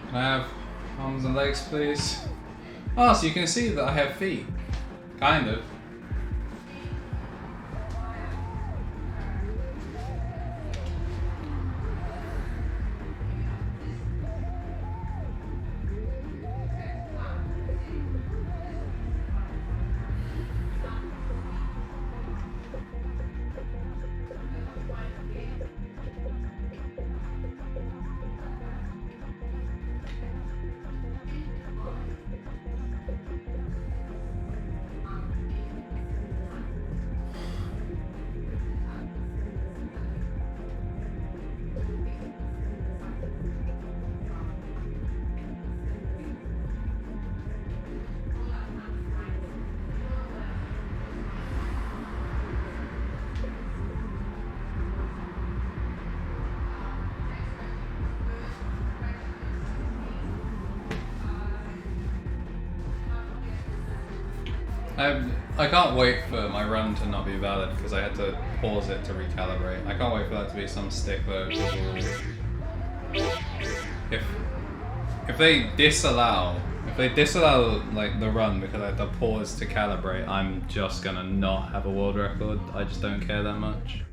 [SPEAKER 1] Can I have arms and legs, please? Oh, so you can see that I have feet. Kind of. I can't wait for my run to not be valid because I had to pause it to recalibrate. I can't wait for that to be some stickler. If they disallow like the run because I had to pause to calibrate, I'm just gonna not have a world record. I just don't care that much.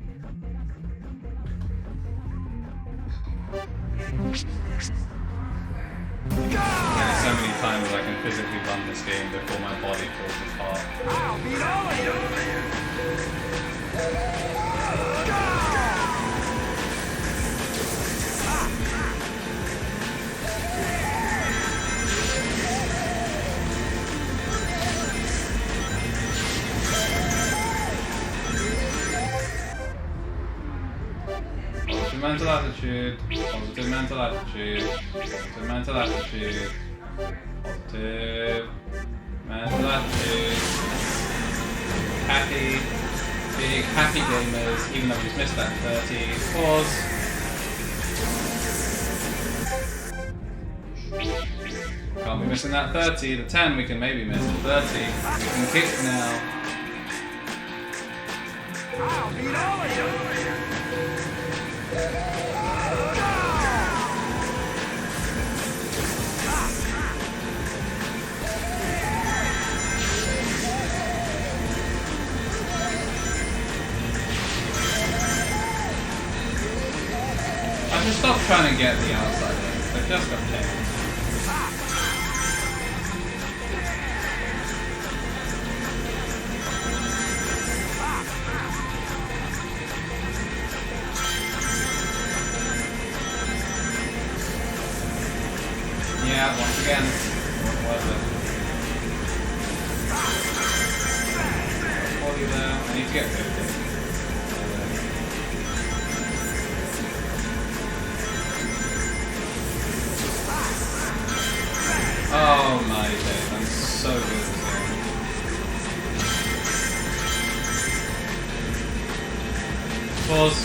[SPEAKER 1] There's so many times I can physically run this game before my body falls apart.
[SPEAKER 2] I'll beat all of you!
[SPEAKER 1] Positive mental attitude, positive mental attitude, positive mental attitude, positive. And that is happy, big, happy gamers, even though we've missed that 30. Pause. Can't be missing that 30. The 10 we can maybe miss. The 30 we can kick now.
[SPEAKER 2] I'll beat all of you.
[SPEAKER 1] I just stopped trying to get the outside lanes. They've just got taken. Yeah, once again, worth it. Hold you there. I need to get 50. Oh my days, I'm so good at this game. Pause.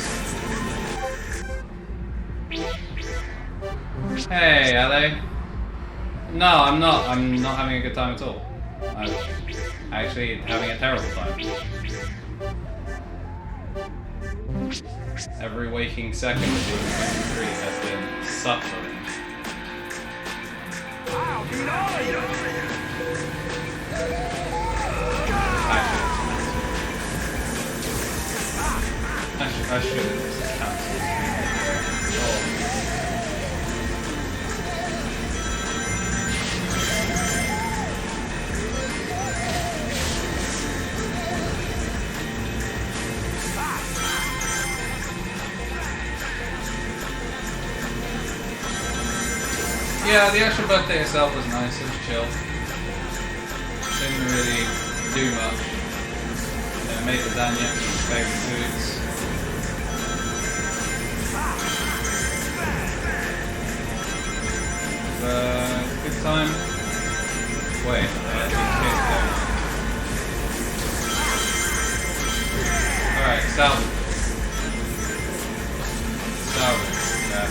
[SPEAKER 1] Hey, LA. No, I'm not. I'm not having a good time at all. I'm actually having a terrible time. Every waking second of being 23 has been suffering.
[SPEAKER 2] I'll beat all of you.
[SPEAKER 1] I should have just cancelled. Yeah, the actual birthday itself was nice, it was chill. Didn't really do much. Made lasagna, favorite foods. Good time. Wait, alright, salvage. Salvage, yeah.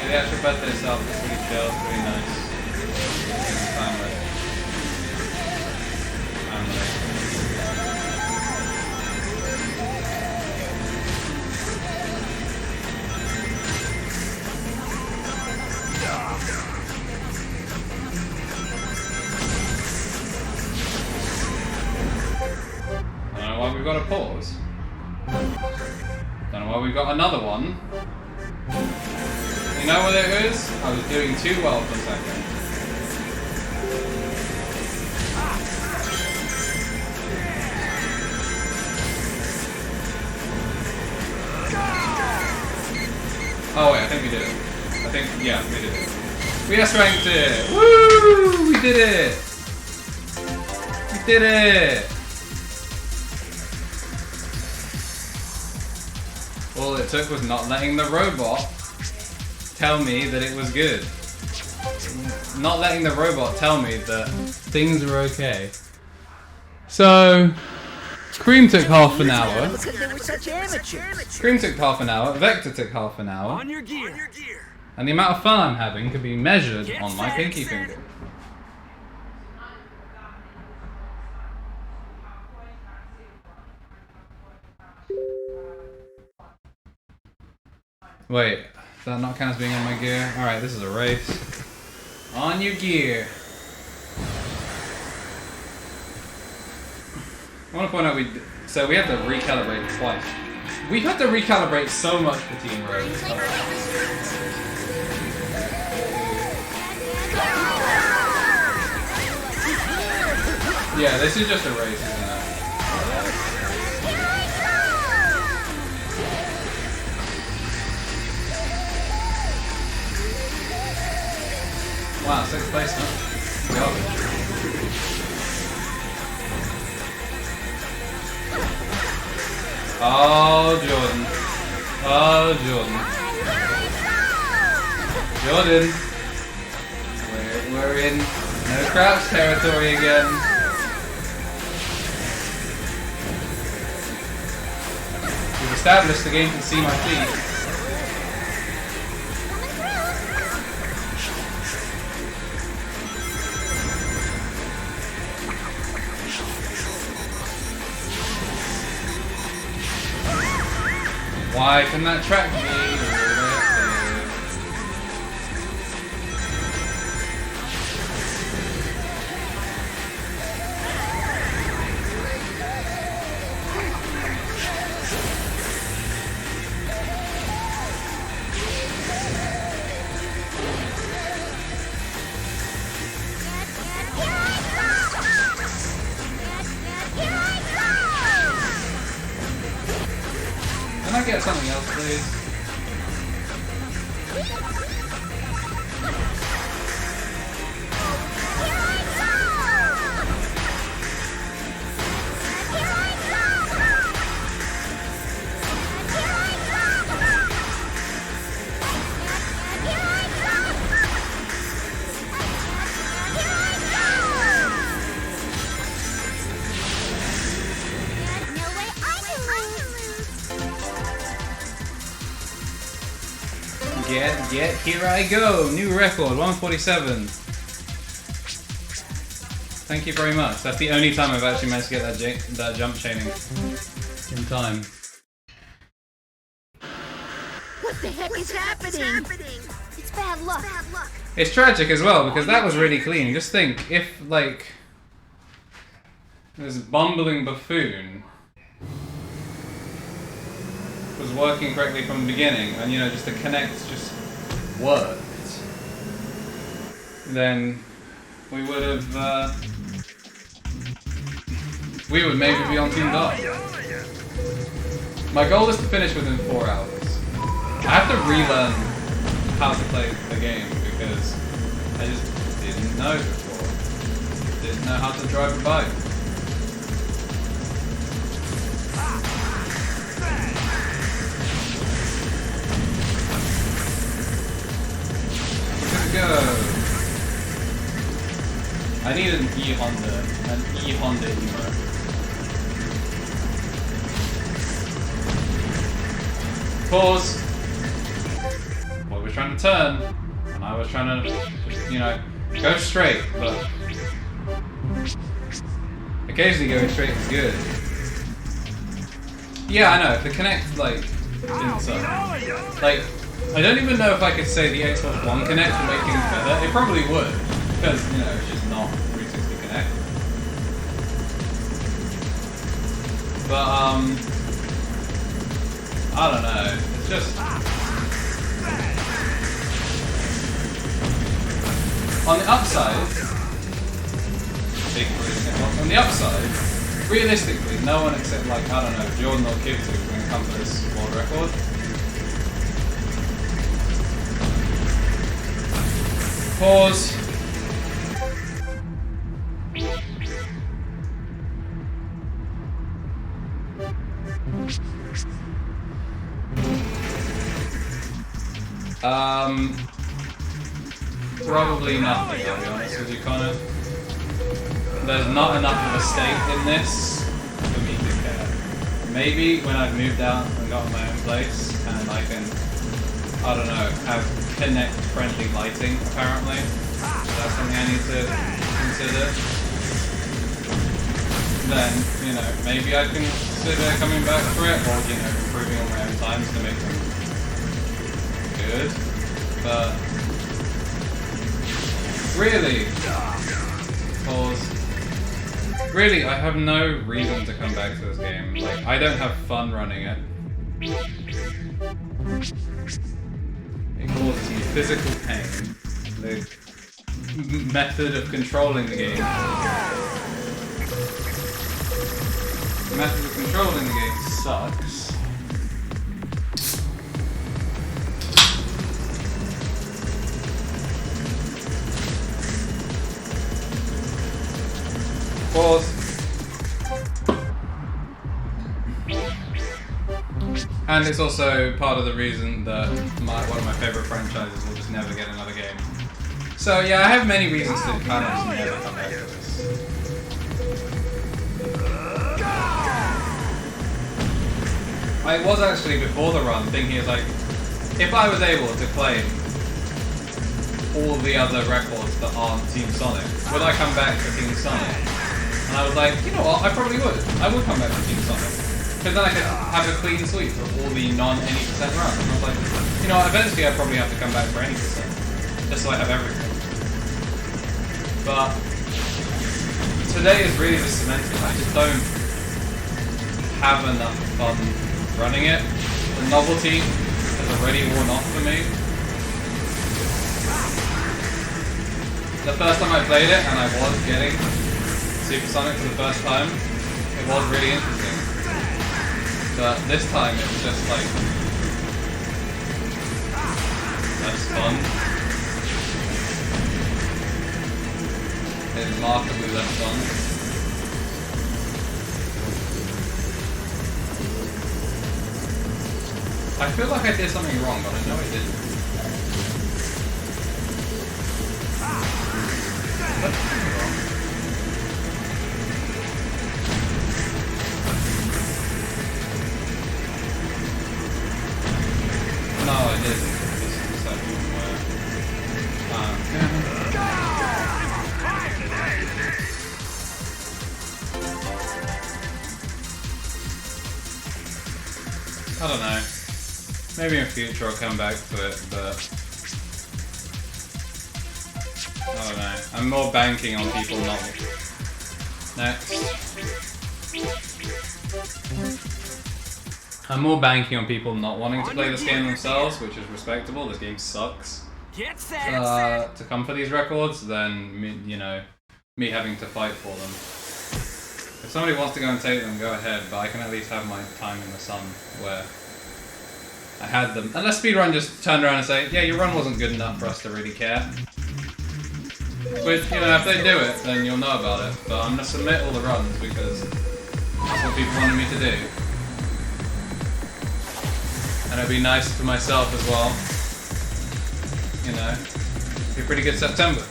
[SPEAKER 1] The actual birthday itself is pretty chill, pretty nice. Time with family. I don't know why we've got a pause. Don't know why we've got another one. You know what it is? I was doing too well for a second. Oh wait, I think we did it. I think, yeah, we did it. We S-ranked it! Woo! We did it! We did it! All it took was not letting the robot tell me that it was good. Not letting the robot tell me that things were okay. So, Cream took half an hour. Cream took half an hour. Vector took half an hour.
[SPEAKER 4] On your gear.
[SPEAKER 1] And the amount of fun I'm having can be measured on my pinky finger. Wait, does that not count as being on my gear? Alright, this is a race. On your gear. I want to point out so we have to recalibrate twice. We've had to recalibrate so much for Team Road. Yeah, this is just a race, isn't it? Wow, 6th place, huh? Garbage. Oh, Jordan. Oh, Jordan. Jordan. We're in no crouch territory again. We've established the game can see my feet. Why can that track me? Can I get something else, please? Here I go! New record, 147. Thank you very much. That's the only time I've actually managed to get that jump chaining in time.
[SPEAKER 3] What the heck is happening? It's bad luck.
[SPEAKER 1] It's tragic as well because that was really clean. Just think, if like this bumbling buffoon was working correctly from the beginning, and you know, just the connect just worked, then we would have we would maybe be on Team Dark. My goal is to finish within 4 hours. I have to relearn how to play the game because I just didn't know before. Didn't know how to drive a bike. Go. I need an E-Honda emo. Pause. Boy was trying to turn, and I was trying to, you know, go straight, but occasionally going straight is good. Yeah, I know, if the Connect, like, didn't suck. Like, I don't even know if I could say the Xbox One Connect would make things better. It probably would, because, you know, it's just not 360 Connect. But, I don't know. It's just... On the upside... On the upside, realistically, no one except, like, I don't know, Jordan or Kids is going to come for this world record. Pause. Probably nothing, I'll be honest with you, Connor. There's not enough of a stake in this for me to care. Maybe when I've moved out and got my own place and I can, I don't know, have Connect-friendly lighting, apparently. That's something I need to consider. Then, you know, maybe I can consider coming back for it, or, you know, improving on my own times to make them good. But really, pause. Really, I have no reason to come back to this game. Like, I don't have fun running it. It causes you physical pain. The method of controlling the game. The method of controlling the game sucks. Pause. And it's also part of the reason that one of my favorite franchises will just never get another game. So yeah, I have many reasons to kind of never come back to this. I was actually, before the run, thinking it's like, if I was able to claim all the other records that aren't Team Sonic, would I come back to Team Sonic? And I was like, you know what, I probably would. I would come back to Team Sonic. Because then I could have a clean sweep of all the non-any percent runs. And I was like, you know, eventually I'd probably have to come back for any percent. Just so I have everything. But today is really just cementing. I just don't have enough fun running it. The novelty has already worn off for me. The first time I played it and I was getting Supersonic for the first time, it was really interesting. But this time it was just like, that's fun. It's markedly less fun. I feel like I did something wrong, but I know I didn't. What's something wrong? No, I didn't. This is the second one where... I don't know. Maybe in future I'll come back to it, but... I don't know. I'm more banking on people not... Next. I'm more banking on people not wanting to play this game themselves, which is respectable. This game sucks.
[SPEAKER 4] Get set.
[SPEAKER 1] To come for these records, than me, you know, me having to fight for them. If somebody wants to go and take them, go ahead. But I can at least have my time in the sun where I had them. Unless Speedrun just turned around and say, "Yeah, your run wasn't good enough for us to really care." Which, you know, if they do it, then you'll know about it. But I'm gonna submit all the runs because that's what people wanted me to do. And it'd be nice to myself as well. You know, be a pretty good September.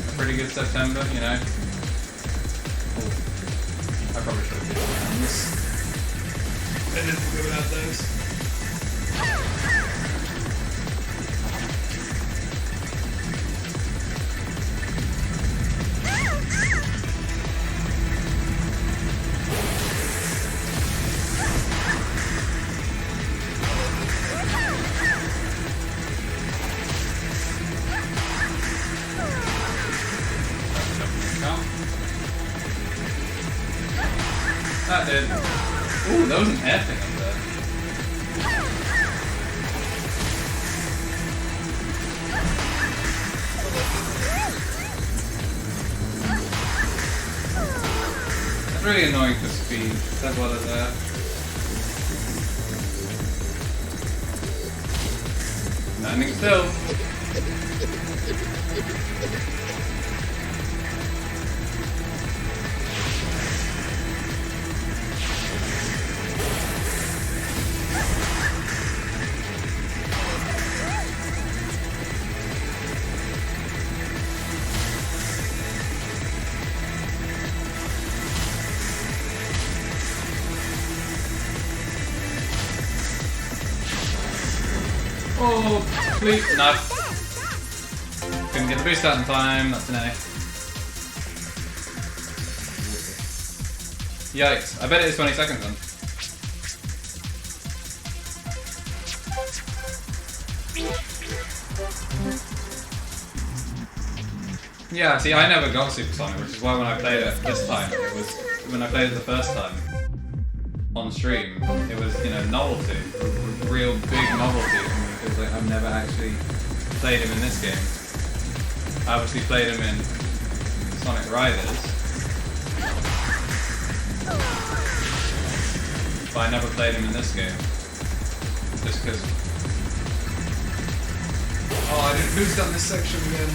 [SPEAKER 1] A pretty good September, you know. Ooh. I probably should have put my hands. I didn't go without those. That did. Ooh, that was an air thing up there. That's really annoying for speed. That's what is that. Standing still. Oh, please. No. Couldn't get the boost out in time. That's an A. Yikes. I bet it is 20 seconds then. Yeah, see, I never got Supersonic, which is why when I played it this time, it was when I played it the first time on stream, it was, you know, novelty, real big novelty for me, because like, I've never actually played him in this game. I obviously played him in Sonic Riders, but I never played him in this game, just because. Oh, I didn't boost on this section again.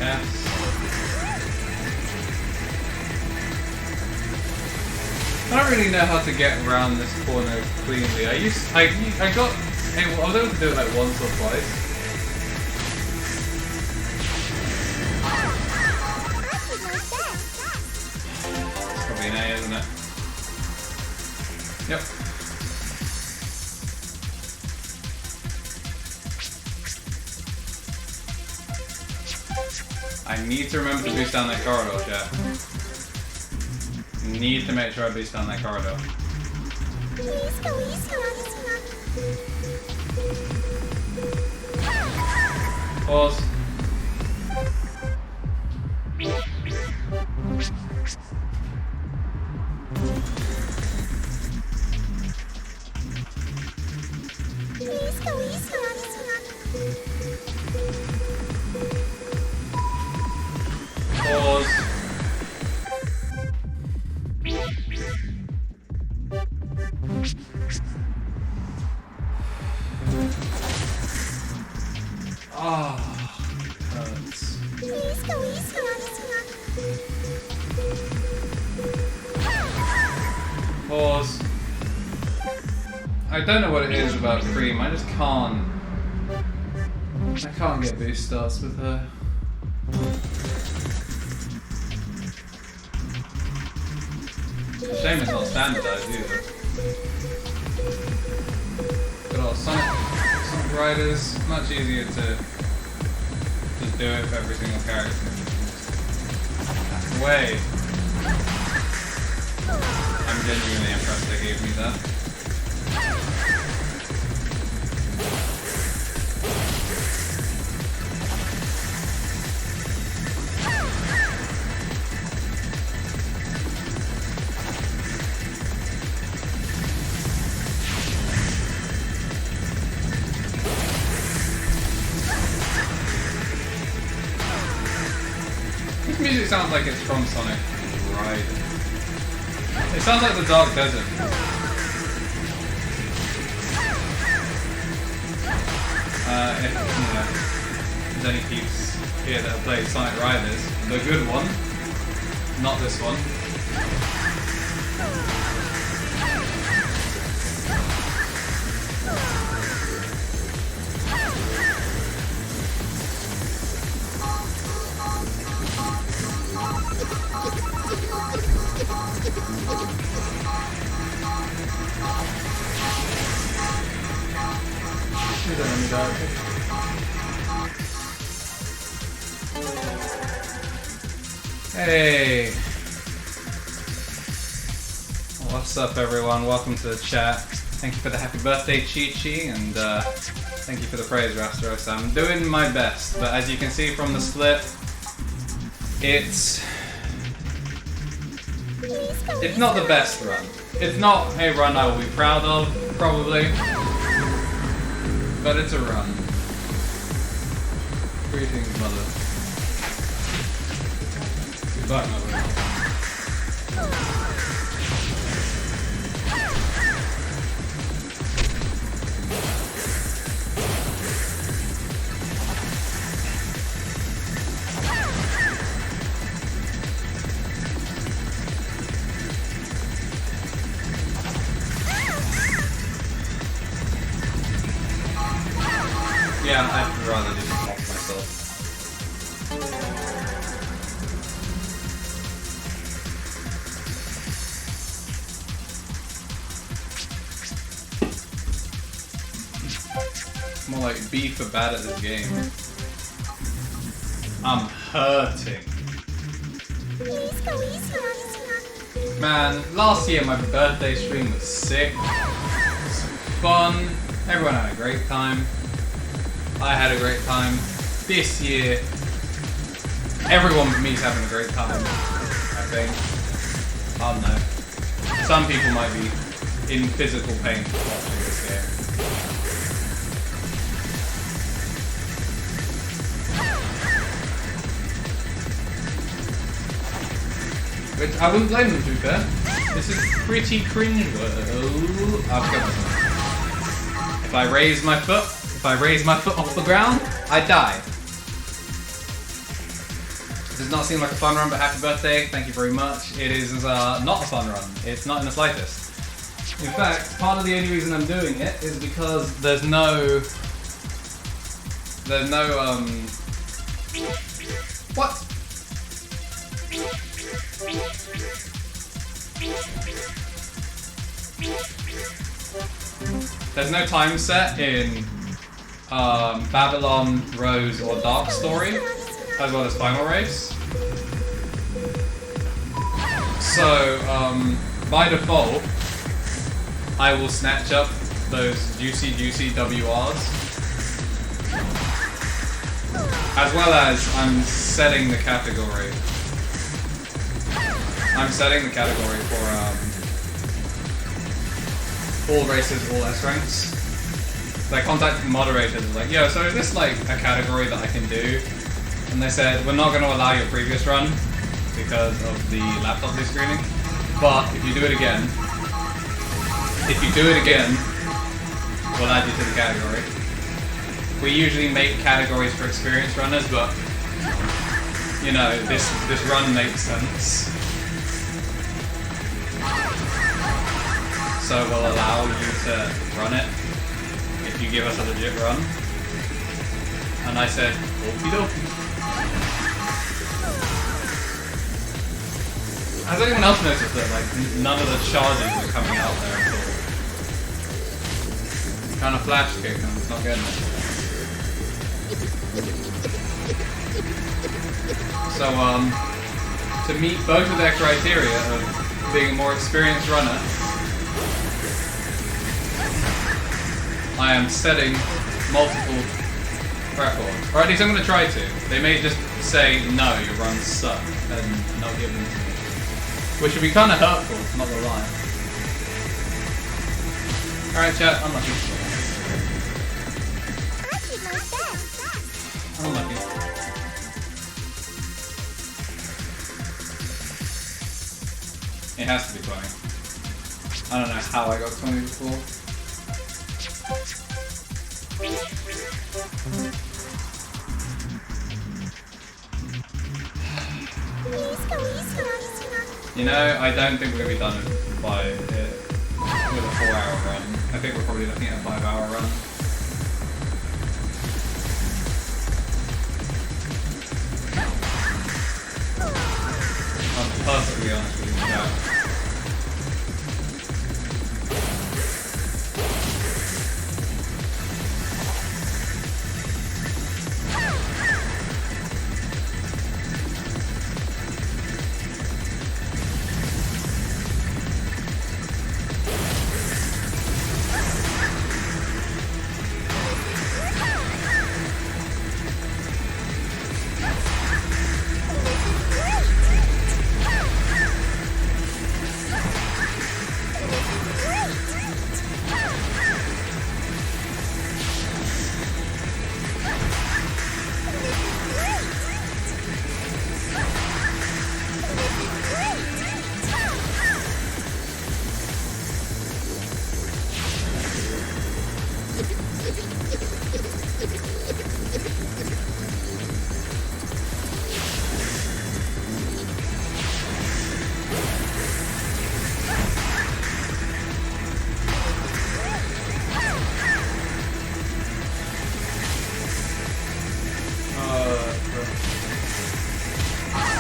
[SPEAKER 1] Yes. I don't really know how to get around this corner cleanly. I was able to do it like once or twice. It's probably an A, isn't it? Yep. I need to remember to boost down that corridor, chat. Need to make sure I boost down that corridor. Pause. Pause. Oh, hurts. Pause. I don't know what it is about Cream. I just can't. I can't get boost starts with her. Shame it's not standardized either. Good old Sonic Riders, much easier to just do it for every single character. Wait. I'm genuinely impressed they gave me that. This music sounds like it's from Sonic Riders. It sounds like the Dark Desert. If there's any peeps here that have played Sonic Riders, the good one, not this one. Hey! What's up, everyone? Welcome to the chat. Thank you for the happy birthday, Chi-Chi, and thank you for the praise, Rastros. I'm doing my best, but as you can see from the split, it's not the best run. It's not a run I will be proud of, probably, but it's a run. Greetings, mother. Goodbye, mother. Yeah, I'd rather just mock myself. More like B for bad at this game. I'm hurting. Man, last year my birthday stream was sick. It was fun. Everyone had a great time. I had a great time. This year, everyone but me is having a great time, I think. I don't know. Some people might be in physical pain watching this game. Which I wouldn't blame them, to be fair. This is pretty cringe. I'll go with it. If I raise my foot off the ground, I die. Does not seem like a fun run, but happy birthday. Thank you very much. It is not a fun run. It's not in the slightest. In fact, part of the only reason I'm doing it is because there's no what? There's no time set in Babylon, Rose, or Dark Story, as well as Final Race. So, by default, I will snatch up those juicy WRs. As well as I'm setting the category. I'm setting the category for all races, all S ranks. So I contacted the moderators, like, yo, so is this like a category that I can do? And they said, we're not going to allow your previous run because of the laptop descreening. But if you do it again, we'll add you to the category. We usually make categories for experienced runners, but you know, this run makes sense. So we'll allow you to run it if you give us a legit run. And I said, okie dokie. Has anyone else noticed that like none of the charges are coming out there at all? Kind of flash kick and it's not getting it. So to meet both of their criteria of being a more experienced runner, I am setting multiple records. Or at least I'm going to try to. They may just say, no, your runs suck, and not give them to me. Which would be kind of hurtful, not gonna lie. Alright chat, unlucky. Unlucky. It has to be 20. I don't know how I got 20 before. You know, I don't think we're going to be done by it with a 4-hour run. I think we're probably looking at a 5-hour run. I'm perfectly honest with you about it.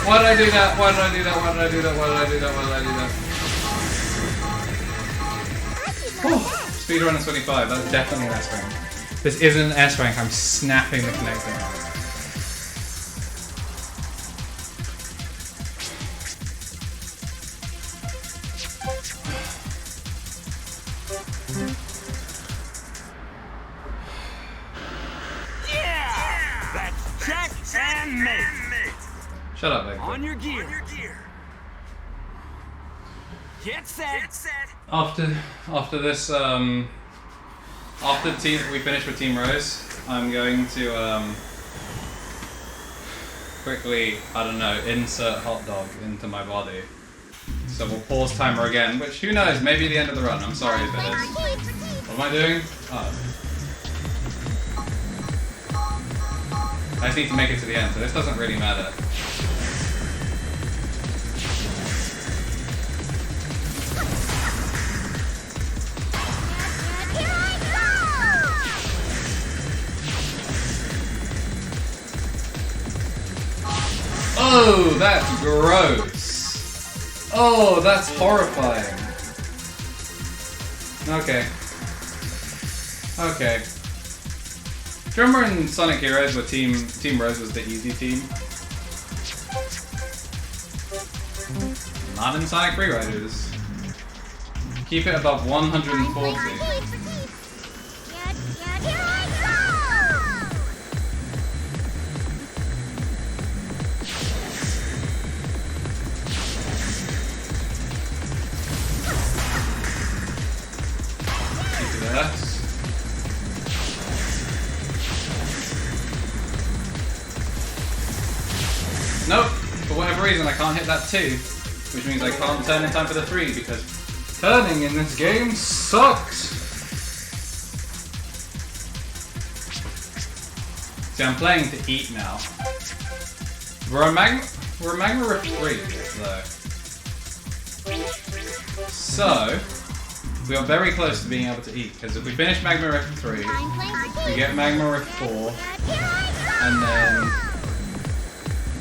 [SPEAKER 1] Why did I do that? Why did I do that? Why did I do that? Why did I do that? Why did I do that? Oh, Speedrun is 25. That's definitely an S rank. This isn't an S rank. I'm snapping the connector.
[SPEAKER 2] Yeah! That's check and mate.
[SPEAKER 1] Shut up, Victor.
[SPEAKER 2] On your gear. Get set.
[SPEAKER 1] After this, after we finish with Team Rose, I'm going to quickly, I don't know, insert hot dog into my body. So we'll pause timer again, which who knows, maybe the end of the run. I'm sorry if it is. What am I doing? Oh. I just need to make it to the end, so this doesn't really matter. Oh, that's gross. Oh, that's horrifying. Okay. Okay. Do you remember in Sonic Heroes where Team Rose was the easy team? Not in Sonic Freeriders. Keep it above 140. Nope, for whatever reason I can't hit that 2, which means I can't turn in time for the 3 because turning in this game sucks. See, I'm playing to eat now. We're a Magma Rift 3 though. So, we are very close to being able to eat, because if we finish Magma Rift 3, we get Magma Rift 4, and then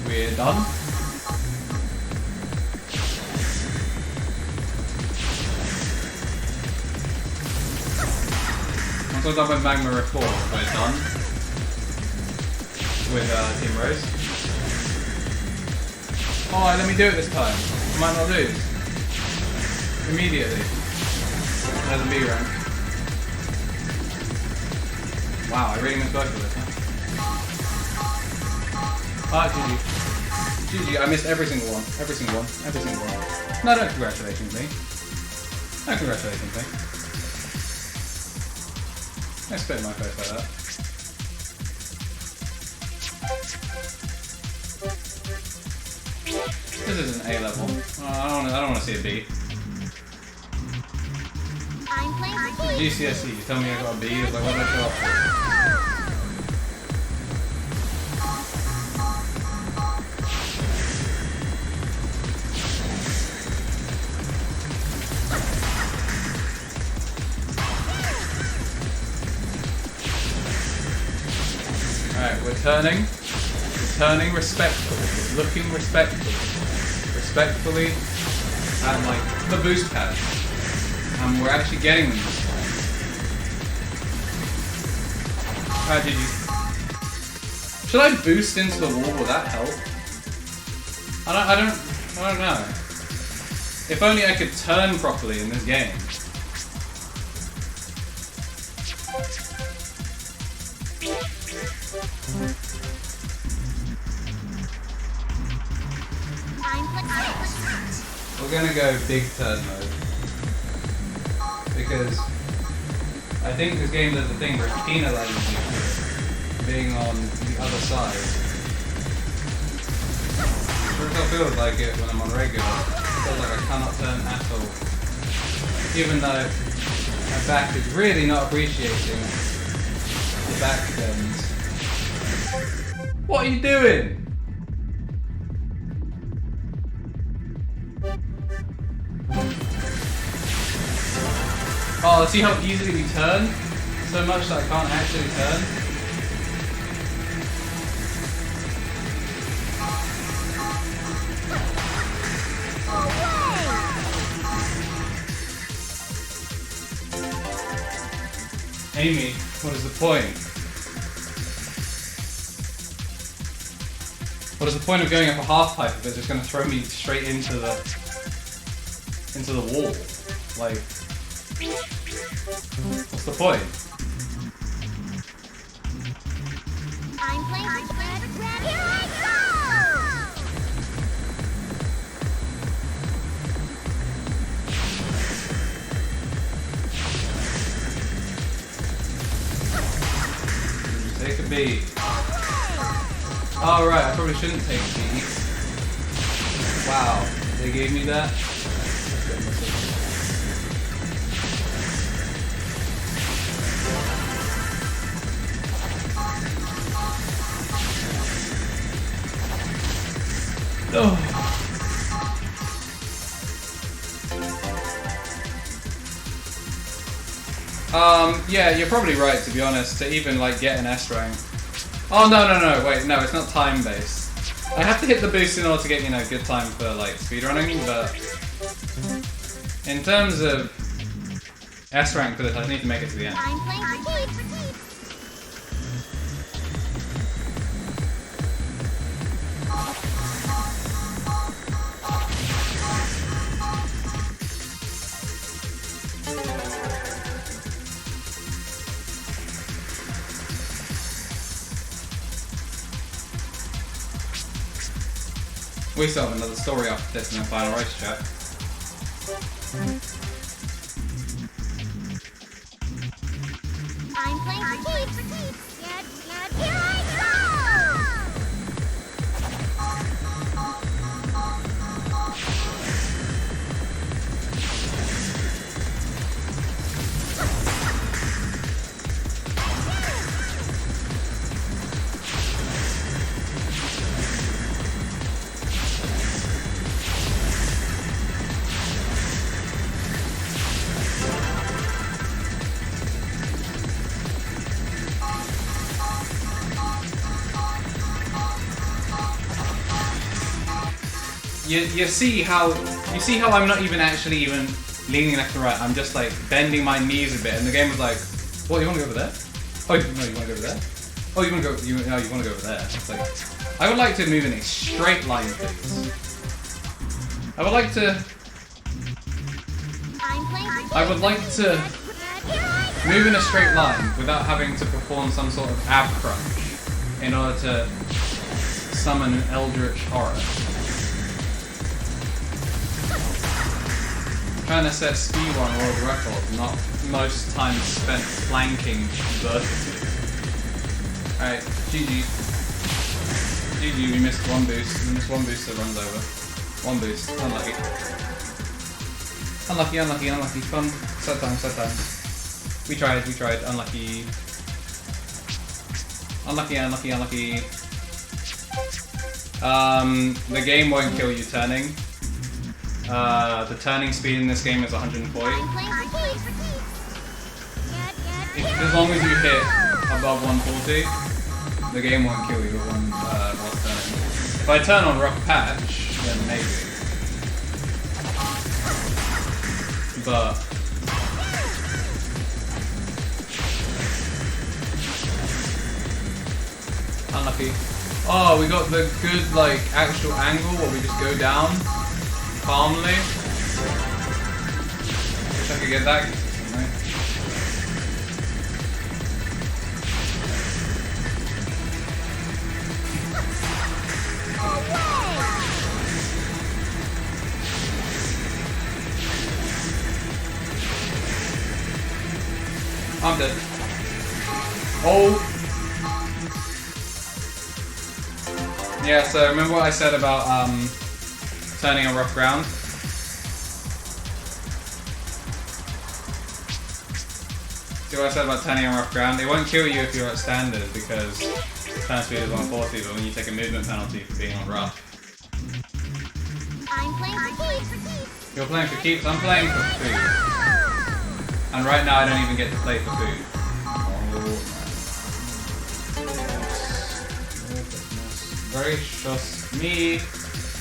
[SPEAKER 1] we're done. Once we're done with Magma Rift 4, we're done with Team Rose. Oh, let me do it this time. I might not lose. Immediately. There's a B rank. Wow, I really missed both of this, huh? Ah, GG. GG, I missed every single one. Every single one. Every single one. No, don't congratulate me. Don't congratulate me. Don't spit in my face like that. This is an A level. I don't want to see a B. GCSE, you tell me I got a B, it's like, what did I show up for? Alright, we're turning. We're turning respectfully. We're looking respectfully at, like, the boost pad. And we're actually getting them this time. Alright, GG. Should I boost into the wall? Will that help? I don't know. If only I could turn properly in this game. We're gonna go big turn mode. Because I think this game does the thing where it penalizes you for being on the other side. Sure still feels like it when I'm on regular. It feels like I cannot turn at all. Even though my back is really not appreciating the back bends. What are you doing? Oh, see how easily we turn? So much that I can't actually turn. Amy, what is the point? What is the point of going up a half pipe if it's just going to throw me straight into the wall? Like, what's the point?
[SPEAKER 3] I'm playing here I go!
[SPEAKER 1] Take a B. Oh right, I probably shouldn't take B. Wow, they gave me that? Oh. Yeah, you're probably right, to be honest, to even like get an S rank. Oh no, wait, no, it's not time based. I have to hit the boost in order to get, you know, good time for like speedrunning, but in terms of S rank for this, I need to make it to the end.
[SPEAKER 3] I'm playing for keeps.
[SPEAKER 1] We still have another story after this in the final race chat.
[SPEAKER 3] I'm playing for keeps. Here I go!
[SPEAKER 1] You see how I'm not even actually leaning left to right. I'm just like bending my knees a bit, and the game was like, "What, you want to go over there? Oh no, you want to go over there? Oh, you want to go? You want to go over there?" It's like, I would like to move in a straight line, please. I would like to move in a straight line without having to perform some sort of ab crunch in order to summon an eldritch horror. Trying to set speedrun world record, not most time spent flanking vertically. Alright, GG. GG, we missed one boost. We missed one boost that runs over. One boost. Unlucky. Unlucky. Fun. Set time. We tried. Unlucky. Unlucky. The game won't kill you turning. The turning speed in this game is 140. As long as you hit above 140, the game won't kill you while turning. If I turn on rough patch, then maybe. But unlucky. Oh, we got the good like actual angle where we just go down calmly. Wish I could get that. Right. I'm dead. Oh. Yeah, so remember what I said about turning on rough ground? See what I said about turning on rough ground? It won't kill you if you're at standard because turn speed is 140, but when you take a movement penalty for being on rough.
[SPEAKER 3] I'm playing for keeps.
[SPEAKER 1] You're playing for keeps, I'm playing for food. And right now I don't even get to play for food. Gracious me.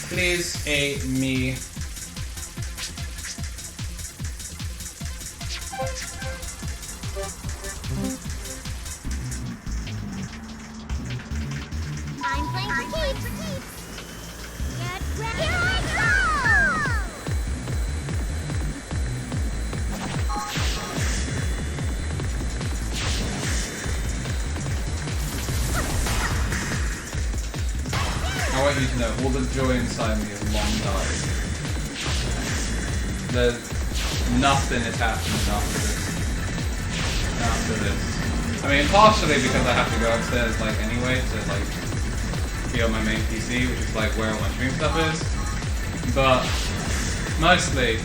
[SPEAKER 1] Please aid me.
[SPEAKER 3] I'm playing for keeps. Get ready. Here I go!
[SPEAKER 1] I want you to know, all the joy inside me is long died. There's nothing is happening after this. I mean, partially because I have to go upstairs, like, anyway, to, like, be on my main PC, which is, like, where all my stream stuff is. But, mostly,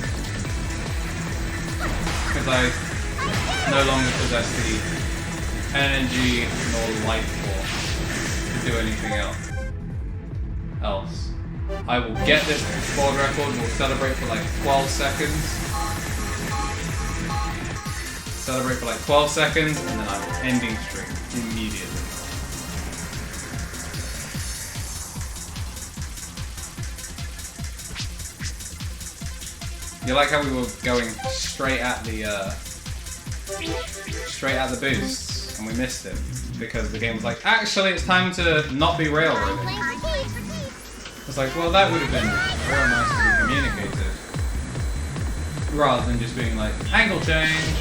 [SPEAKER 1] because I no longer possess the energy nor life force to do anything else. I will get this world record, we'll celebrate for like 12 seconds. Celebrate for like 12 seconds, and then I'm ending stream immediately. You like how we were going straight at the boosts and we missed it because the game was like, actually it's time to not be railroaded. It's like, well, that would have been real nice to be communicated rather than just being like, angle change.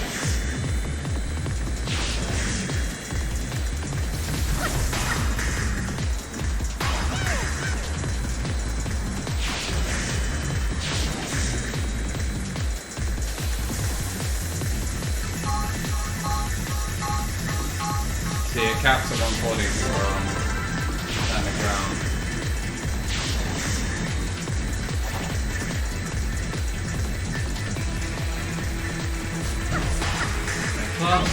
[SPEAKER 1] See, it caps at 140 if we're on the ground. Club.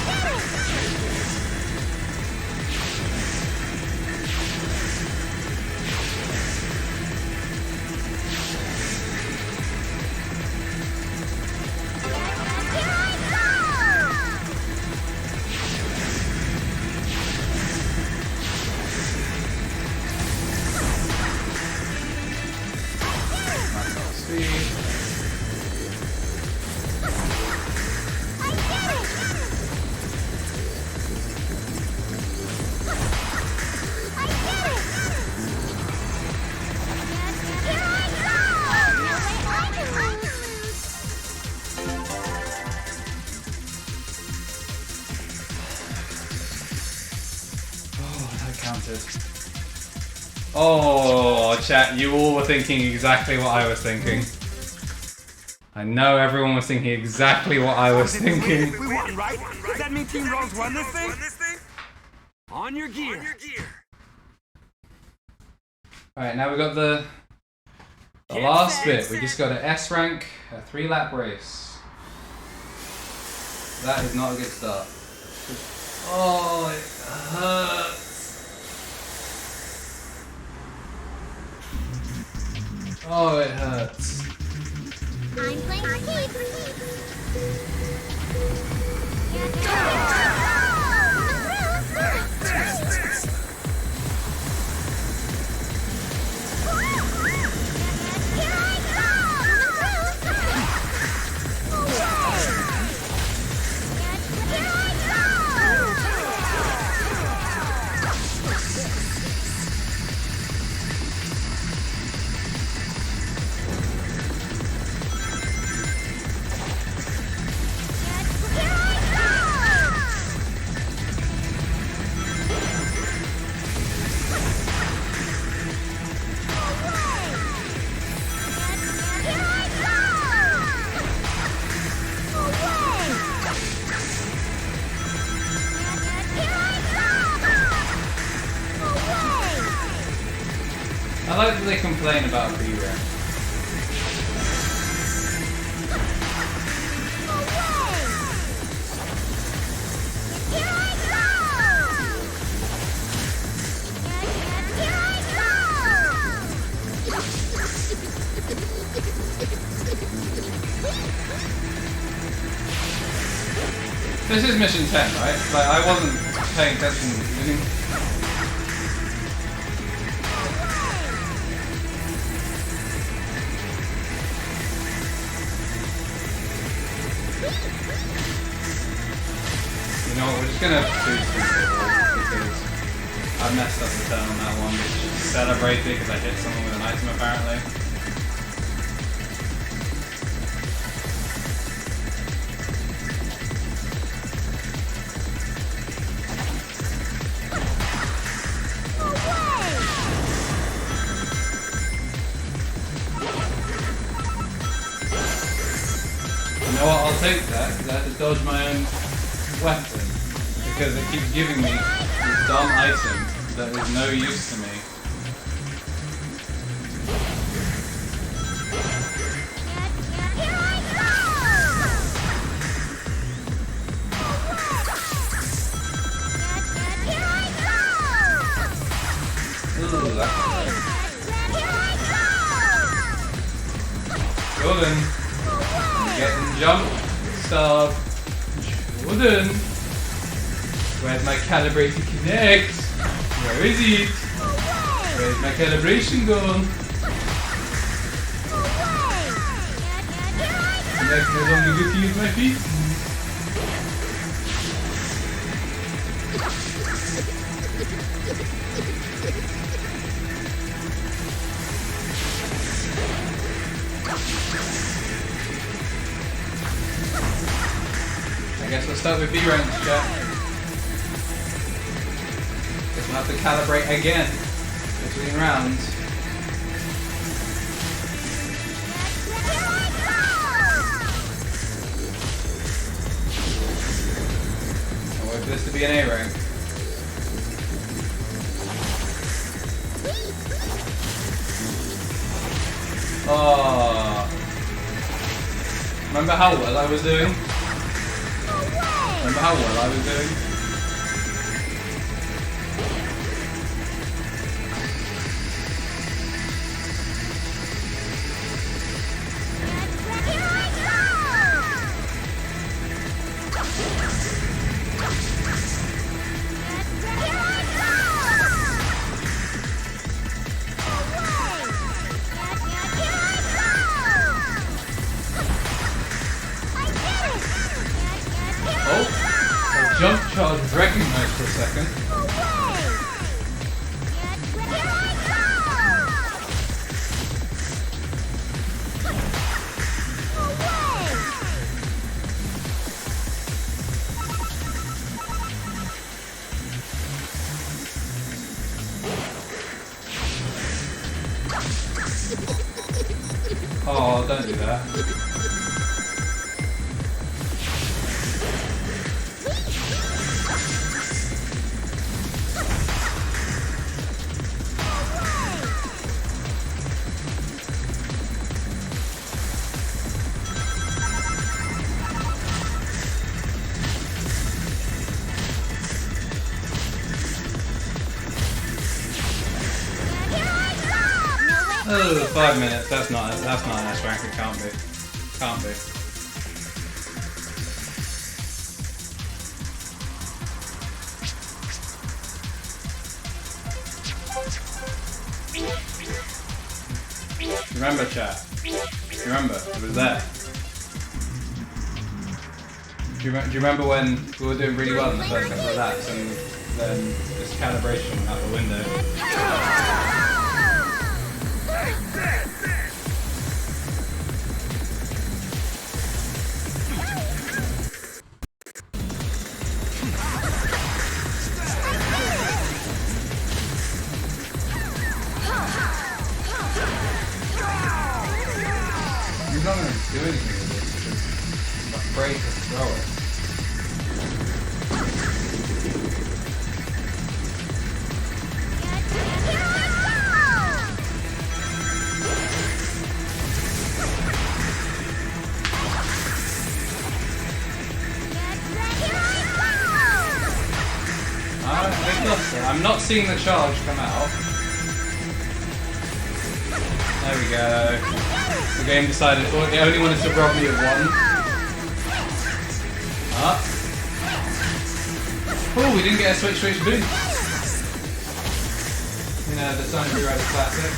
[SPEAKER 1] Oh, chat, you all were thinking exactly what I was thinking. I know everyone was thinking exactly what I was thinking.
[SPEAKER 2] We won, right? Does that mean Team Rose won this thing? On your gear.
[SPEAKER 1] Alright, now we got the last bit. We just got an S rank, a 3-lap race. That is not a good start. Oh, it hurts. Oh, it hurts.
[SPEAKER 3] I'm playing arcade.
[SPEAKER 1] I like that they complain about B-rank. This is mission 10, right? Like, I wasn't paying attention at the beginning. You know what, we're just gonna do because I messed up the turn on that one, which celebrated because I hit someone with an item apparently. You know what, I'll take that, because I have to dodge my own weapon, because it keeps giving me this dumb item that is no use to me. Ooh, that's nice. Jordan, getting jumped, stop. Jordan, where's my calibrated connect? Where is it? Where's my calibration gone? Making it only good to use my feet. I guess we'll start with B rounds, chat. Guess we'll have to calibrate again between rounds. I'll wait for this to be an A rank. Oh. Remember how well I was doing? Remember how well I was doing? Jump charge recognized for a second. Oh, don't do that. Oh, 5 minutes. That's not an S rank. It can't be. Can't be. Remember, chat. Remember, it was there. Do you remember when we were doing really well in the first couple of laps and then this calibration went out the window? You're not going to do anything with this because I'm afraid to throw it. I'm not seeing the charge come out. There we go. The game decided it only wanted to rob me of one. Up. Oh, we didn't get a switch boost. You know, the Sonic Rewrite classic.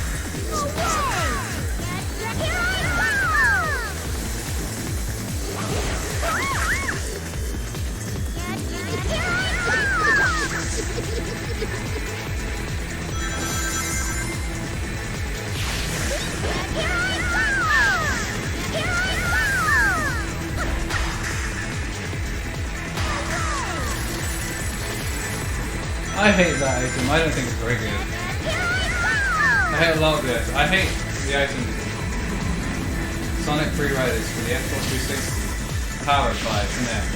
[SPEAKER 1] I hate that item. I don't think it's very good. I hate a lot of this. I hate the item Sonic Free Riders for the Xbox 360 powered by Kinect.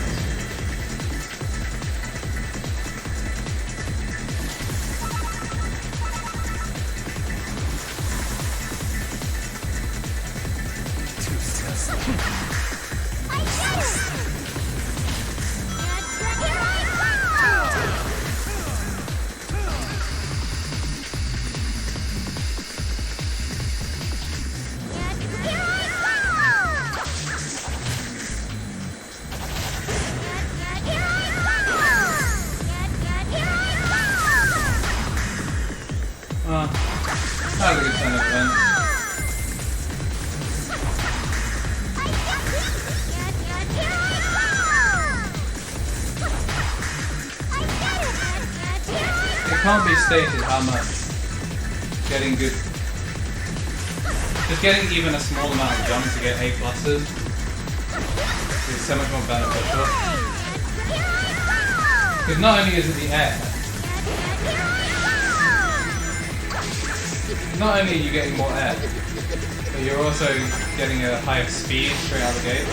[SPEAKER 1] That was a good turn of events. can't be stated how much getting good, just getting even a small amount of jump to get A pluses is so much more beneficial. Because not only is it the air, not only are you getting more air, but you're also getting a higher speed straight out of the gate.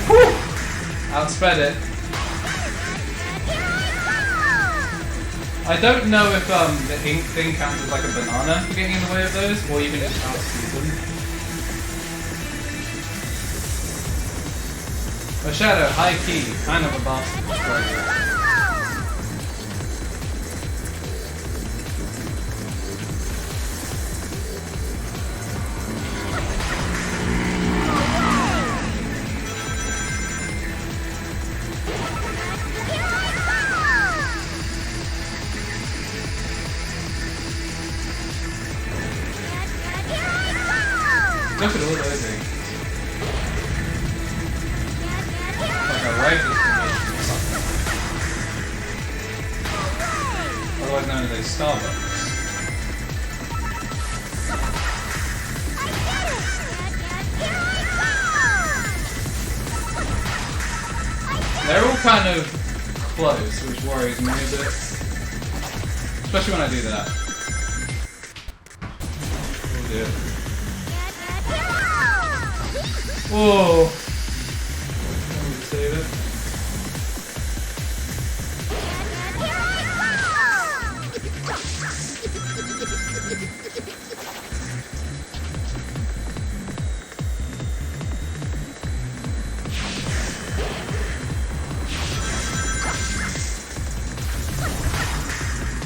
[SPEAKER 1] Whew! Outsped it. I don't know if the ink thing counts as like a banana for getting in the way of those, or even just outspeed them. A Shadow, high key, kind of a bastard. Look at all those things. Like a rifle formation or something. Otherwise known as a Starbucks. They're all kind of close, which worries me a bit. Especially when I do that. Oh dear. Whoa! Let me save it.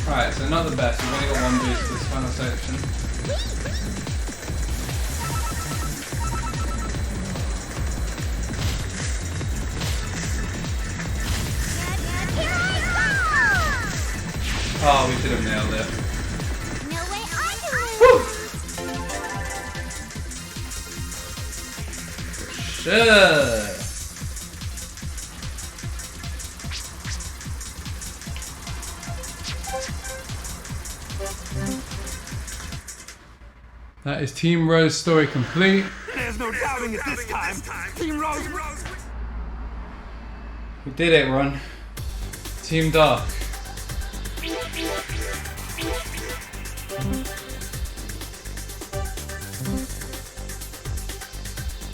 [SPEAKER 1] Alright, so not the best. We've only got one boost for this final section. Oh, we should have nailed it.
[SPEAKER 3] No way I can
[SPEAKER 1] Sure. That is Team Rose story complete.
[SPEAKER 2] There's no doubting it this time. Team Rose.
[SPEAKER 1] We did it, Ron. Team Dark.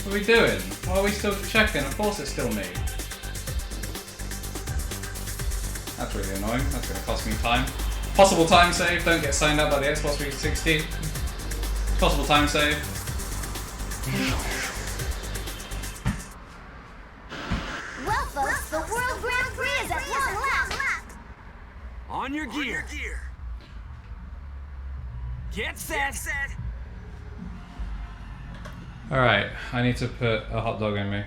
[SPEAKER 1] What are we doing? Why are we still checking? Of course it's still me. That's really annoying. That's going to cost me time. Possible time save. Don't get signed up by the Xbox 360. Possible time save.
[SPEAKER 3] Well, folks, the World Grand Prix is at long last.
[SPEAKER 2] On your gear. Get set.
[SPEAKER 1] Alright, I need to put a hot dog in me.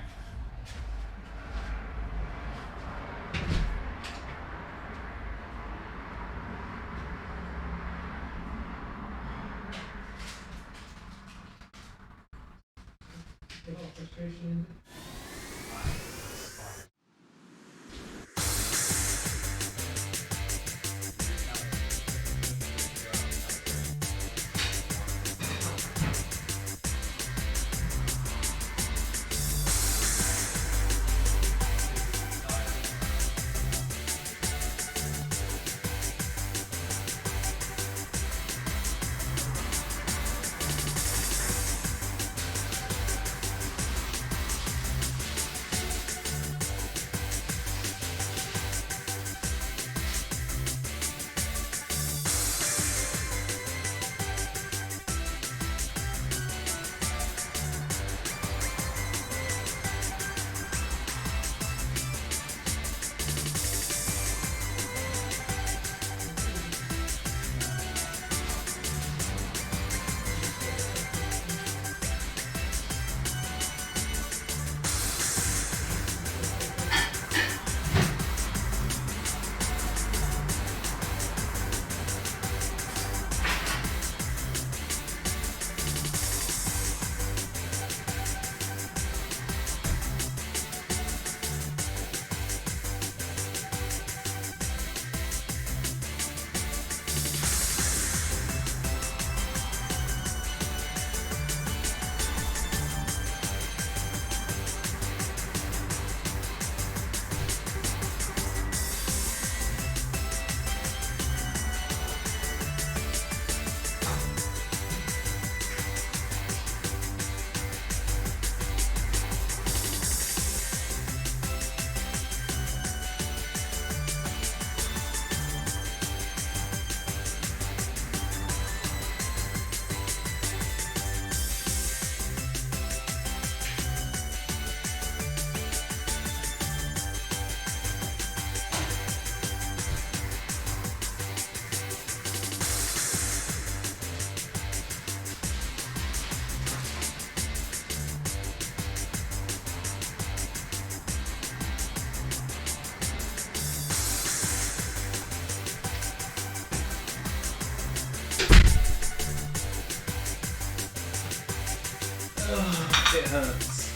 [SPEAKER 1] it hurts.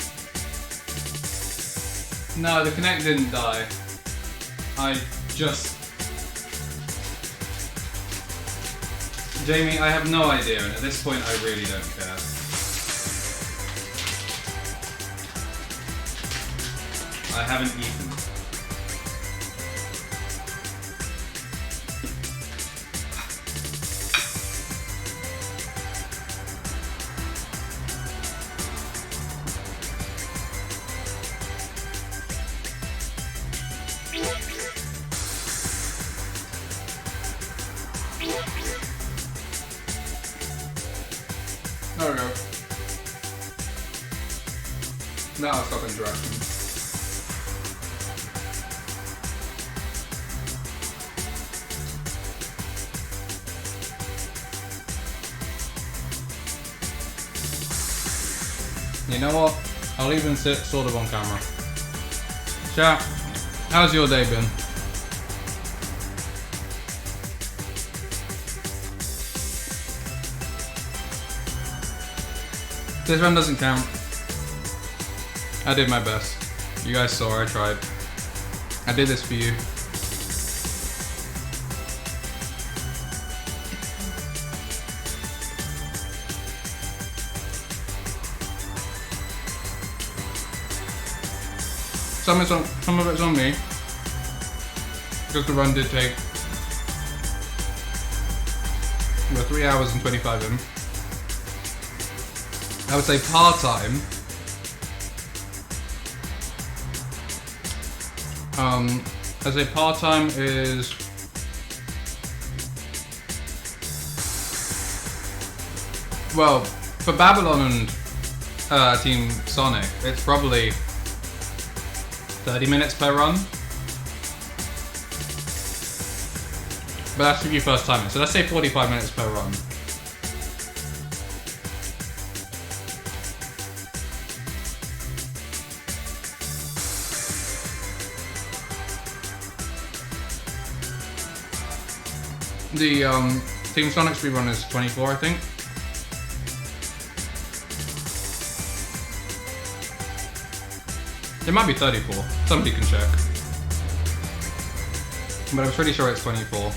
[SPEAKER 1] No, the Kinect didn't die. I just... Jamie, I have no idea, and at this point I really don't care. I haven't eaten. There we go. Now I'll stop interacting. You know what? I'll even sit sort of on camera. Chat, how's your day been? This run doesn't count. I did my best. You guys saw I tried. I did this for you. Some of it's on me, because the run did take 3 hours and 25 in. I would say part-time. I'd say part-time is well, for Babylon and Team Sonic, it's probably 30 minutes per run. But that's if you first time it. So let's say 45 minutes per run. The Team Sonic speedrun is 24, I think. It might be 34. Somebody can check. But I'm pretty sure it's 24.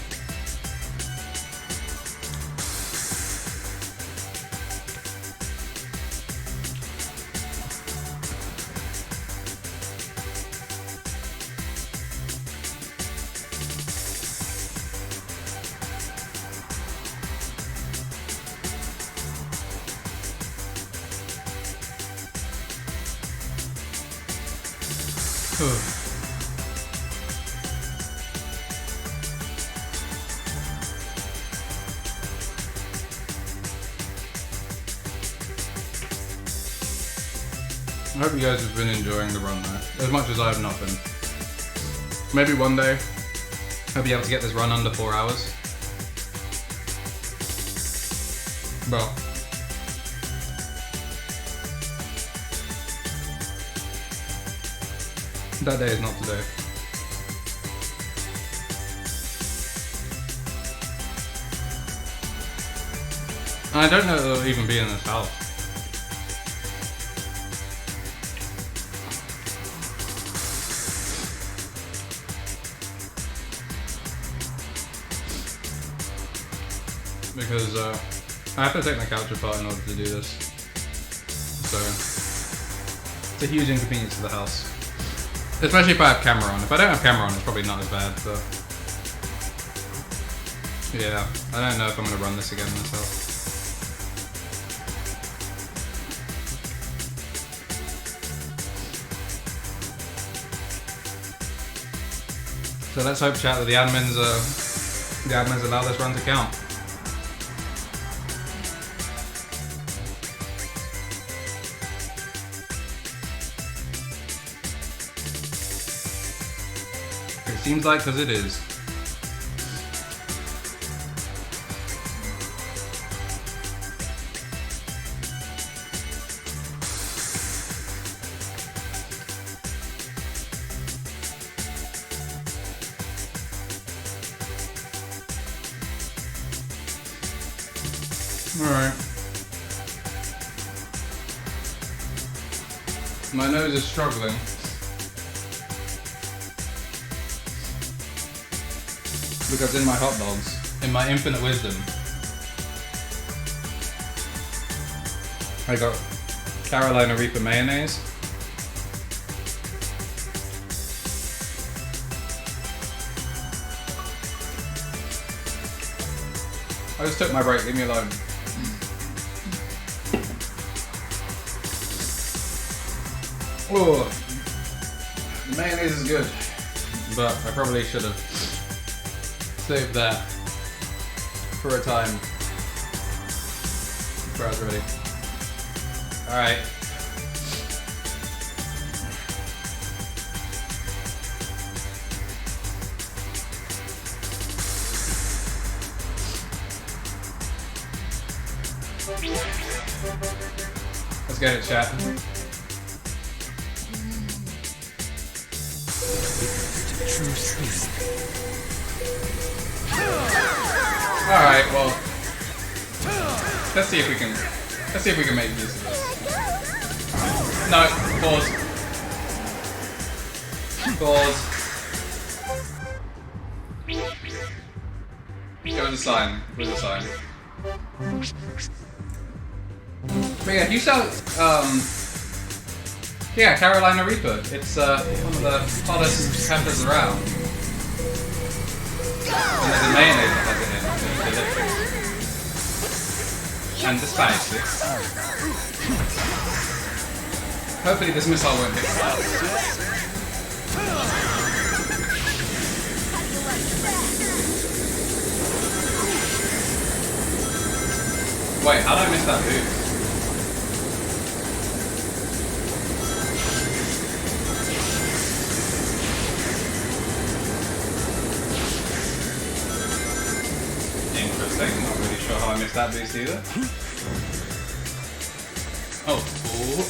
[SPEAKER 1] I hope you guys have been enjoying the run though, as much as I have not been. Maybe one day I'll be able to get this run under 4 hours. But that day is not today. And I don't know if it'll even be in this house. Because I have to take my couch apart in order to do this. So it's a huge inconvenience to the house. Especially if I have camera on. If I don't have camera on, it's probably not as bad, but yeah, I don't know if I'm going to run this again myself. So let's hope, chat, that the admins allow this run to count. It seems like, because it is. Alright. My nose is struggling. Because in my hot dogs, in my infinite wisdom, I got Carolina Reaper mayonnaise. I just took my break, leave me alone. Oh, the mayonnaise is good, but I probably should have saved that for a time before I was ready. Alright. Let's get it, chat. Alright, well, let's see if we can make use of this. No, pause. Pause. Go with the sign. With the sign. But yeah, you sell yeah, Carolina Reaper. It's one of the hottest peppers around. And there's a mayonnaise that has it in. It's delicious. And the spicy. Hopefully this missile won't hit the house. Wait, how did I miss that boost? Interesting, not really sure how I missed that boost either. Oh, cool.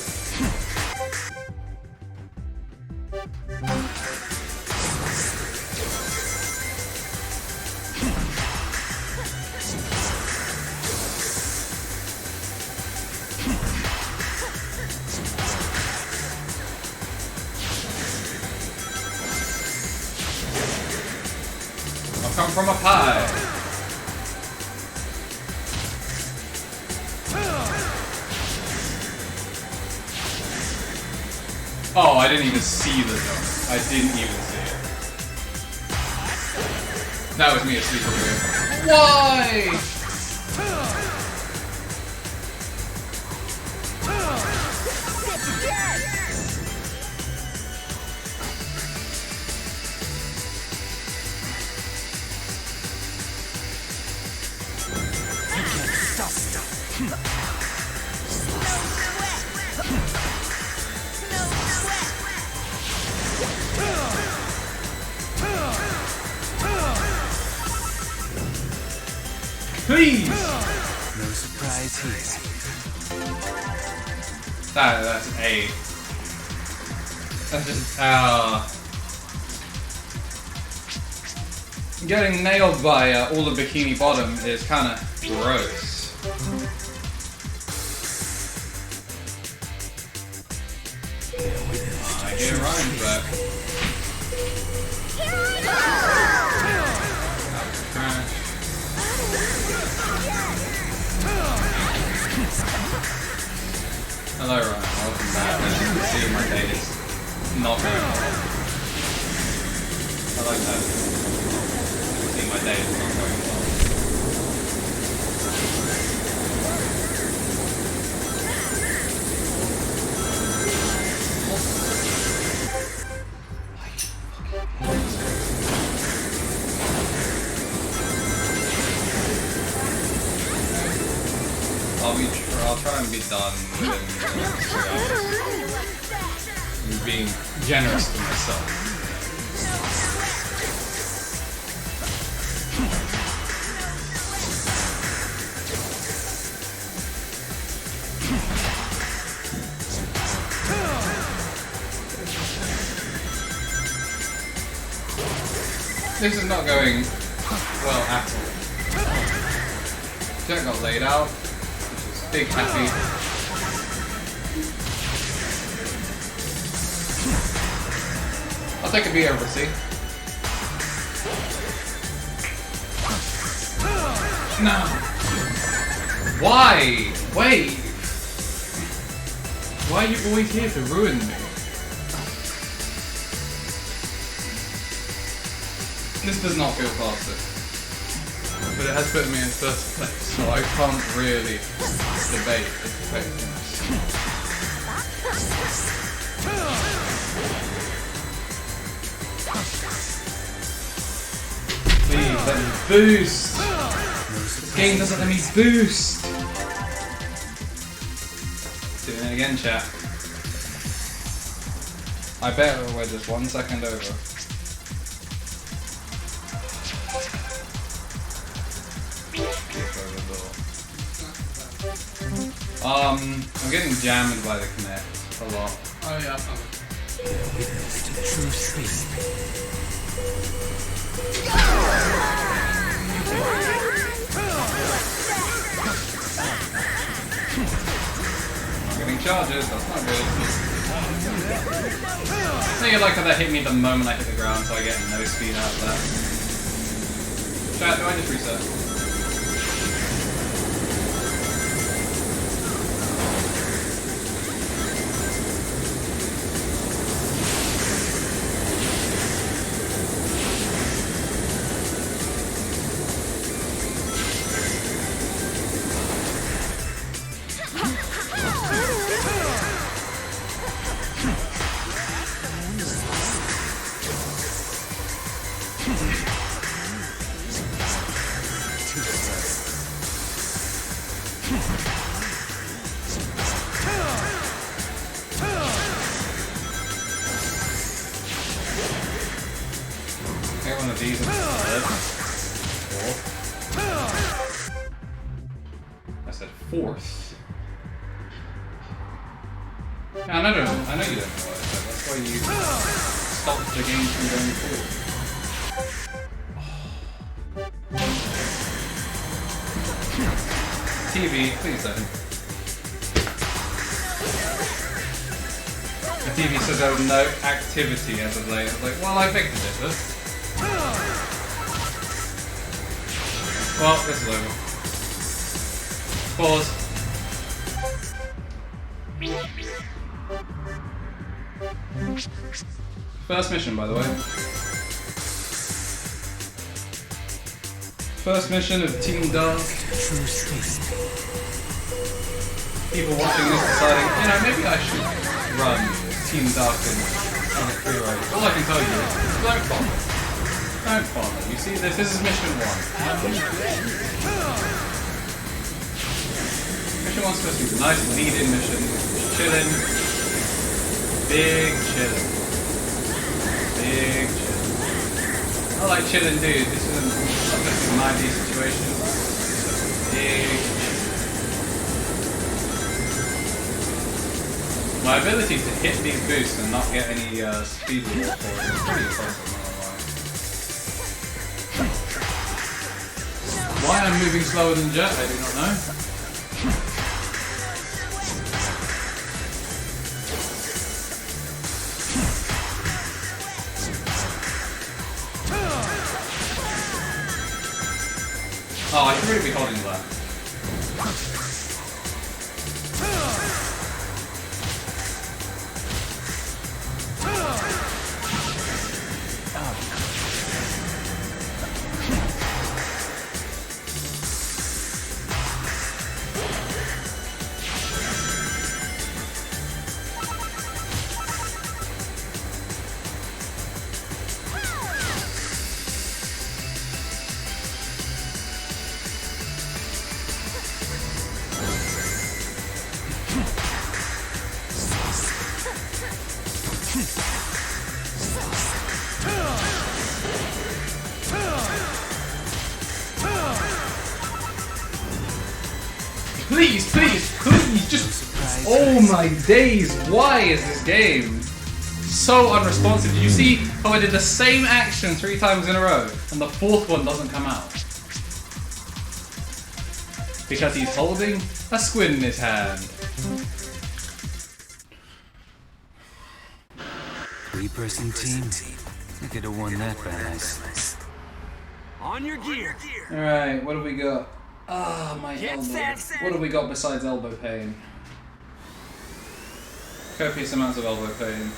[SPEAKER 1] I'll come from up high. Oh, I didn't even see the jump. I didn't even see it. That was me asleep over here. Why? Please!
[SPEAKER 5] No surprise here.
[SPEAKER 1] That's A. That's just, getting nailed by all the Bikini Bottom is kinda gross. I get rhymes, but... Hello Ryan, welcome back. As you can see, my day is not going well. I like that. As you can see, my day is not going well. I'll try and be done within 3 hours. I'm being generous to myself. This is not going well at all. Jet got laid out. Big happy. I'll take a B over C. No. Why? Wait. Why are you always here to ruin me? This does not feel faster. But it has put me in first place, so I can't really debate its effectiveness. Please let me boost! This game doesn't let me boost! Doing it again, chat. I bet we're just 1 second over. I'm getting jammed by the Connect a lot.
[SPEAKER 4] Oh yeah, I found it.
[SPEAKER 5] Witness to the true speed.
[SPEAKER 1] I'm getting charges, that's not good. So you like how that hit me the moment I hit the ground, so I get no speed out of that. Chat, do I just reset? Get one of these instead. Fourth. I said fourth. Yeah, I know you don't know what I said. That's why you stopped the game from going forward. TV, please don't. The TV says there was no activity as of late. I was like, well, I think this is. Well, this is over. Pause. First mission, by the way. First mission of Team Dark. People watching this deciding, you know, maybe I should run Team Dark in a free ride. All I can tell you is, don't bother. Don't bother. You see this? This is mission 1. Mission 1's supposed to be a nice lead-in mission. Chillin'. Big chillin'. Big chillin'. I like chillin' dude. This isn't just a 90s situation. Big chillin'. My ability to hit these boosts and not get any speed for it is pretty impressive. Why I'm moving slower than Jet, I do not know. Oh, I should really be holding that. Please, please, please, just... Oh my days, why is this game so unresponsive? Did you see how I did the same action 3 times in a row and the 4th one doesn't come out? Because he's holding a squid in his hand.
[SPEAKER 5] three-person team. I could have won that by nice.
[SPEAKER 2] On your gear.
[SPEAKER 1] Alright, what have we got? Ah, my elbow. What have we got besides elbow pain? Copious amounts of elbow pain.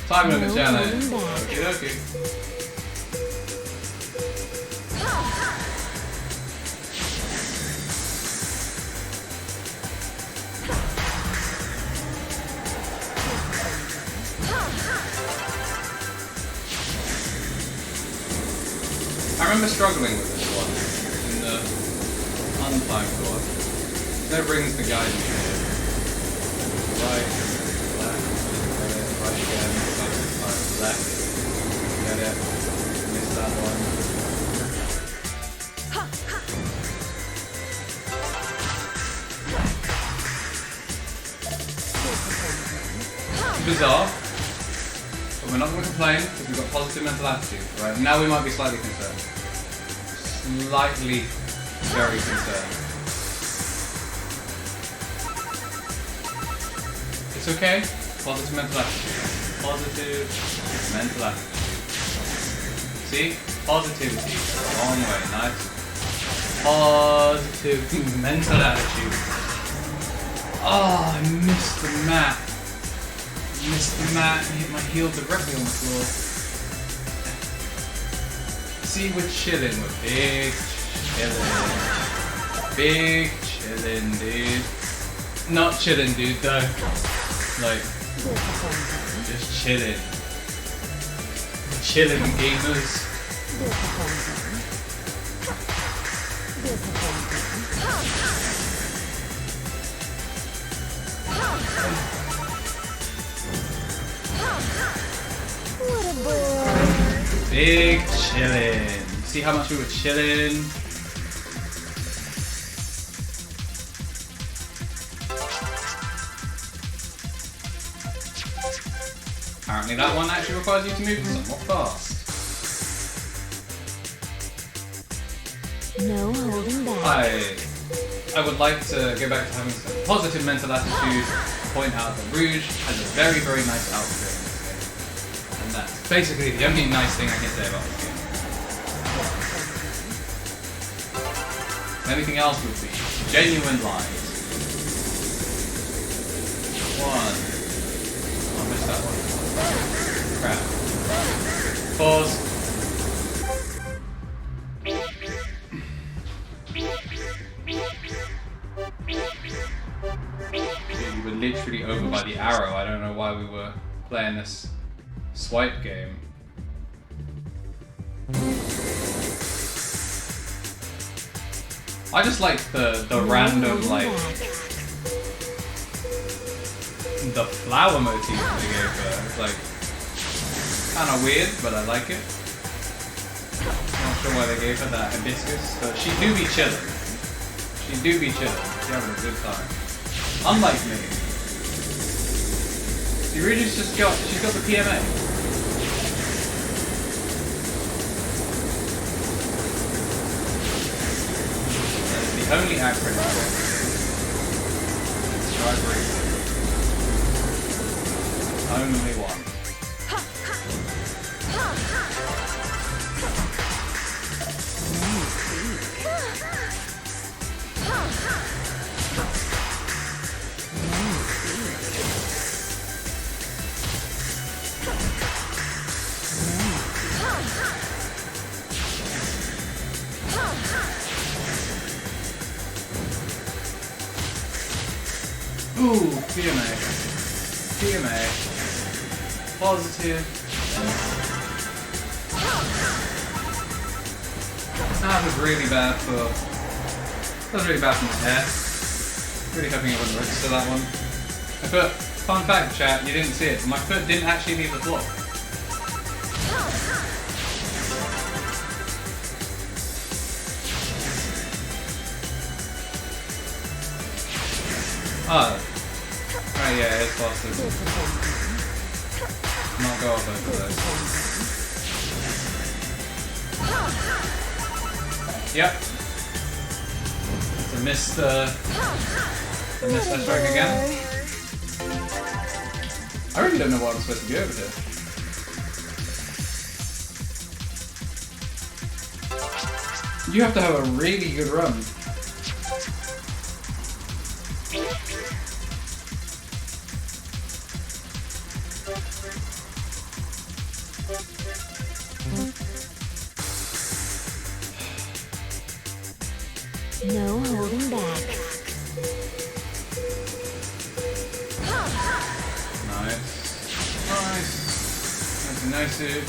[SPEAKER 1] Time limit challenge. Okay, okay. I remember struggling with this one in the untimed one. No rings to guide me here. Right, left, right again, left, get it, missed that one. Bizarre, but we're not going to complain because we've got positive mental attitude, right? Now we might be slightly concerned. Slightly, very concerned. It's okay. Positive mental attitude. Positive mental attitude. See? Positivity. A long way. Nice. Positive mental attitude. Oh, I missed the mat. Missed the mat and hit my heel directly on the floor. See, we're chilling. We're big chilling. Big chilling, dude. Not chilling, dude, though. Like, just chilling. Chilling, gamers.
[SPEAKER 3] What a bore.
[SPEAKER 1] Big chillin'. See how much we were chillin'? Apparently that one actually requires you to move somewhat fast.
[SPEAKER 3] No holding back.
[SPEAKER 1] I would like to go back to having some positive mental attitude, point out that Rouge has a very, very nice outfit in this game. And that's basically the only nice thing I can say about this game. Anything else would be genuine lies. One. Oh, I missed that one. Crap. Pause. We were literally over by the arrow. I don't know why we were playing this swipe game. I just like the random, like, the flower motif that they gave her. It's like kind of weird, but I like it. Not sure why they gave her that hibiscus, but she do be chilling. She do be chilling. She's having a good time. Unlike me. See, Rouge's she's got the PMA. The only accurate driver. Only one. Ooh, PMA. PMA. Positive. That was really bad for... That was really bad for my hair. Really hoping it wouldn't register that one. But, fun fact, chat, you didn't see it, but my foot didn't actually leave the floor. Oh. Right, yeah, it's possible. Not go off both of those. Yep. To miss the that strike again. I really don't know what I'm supposed to be over here. You have to have a really good run.
[SPEAKER 3] No holding back.
[SPEAKER 1] Nice, dude.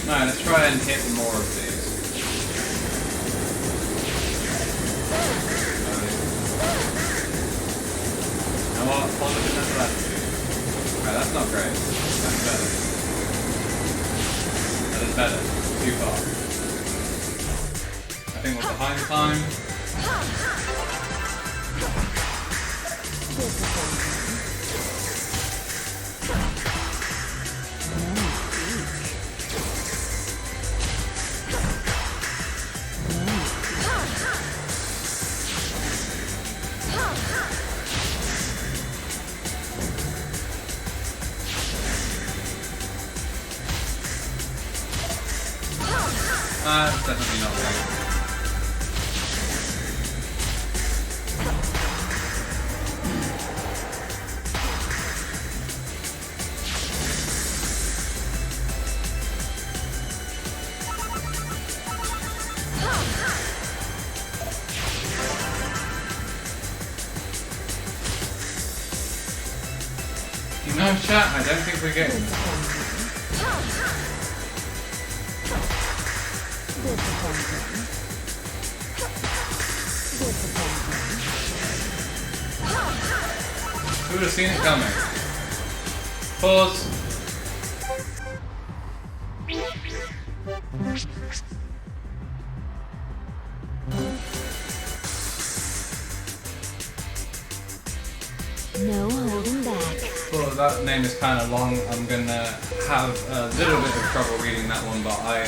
[SPEAKER 1] Alright, let's try and hit more of these. Now what? Positive and left. Alright, that's not great. That's better. That is better. Too far. I think we're behind time. Definitely not right. No chat, I don't think we're getting this. Who would have seen it coming? Pause.
[SPEAKER 3] No holding back.
[SPEAKER 1] Well, that name is kind of long. I'm gonna have a little bit of trouble reading that one, but I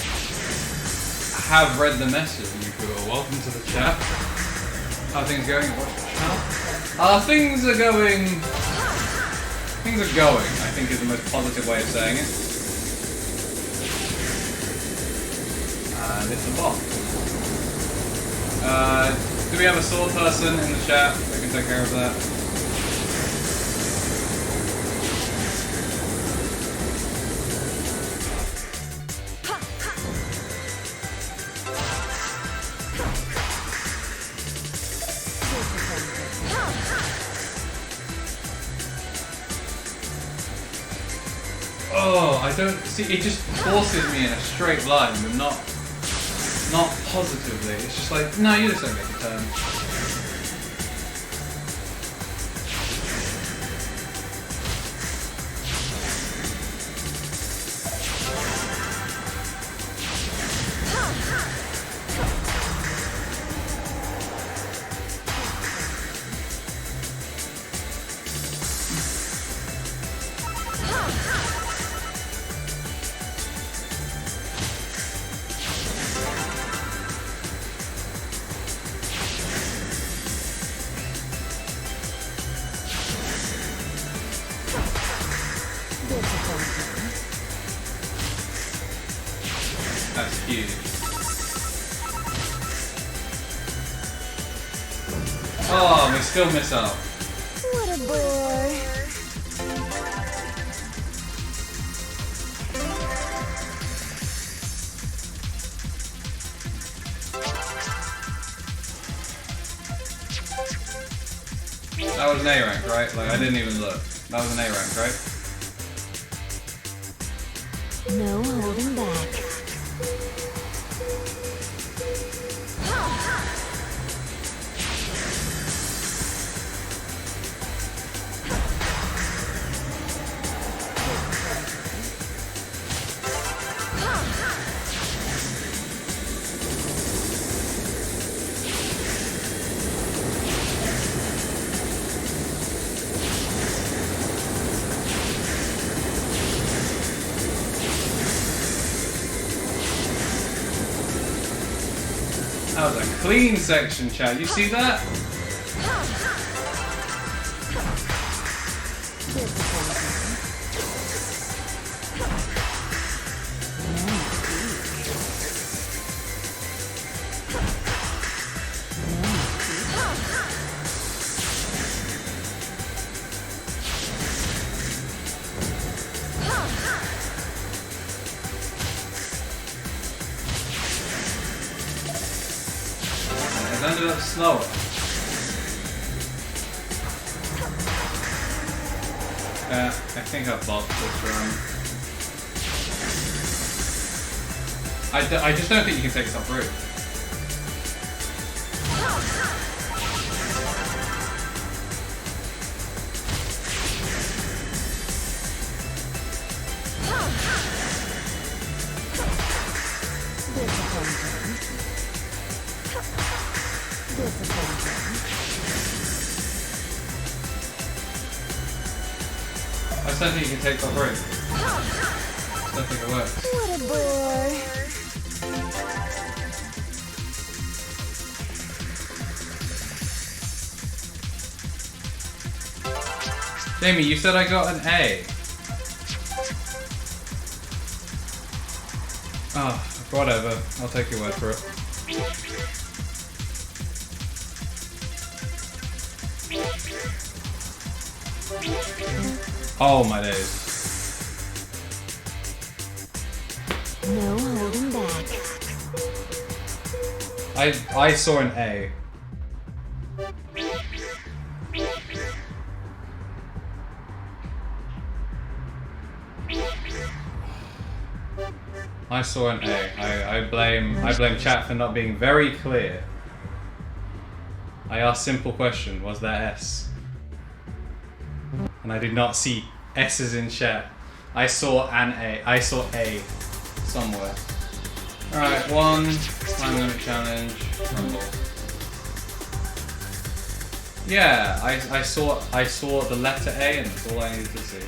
[SPEAKER 1] have read the message. You are welcome to the chat. How are things going? Watch the channel. Things are going. Things are going, I think, is the most positive way of saying it. And it's a bot. Do we have a sword person in the chat that can take care of that? Oh, I don't see. It just forces me in a straight line, but not positively. It's just like, no, you just don't make a turn. That's huge. Oh, we still miss out.
[SPEAKER 3] What a bore.
[SPEAKER 1] That was an A rank, right? Like, I didn't even look. That was an A rank, right?
[SPEAKER 3] No holding back.
[SPEAKER 1] That was a clean section, chat. You see that? It ended up slower. I think I've blocked this run. I just don't think you can take this off route. I don't think you can take off route. I don't think it works.
[SPEAKER 3] What a bore.
[SPEAKER 1] Jamie, you said I got an A. Oh, whatever. I'll take your word for it. Oh my days.
[SPEAKER 3] No holding back.
[SPEAKER 1] I saw an A. I saw an A. I blame chat for not being very clear. I asked simple question, was there S? And I did not see S's in chat. I saw an A. I saw A somewhere. Alright, 1 time limit challenge. Rumble. Yeah, I saw the letter A and that's all I needed to see.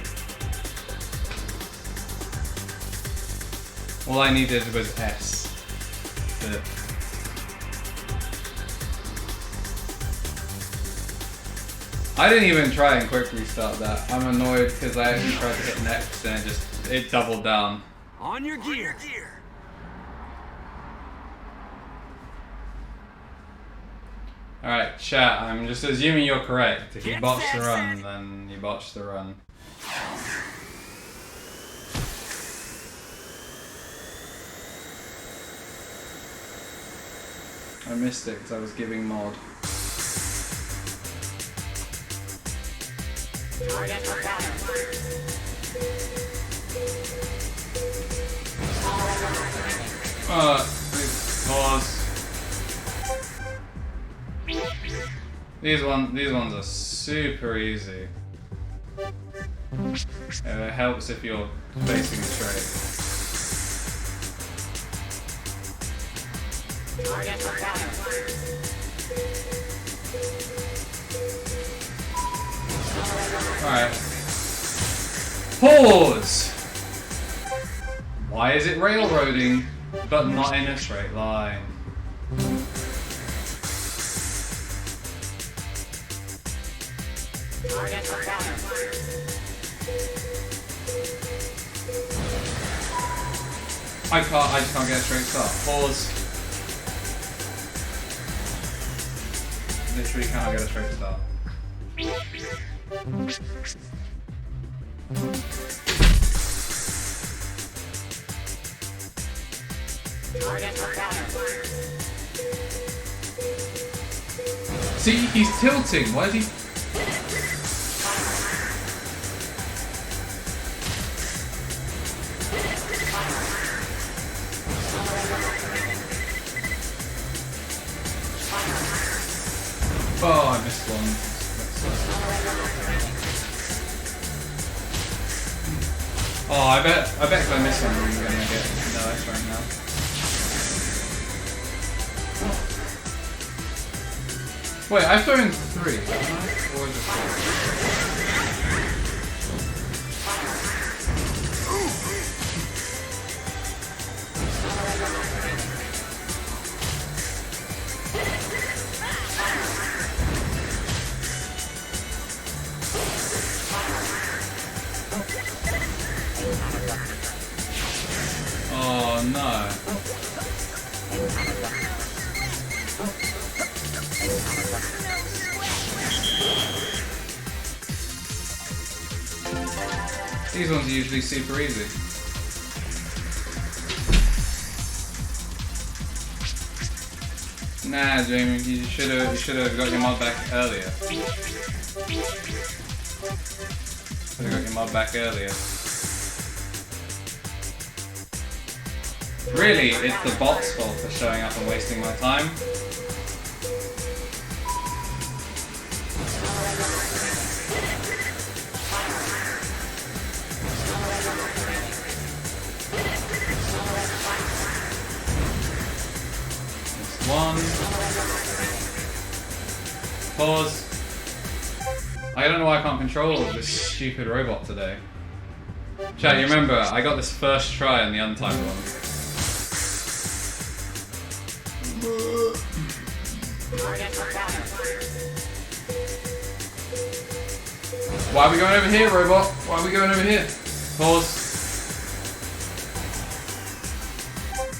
[SPEAKER 1] All I needed was S. I didn't even try and quick restart that. I'm annoyed because I actually tried to hit next and it doubled down.
[SPEAKER 2] On your gear.
[SPEAKER 1] Alright, chat, I'm just assuming you're correct. If you botched the run, then you botched the run. I missed it because I was giving mod. Please pause. These ones are super easy. It helps if you're facing straight. Alright. Pause! Why is it railroading, but not in a straight line? I just can't get a straight start. Pause. Literally cannot get a straight start. See, he's tilting. Why is he? Oh, I missed one. Oh, I bet if I miss one, I'm gonna get no X right now. Wait, I've thrown 3, haven't I? Or is it 4? Oh no. These ones are usually super easy. Nah, Jamie, you should have got your mod back earlier. Should have got your mod back earlier. Really, it's the bot's fault for showing up and wasting my time. One. Pause. I don't know why I can't control this stupid robot today. Chat, you remember, I got this first try on the untimed one. Why are we going over here, robot? Why are we going over here? Pause.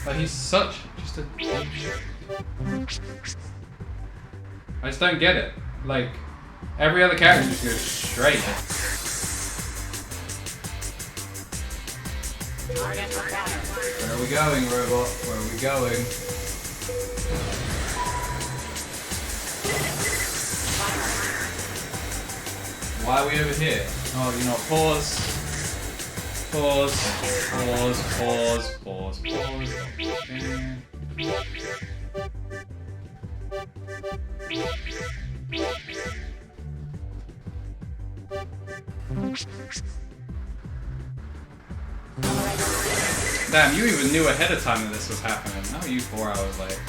[SPEAKER 1] Oh, he's such just a... I just don't get it. Like, every other character just goes straight. Where are we going, robot? Where are we going? Why are we over here? Oh, you know, pause. Pause. Pause. Pause. Pause. Pause. Okay. Damn, you even knew ahead of time that this was happening. How are you 4 hours late?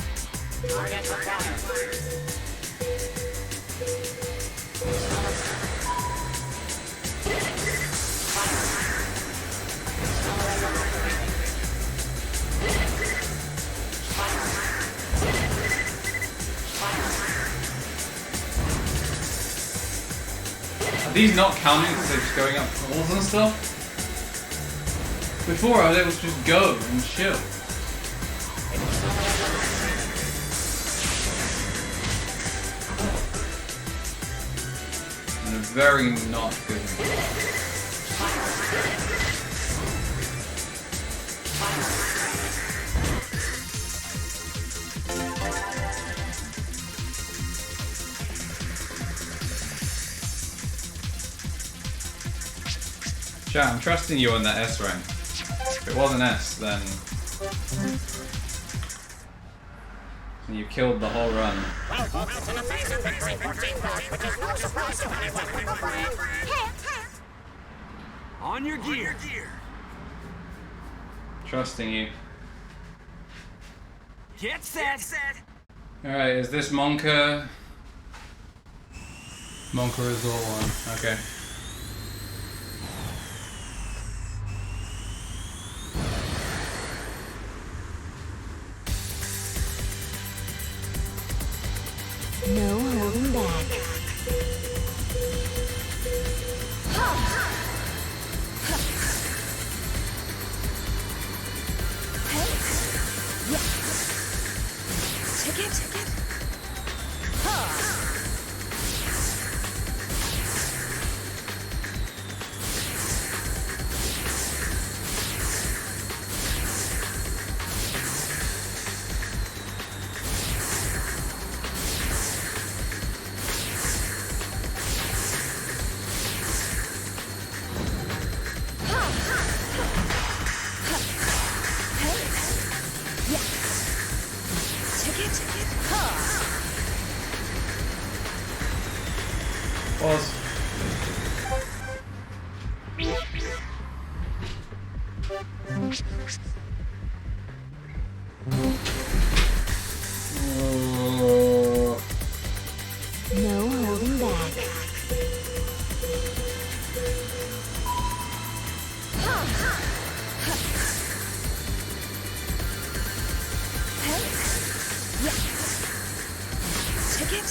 [SPEAKER 1] Are these not counting because they're just going up walls and stuff? Before I was able to just go and chill. In a very not good mood. Chat, I'm trusting you on that S rank. If it wasn't S, then you killed the whole run.
[SPEAKER 2] On your gear.
[SPEAKER 1] Trusting you.
[SPEAKER 2] Get set.
[SPEAKER 1] Alright, is this Monka? Monka is all one. Okay.
[SPEAKER 3] No holding back.
[SPEAKER 7] Ticket.
[SPEAKER 1] Pause.
[SPEAKER 3] No holding back.
[SPEAKER 7] Ticket.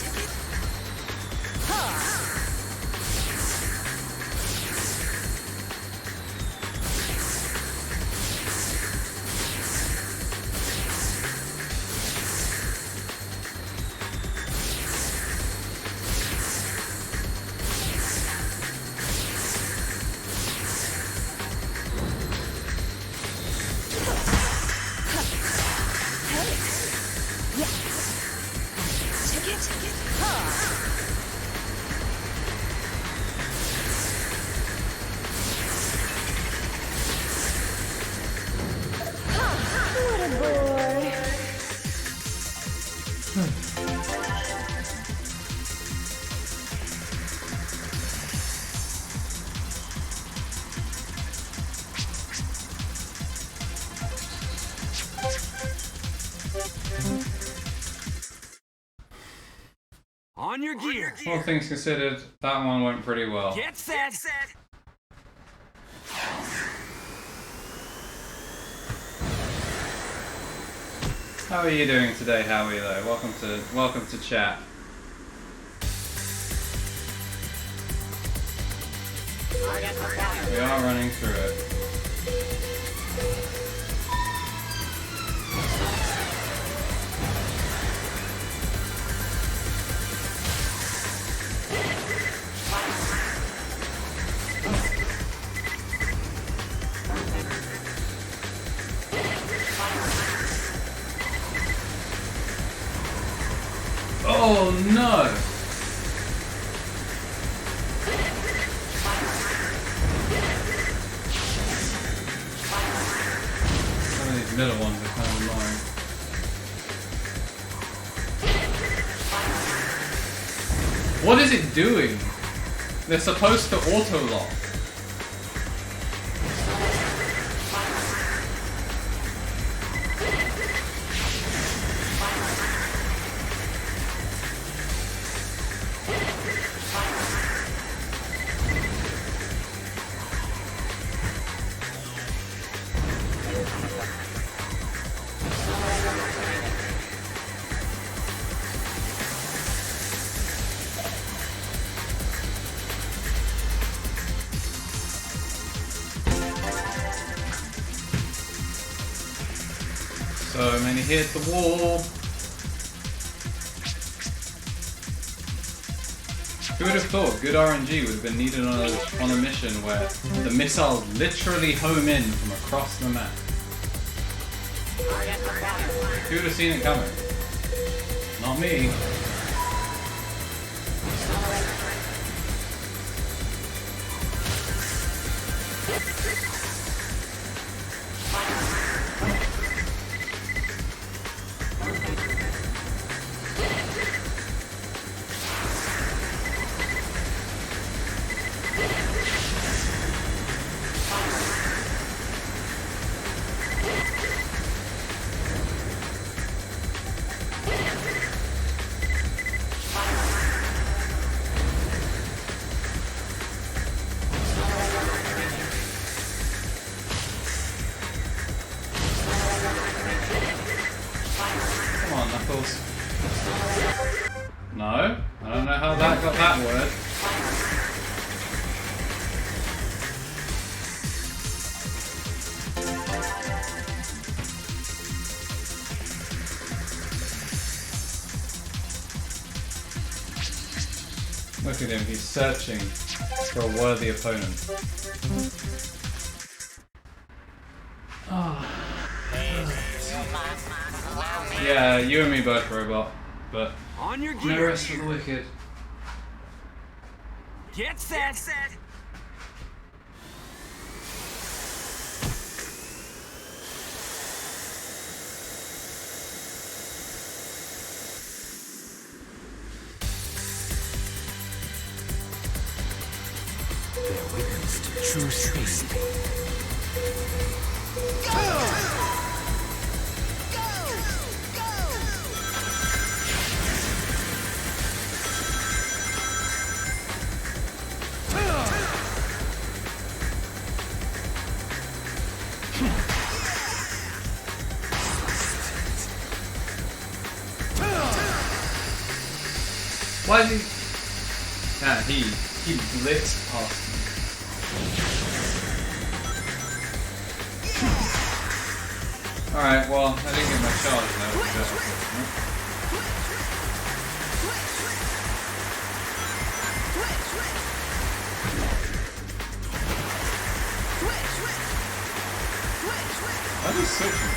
[SPEAKER 3] bored.
[SPEAKER 2] On your gear.
[SPEAKER 1] All things considered, that one went pretty well.
[SPEAKER 2] Get set.
[SPEAKER 1] How are you doing today, Howie? Though, welcome to chat. We are running through it. Oh no! Some of these middle ones are kind of annoying. What is it doing? They're supposed to auto-lock. So many hit the wall. Who would have thought good RNG would have been needed on a mission where the missiles literally home in from across the map? Who would have seen it coming? Not me. No, I don't know how that got that word. Look at him, he's searching for a worthy opponent. Oh. Yeah, you and me both, robot. But
[SPEAKER 2] On your
[SPEAKER 1] no
[SPEAKER 2] gear.
[SPEAKER 1] rest for the wicked.
[SPEAKER 2] Get set.
[SPEAKER 5] They're witness to true speed.
[SPEAKER 1] Why is he? Yeah, he blitzed past me. Alright, well, I didn't get my charge now, which is unfortunate. Why are they switching?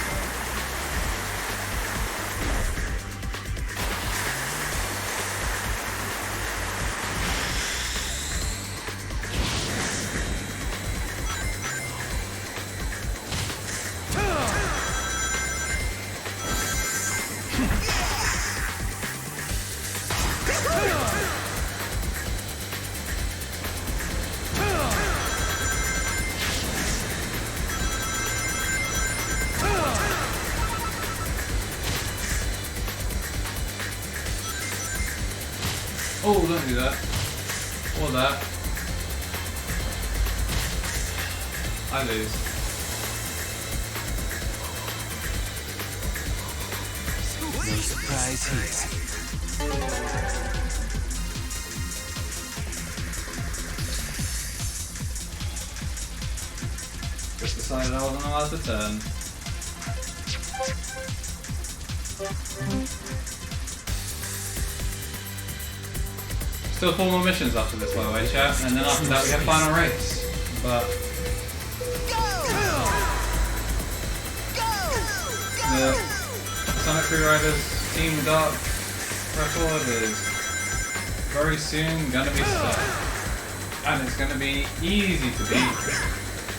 [SPEAKER 1] Oh, don't do that. Or that. I lose.
[SPEAKER 5] No surprise here.
[SPEAKER 1] Just decided I wasn't allowed to turn. Still 4 more missions after this, by the way, chat, and then after that we have final race. But the Sonic Freeriders Team Dark record is very soon gonna be set, and it's gonna be easy to beat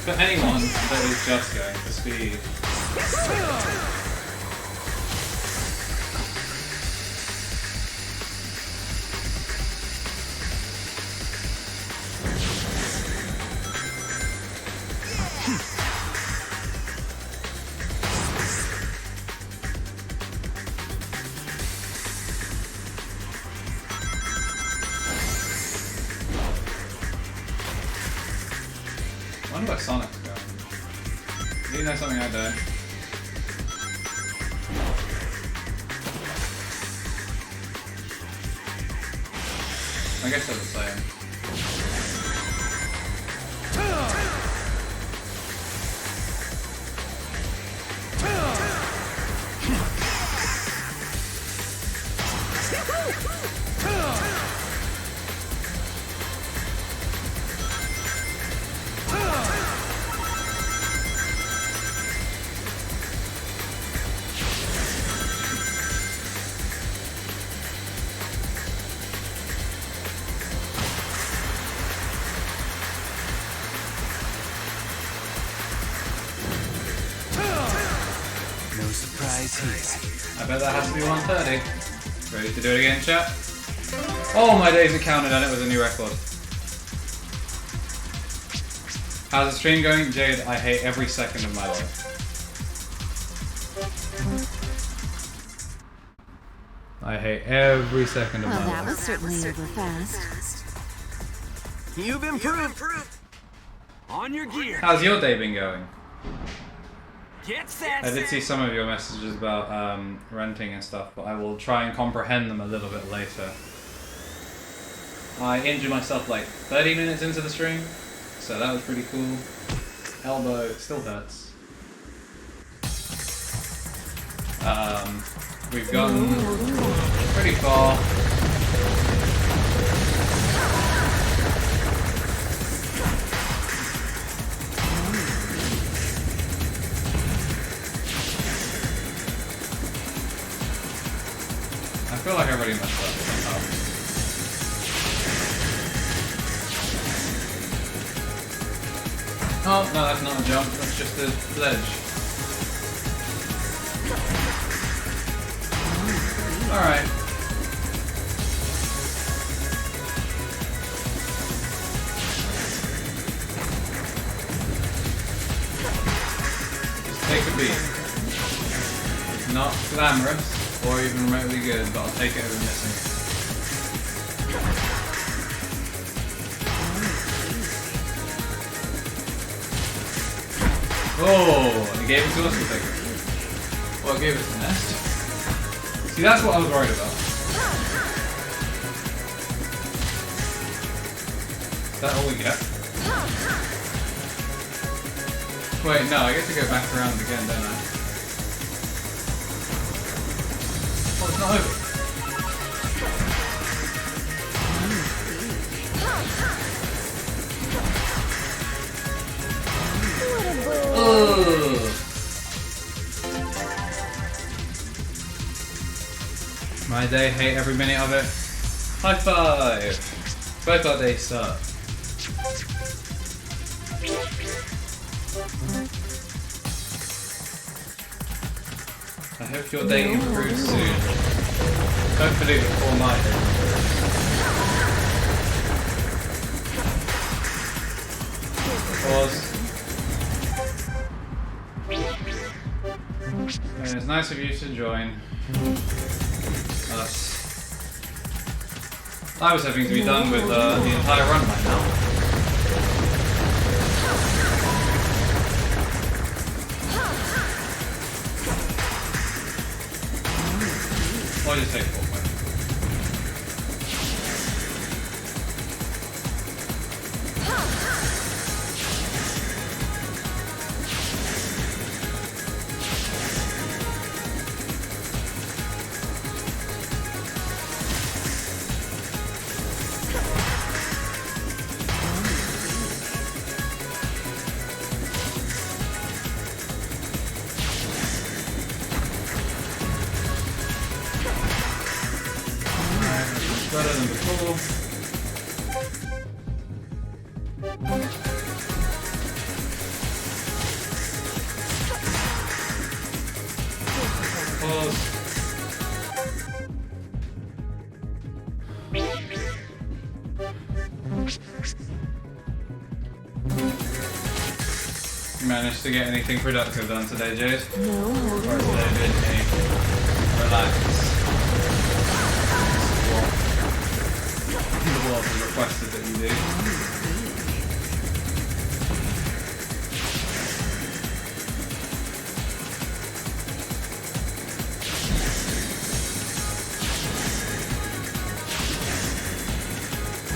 [SPEAKER 1] for anyone that is just going for speed. I wonder where Sonic's going. Do you know something I don't? I guess they're the same.
[SPEAKER 5] No surprise here.
[SPEAKER 1] I bet that has to be 130. Ready to do it again, chat? Oh, my days are counted and it was a new record. How's the stream going? Jade, I hate every second of my life. I hate every second of my
[SPEAKER 4] Well,
[SPEAKER 1] life.
[SPEAKER 4] that was certainly over fast.
[SPEAKER 2] You've improved. On your gear.
[SPEAKER 1] How's your day been going?
[SPEAKER 2] Get set.
[SPEAKER 1] I did see some of your messages about renting and stuff, but I will try and comprehend them a little bit later. I injured myself like 30 minutes into the stream, so that was pretty cool. Elbow still hurts. We've gotten pretty far. I feel like I already messed up somehow. Oh, no, that's not a jump, that's just a ledge. Alright. Just take a beat. Not glamorous. Or even remotely good, but I'll take it over missing. Oh, it gave it to us to take it. Well, it gave us the nest. See, that's what I was worried about. Is that all we get? Wait, no, I get to go back around again, don't I? Oh, it's not over. Ugh. My day, hate every minute of it. High five! Both our days suck. I hope your day improves soon. Hopefully before my day. Pause. And it's nice of you to join us. I was hoping to be done with the entire run by now. Why just take 4 points? Better than before. Pause. You managed to get anything productive done today, Jade?
[SPEAKER 7] No,
[SPEAKER 1] Or has today been a relax? The world has requested that you do.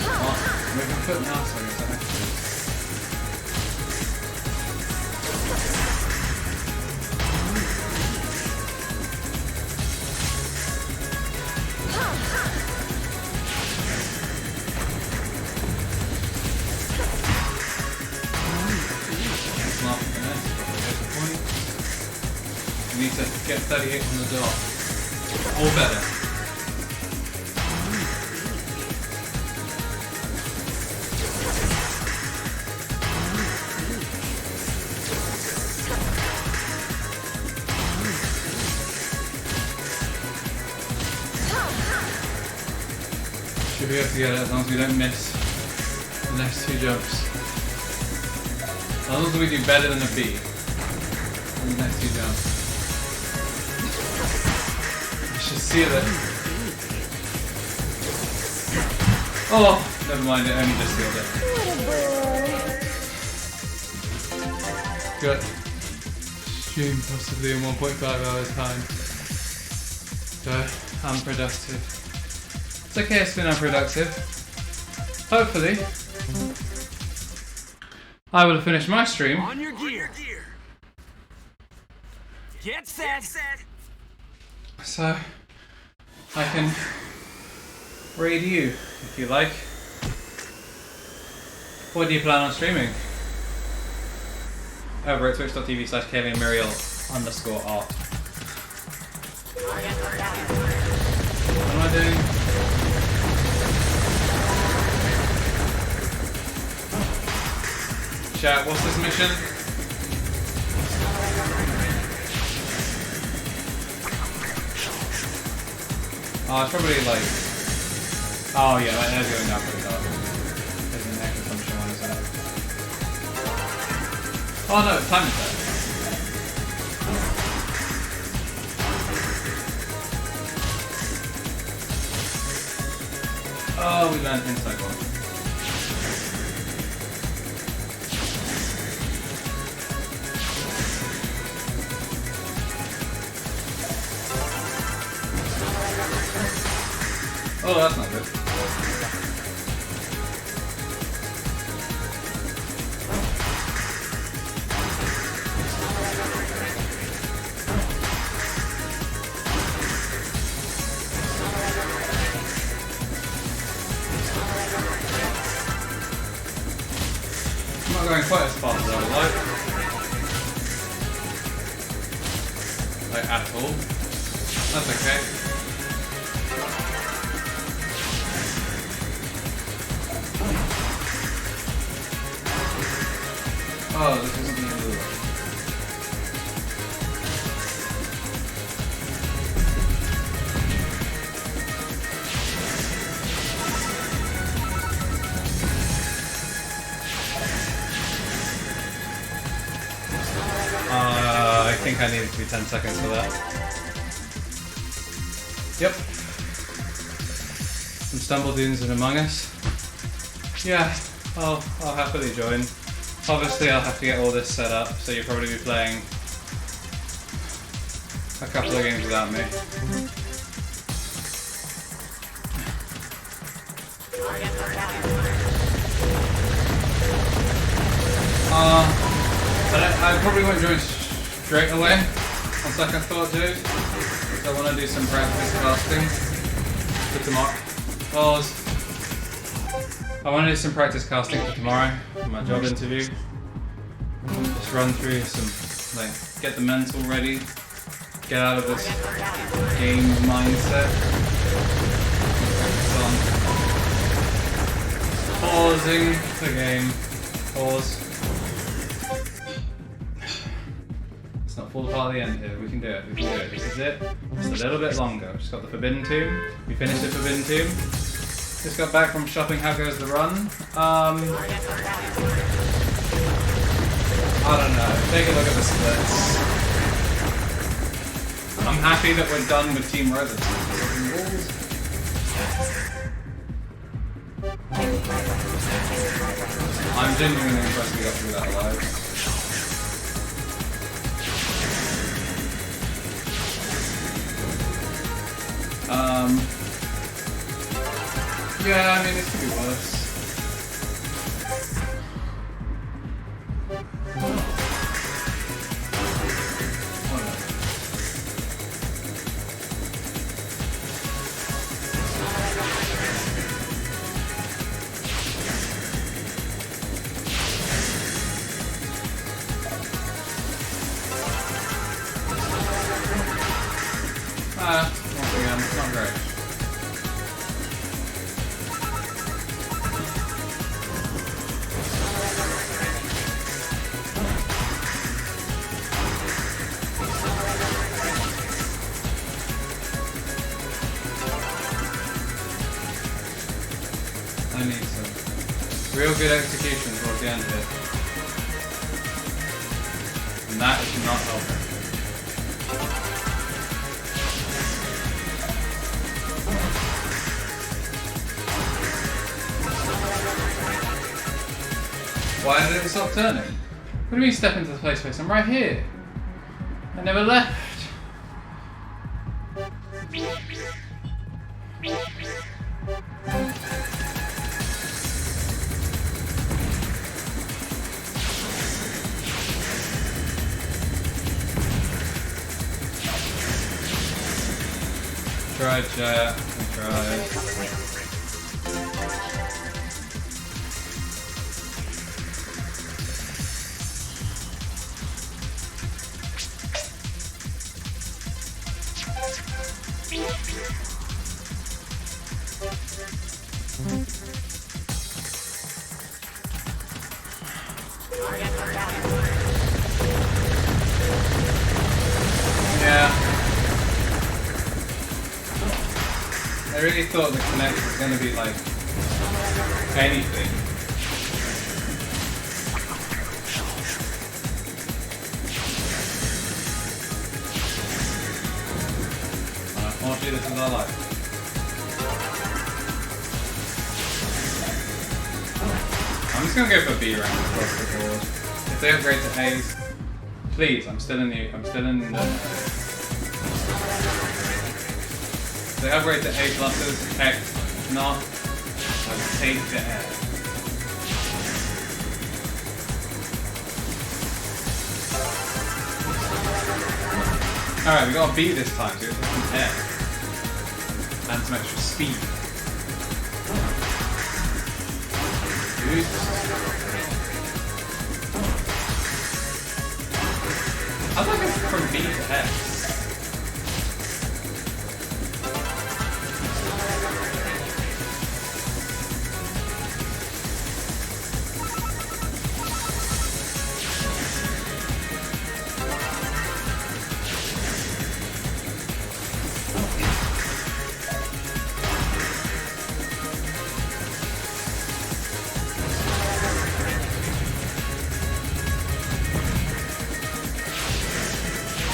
[SPEAKER 1] Oh, moving foot now, so I guess that makes sense. You need to get 38 on the dot. Or better. Should be able to get it as long as we don't miss the next 2 jumps. As long as we do better than a B on the next 2 jumps. I should seal it. Oh, never mind, it only just sealed it. Good. Stream possibly in 1.5 hours time. So, unproductive. It's okay, it's been unproductive. Hopefully, I will have finished my stream.
[SPEAKER 2] On your gear. Get set.
[SPEAKER 1] So, I can raid you, if you like. What do you plan on streaming? Over at twitch.tv/KevinMuriel_art. What am I doing? Chat, what's this mission? Oh, it's probably like... Oh yeah, my hair's going down pretty hard. There's an air consumption one, is that? Oh no, time is there. Oh, we landed inside one. Oh, that's not good. I'm not going quite as fast as I would like. Like, at all. That's okay. Oh, this isn't the end of the road. I think I need it to be 10 seconds for that. Yep. Some Stumble Dunes and Among Us. Yeah, I'll happily join. Obviously I'll have to get all this set up, so you'll probably be playing a couple of games without me. But I probably won't join straight away on second thought too. So I want to do some practice casting for tomorrow. Pause. I want to do some practice casting for tomorrow for my job interview. Just run through some, like, get the mental ready, get out of this game mindset. Focus on pausing the game. Pause. Let's not fall apart at the end here. We can do it. We can do it. This is it. Just a little bit longer. Just got the Forbidden Tomb. We finished the Forbidden Tomb. Just got back from shopping. How goes the run? I don't know. Take a look at the splits. I'm happy that we're done with Team Resident. I'm genuinely impressed we got through that alive. Yeah, I mean, it could be worse. Once again, it's not great. I need some real good execution towards the end here. And that is not helping. Why did it stop turning? What do you mean step into the play space? I'm right here. I never left. Try chat, try. Yeah. I really thought the Connect was going to be like anything. Unfortunately, this is our life. I'm just going to go for B rank across the board. If they upgrade to A's, please, I'm still in the if they upgrade to A pluses, heck, if not, I'll take the F. Alright, we got a B this time, so it's an F. And some extra speed. Oops. I'd like it from B to X.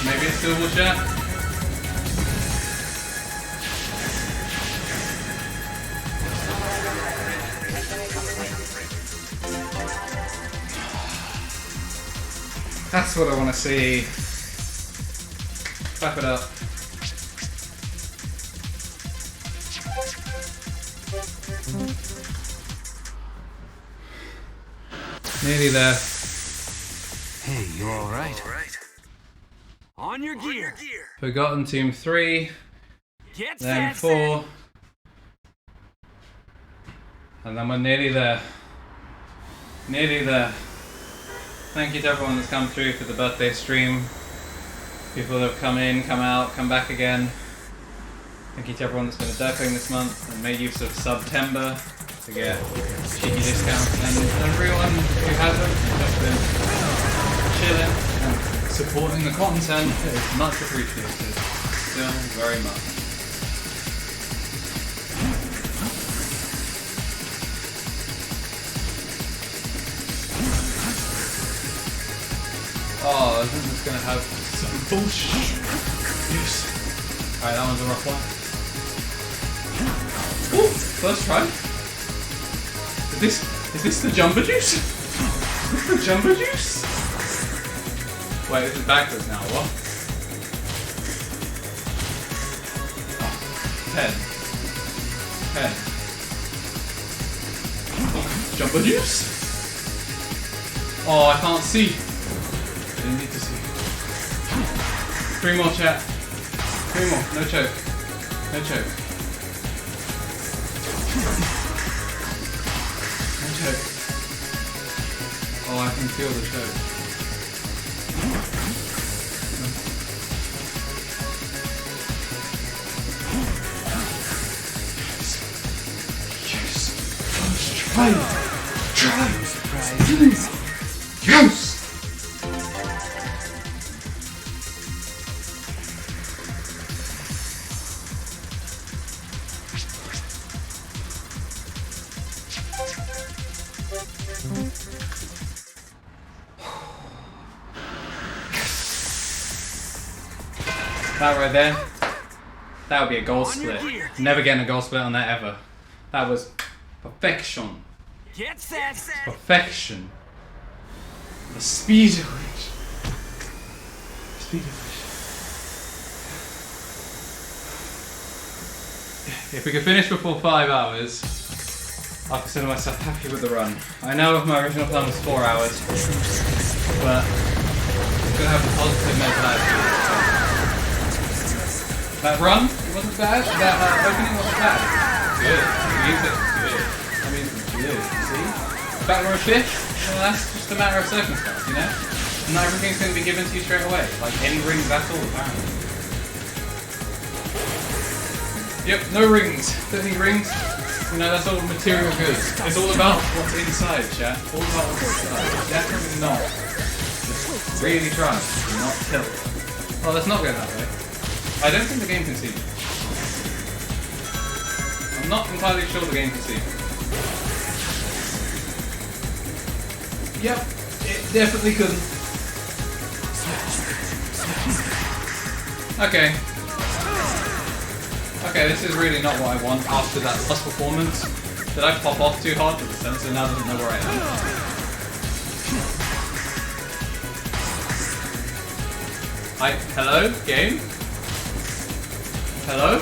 [SPEAKER 1] Maybe it's doable, chat. That's what I want to see. Clap it up. Nearly there.
[SPEAKER 5] Hey, you alright?
[SPEAKER 4] On your gear.
[SPEAKER 1] Forgotten Tomb 3,
[SPEAKER 4] Get
[SPEAKER 1] then
[SPEAKER 4] set.
[SPEAKER 1] 4, and then we're nearly there. Nearly there. Thank you to everyone that's come through for the birthday stream. People that have come in, come out, come back again. Thank you to everyone that's been a Durkling this month and made use of September to get cheeky discounts, and everyone who hasn't just been chilling and supporting the content is much appreciated. Still very much. Oh, isn't this gonna have some bullshit? Yes. Alright, that one's a rough one. Ooh, first try. Is this the jumper juice? Is this the jumper juice? Wait, this is backwards now, what? Oh, 10. Oh, jumper juice? Oh, I can't see. I didn't need to see. 3 more, chat. 3 more. No choke. No choke. No choke. Oh, I can feel the choke. Yes. Try it. Try it. Please. Yes. That right there, that would be a goal split. Never getting a goal split on that ever. That was perfection.
[SPEAKER 4] Get set.
[SPEAKER 1] Perfection. The speed of which. Speed of which. If we could finish before 5 hours, I'll consider myself happy with the run. I know my original plan was 4 hours, but I'm gonna have a positive mental attitude. That run, it wasn't bad. That opening wasn't bad. Good. Music, good. I mean, good. See? Back row shift, well, that's just a matter of circumstance, you know? Not everything's going to be given to you straight away. Like any rings, that's all, apparently. Yep, no rings. Don't need rings. You know, that's all material goods. It's all about what's inside, chat. All about what's inside. Definitely not. Just really try. Do not kill. Oh, let's not go that way. I don't think the game can see me. I'm not entirely sure the game can see me. Yep, it definitely couldn't. Okay. Okay, this is really not what I want after that last performance. Did I pop off too hard that the sensor now doesn't know where I am? Hello, game? Hello?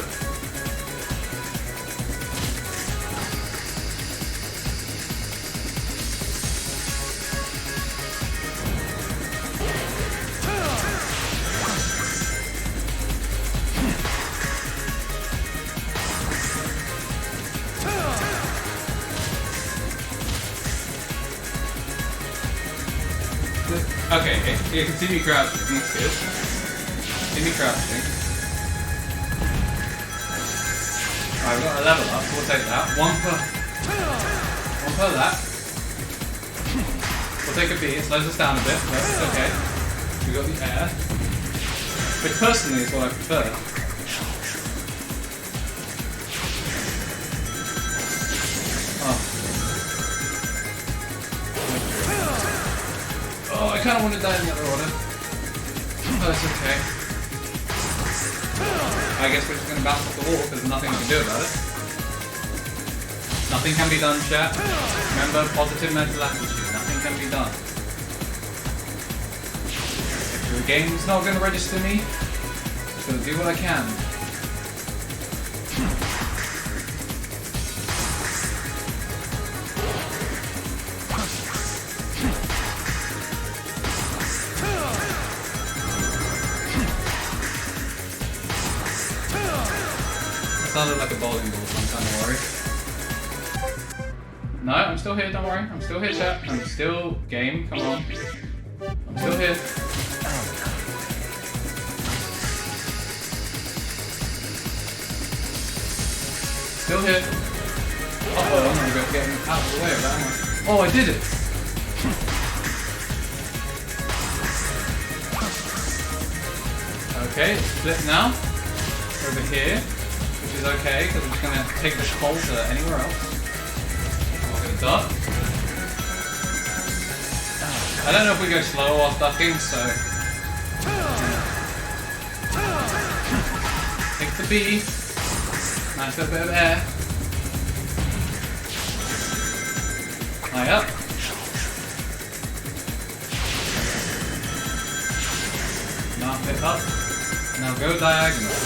[SPEAKER 1] Okay, you can see me crouching, that's good. See me crouching. Alright, we've got a level up, so we'll take that. One per that. We'll take a beat, it slows us down a bit, but it's okay. We got the air. Which personally is what I prefer. Oh, I kinda want to die in the other order. Oh, it's okay. I guess we're just going to bounce off the wall because there's nothing we can do about it. Nothing can be done, chat. Remember, positive mental attitude. Nothing can be done. the game's not gonna register me. Just gonna do what I can. That sounded like a bowling ball, so I'm kind of worried. No, I'm still here, don't worry. I'm still here, chat. I'm still game, come on. I'm still here. Still here. Uh-oh, I'm gonna go get him out of the way of that, am I? Oh, I did it! Okay, it's flipped now. Over here. Which is okay, because I'm just gonna take this hole to anywhere else. Duck. I don't know if we go slow while ducking, so take the B. Nice little bit of air. High up. Now flip up. Now go diagonal.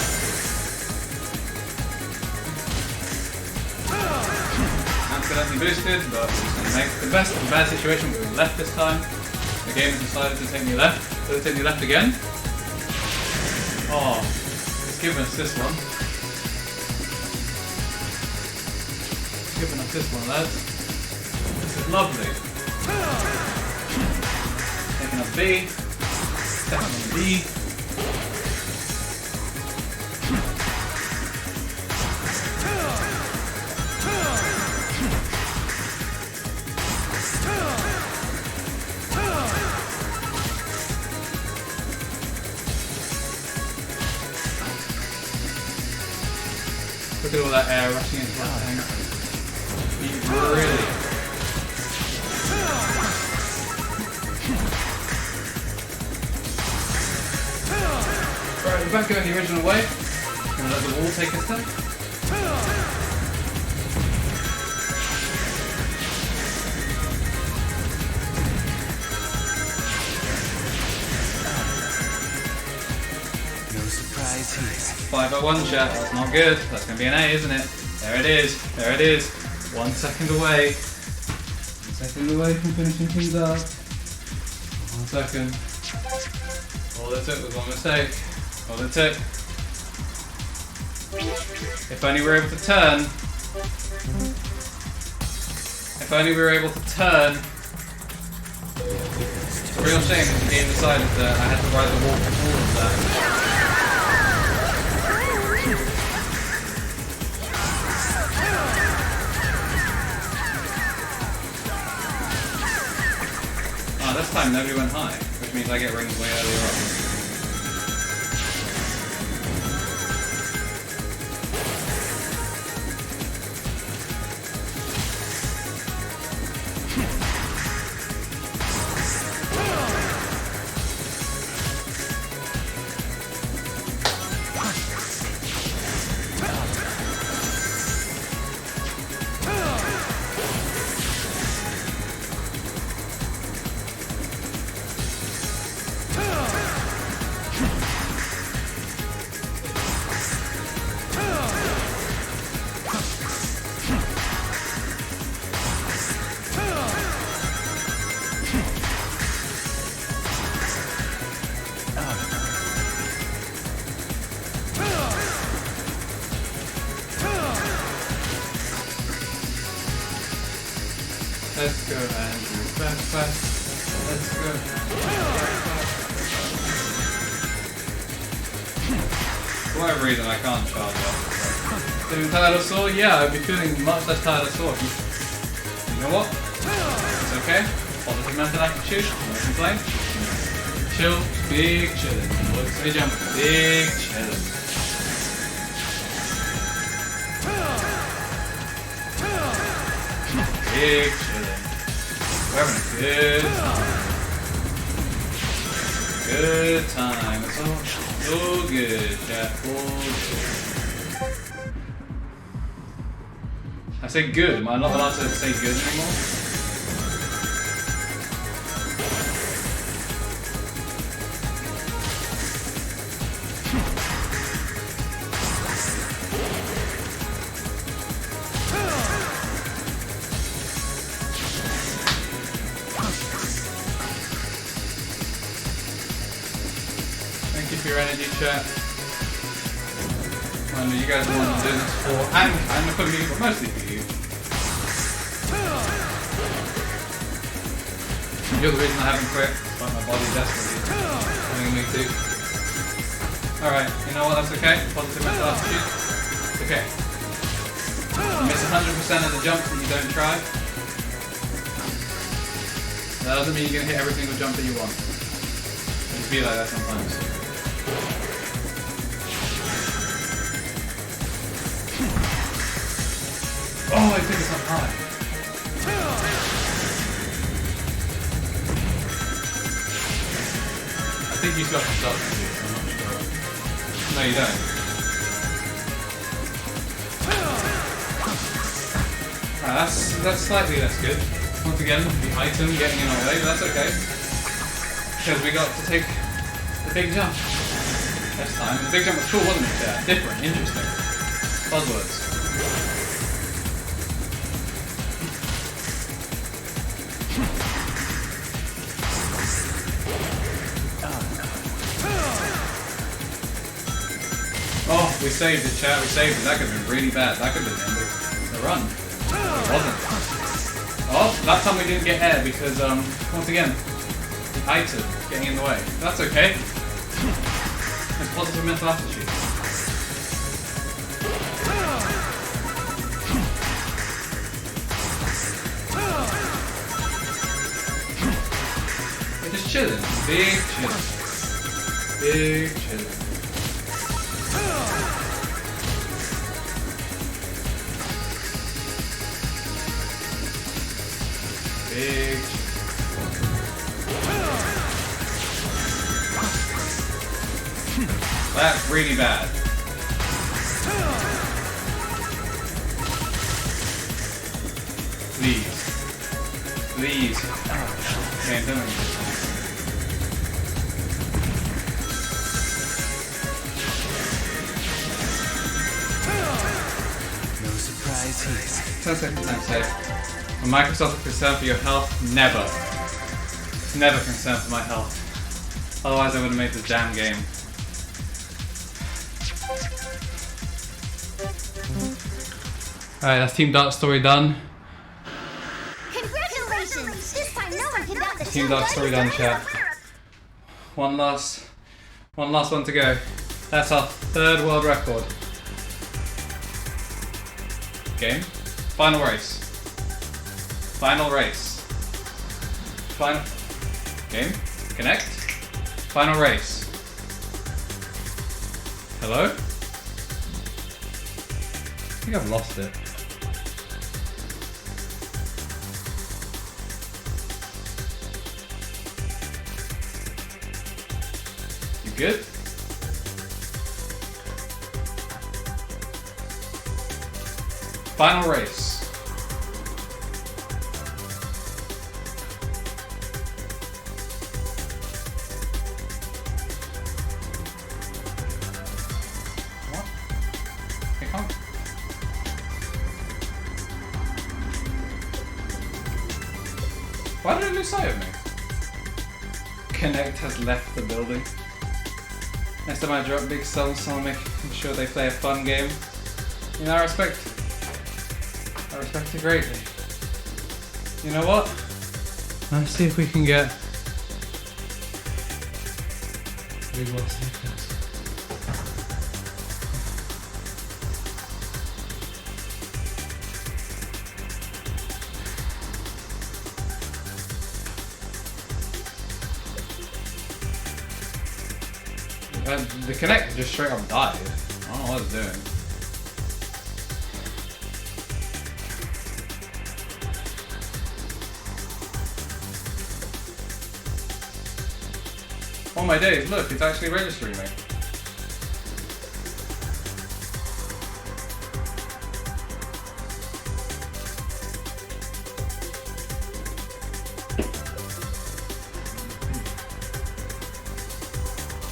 [SPEAKER 1] Accidentally boosted, but we're just going to make the best of a bad situation. We're left this time. The game has decided to take me left. So they take me left again. Oh, it's given us this one. It's given us this one, lads. This is lovely. Taking a B. Stepping on the B. Look at all that air rushing into that thing. Really. Right, we're back going the original way. Gonna let the wall take us there.
[SPEAKER 5] No surprise here.
[SPEAKER 1] 501 chat, that's not good. That's going to be an A, isn't it? There it is. There it is. 1 second away. 1 second away from finishing things up. 1 second. All it took was one mistake. All it took. If only we were able to turn. If only we were able to turn. It's a real shame that the game decided that I had to ride the wall for all of that. This time nobody went high, which means I get rings way earlier on. Let's go, Andrew. Fast, fast. Let's go. For whatever reason, I can't charge up. Feeling tired of Saw? Yeah, I'd be feeling much less tired of Saw. You know what? It's okay. Positive mental attitude. No complain. Chill. Big chillin'. Look, say jump. Big chillin'. Big chillin'. We're having a good time. Good time. It's all good, chat. All good. I say good. Am I not allowed to say good anymore? energy chat. I know you guys are the ones doing this for, and for me, but mostly for you. You're the reason I haven't quit, despite my body desperately wanting me to. Alright, you know what, that's okay. Positive mental attitude. It's okay. You miss 100% of the jumps that you don't try. That doesn't mean you're going to hit every single jump that you want. It can be like that sometimes. Oh, I think it's up high. I think you still have to stop with you, I'm not sure. No, you don't. That's slightly less good. Once again, the item getting in our way, but that's okay. Because we got to take the big jump this time. And the big jump was cool, wasn't it? Yeah, different, interesting. Buzzwords. Oh, we saved it, chat. We saved it. That could have been really bad. That could have been the end of the run. It wasn't. Oh, that time we didn't get air because, once again, the item getting in the way. That's okay. It's positive mental attitude. We're just chilling. Big chilling. Big chilling. Big. That's really bad. Please. Please. Okay, don't make this.
[SPEAKER 5] No surprise here.
[SPEAKER 1] 10 seconds, I'm safe. When Microsoft is concerned for your health, never. Never concerned for my health. Otherwise I would have made this damn game. Alright, that's Team Dark Story done.
[SPEAKER 3] Congratulations! This time no one can doubt the
[SPEAKER 1] Team Dark Story done, chat. One last one to go. That's our 3rd world record. Game. Final race. Final race. Final game. Connect. Final race. Hello? I think I've lost it. You good? Final race. What? They can't. Why did it lose sight of me? Connect has left the building. Next time I drop big songs, I'll make sure they play a fun game. You know, I respect it greatly. You know what? Let's see if we can get big lost seconds. The Kinect just straight up died. I don't know what it's doing. Oh my days, look, it's actually registering me.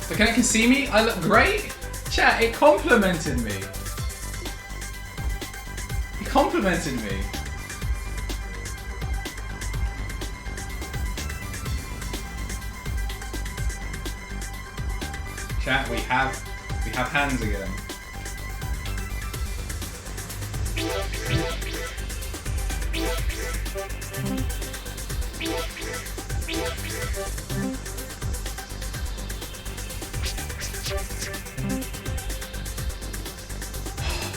[SPEAKER 1] The Kinect can see me? I look great? Chat, it complimented me. It complimented me. Chat, we have hands again.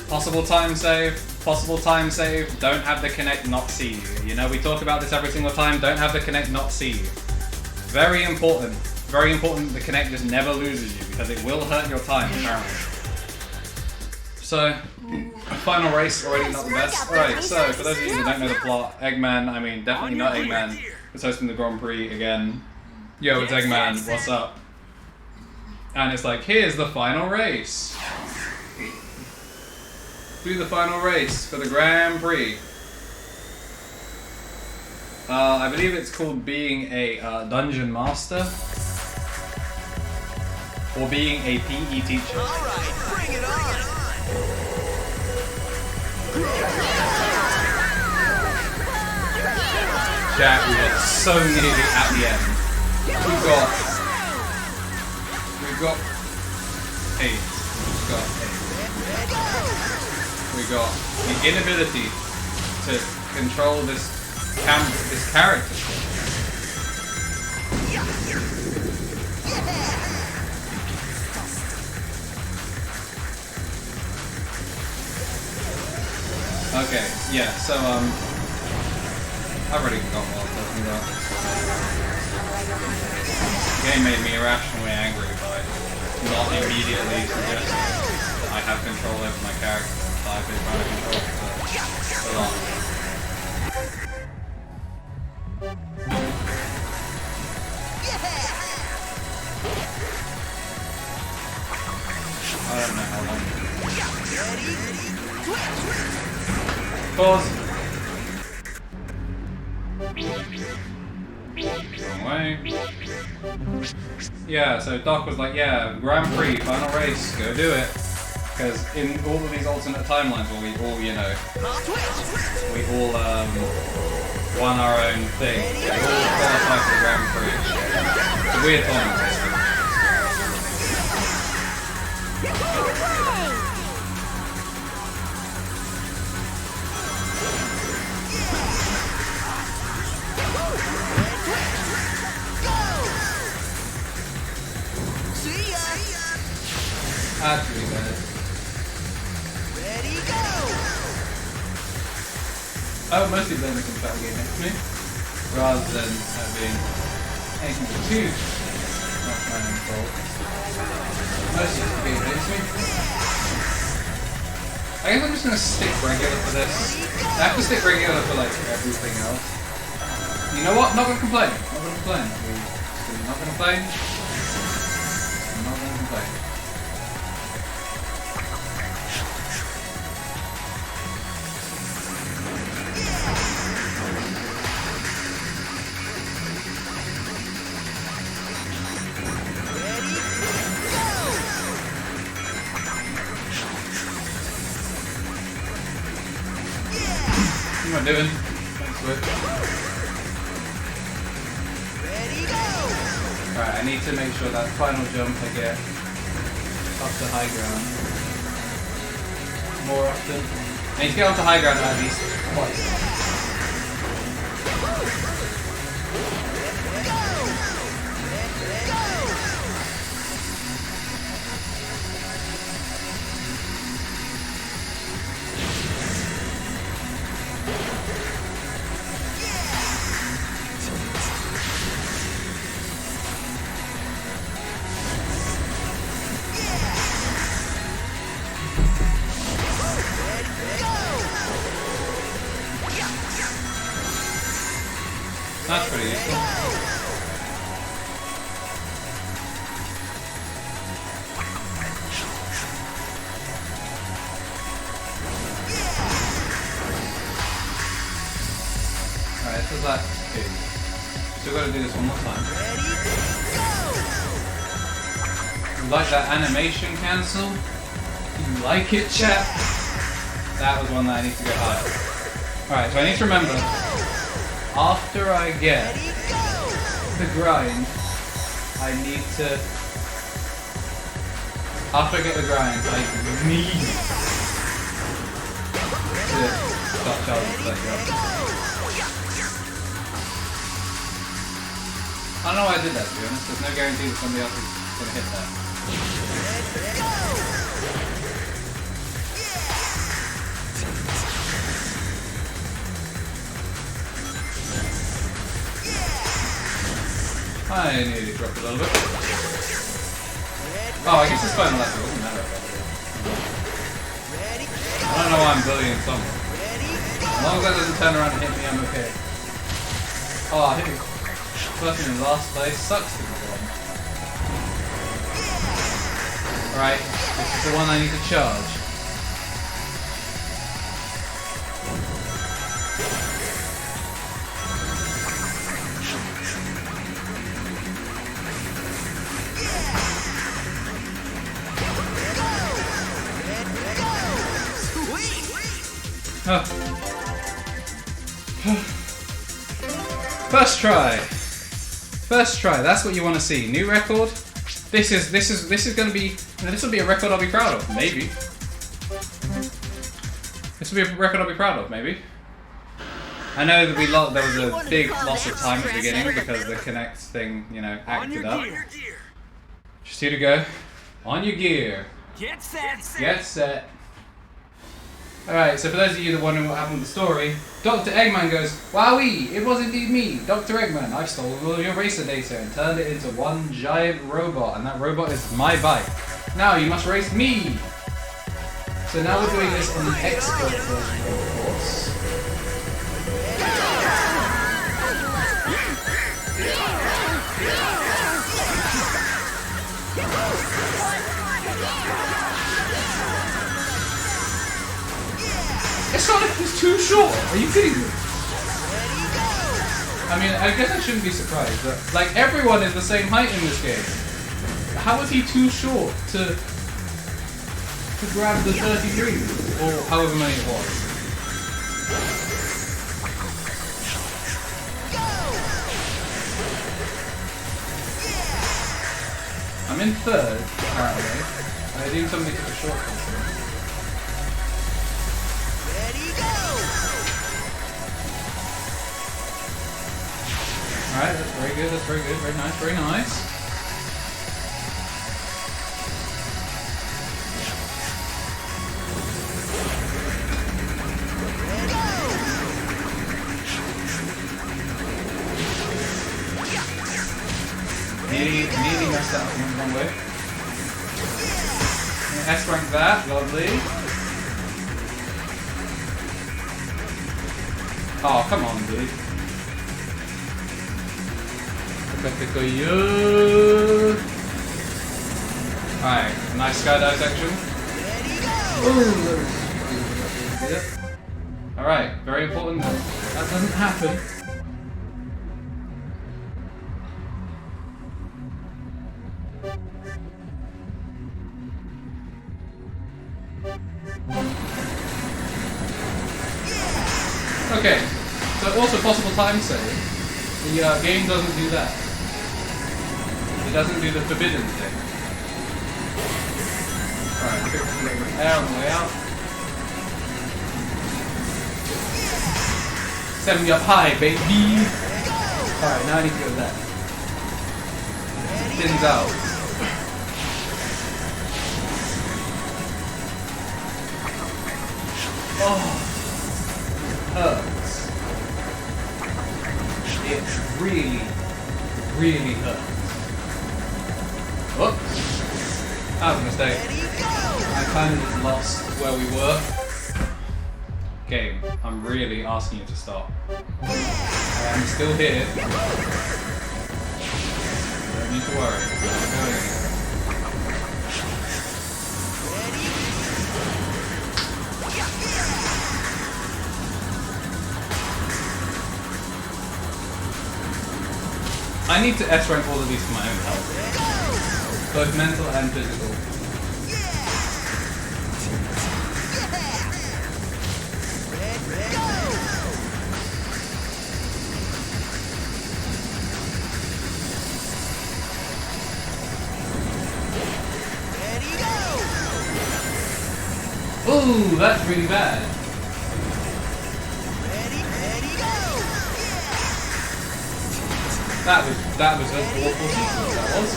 [SPEAKER 1] Possible time save, don't have the connect not see you. You know, we talk about this every single time, don't have the connect not see you. Very important the connect just never loses you, because it will hurt your time, apparently. So, final race, already not the best. Alright, so, for those of you who don't know the plot, Eggman, I mean, definitely not Eggman, is hosting the Grand Prix again. Yo, it's Eggman, what's up? And it's like, here's the final race. Do the final race for the Grand Prix. I believe it's called being a dungeon master or being a PE teacher.
[SPEAKER 2] Alright, bring it on!
[SPEAKER 1] Chat, we are so nearly at the end. We've got 8. We got the inability to control this character. Okay, yeah, so I've already forgotten what I was talking about. The game made me irrationally angry by not immediately suggesting that I have control over my character. I've been trying to control for so long. I don't know how long. Pause. Wrong way. Yeah, so Doc was like, yeah, Grand Prix, final race, go do it. Because in all of these alternate timelines where we all, you know, we all won our own thing. We all qualified for the Grand Prix. It's a weird tournament system. Actually, guys. I would mostly blame the control game next to me, rather than being anything to do. Not my own fault. Mostly just the game next to me. I guess I'm just gonna stick regular for this. I have to stick regular for like everything else. You know what? Not gonna complain. Not gonna complain. Not gonna complain. Not gonna complain. What am I doing? Thanks, Whip. Alright, I need to make sure that final jump I get up to high ground more often. I need to get onto high ground at least twice. That's pretty useful. Alright, this is that. Okay. Still gotta do this one more time. You like that animation cancel? You like it, chat? That was one that I need to go higher. Alright, so I need to remember. After I get the grind, I need to After I get the grind, I need to stop charging that guy. I don't know why I did that, to be honest. There's no guarantee that somebody else is going to hit that. I nearly dropped a little bit. Oh, I guess it's final left. It doesn't matter. I don't know why I'm bullying someone. As long as that doesn't turn around and hit me, I'm okay. Oh, I hit me. Person in last place sucks to be wrong. Alright, this is the one I need to charge. First try. First try. That's what you want to see. New record. This is going to be. This will be a record I'll be proud of. Maybe. This will be a record I'll be proud of. Maybe. I know that there was a big loss of time at the beginning because the connect thing, you know, acted up. Just 2 to go. On your gear.
[SPEAKER 4] Get set.
[SPEAKER 1] Get set. Alright, so for those of you that wondering what happened with the story, Dr. Eggman goes, "Wowee, it was indeed me, Dr. Eggman. I stole all of your racer data and turned it into one giant robot, and that robot is my bike. Now you must race me." So now we're doing this on the expert version, of course. It's not like he's too short. Are you kidding me? I mean, I guess I shouldn't be surprised, but like everyone is the same height in this game. How was he too short to grab the 33 or however many it was? I'm in third, apparently. I think somebody took a shortcut. Alright, that's very good, that's very good, very nice, very nice. Nearly messed up in one way. S-rank that, lovely. Oh, come on, dude. Alright, nice skydive section. Alright, very important. That doesn't happen. Okay, so also possible time save. The game doesn't do that. It doesn't do the forbidden thing. Alright, pick up a little bit of air on the way out. Send me up high, baby! Alright, now I need to go left. Pins out. Oh! Hurts. It really, really hurts. Whoops. That was a mistake. I kind of just lost where we were. Game, I'm really asking you to stop. I am still here. Don't need to worry. I'm not going anywhere. I need to S-rank all of these for my own health. Both mental and physical. Ooh, that's really bad. That was an awful sequence, that was.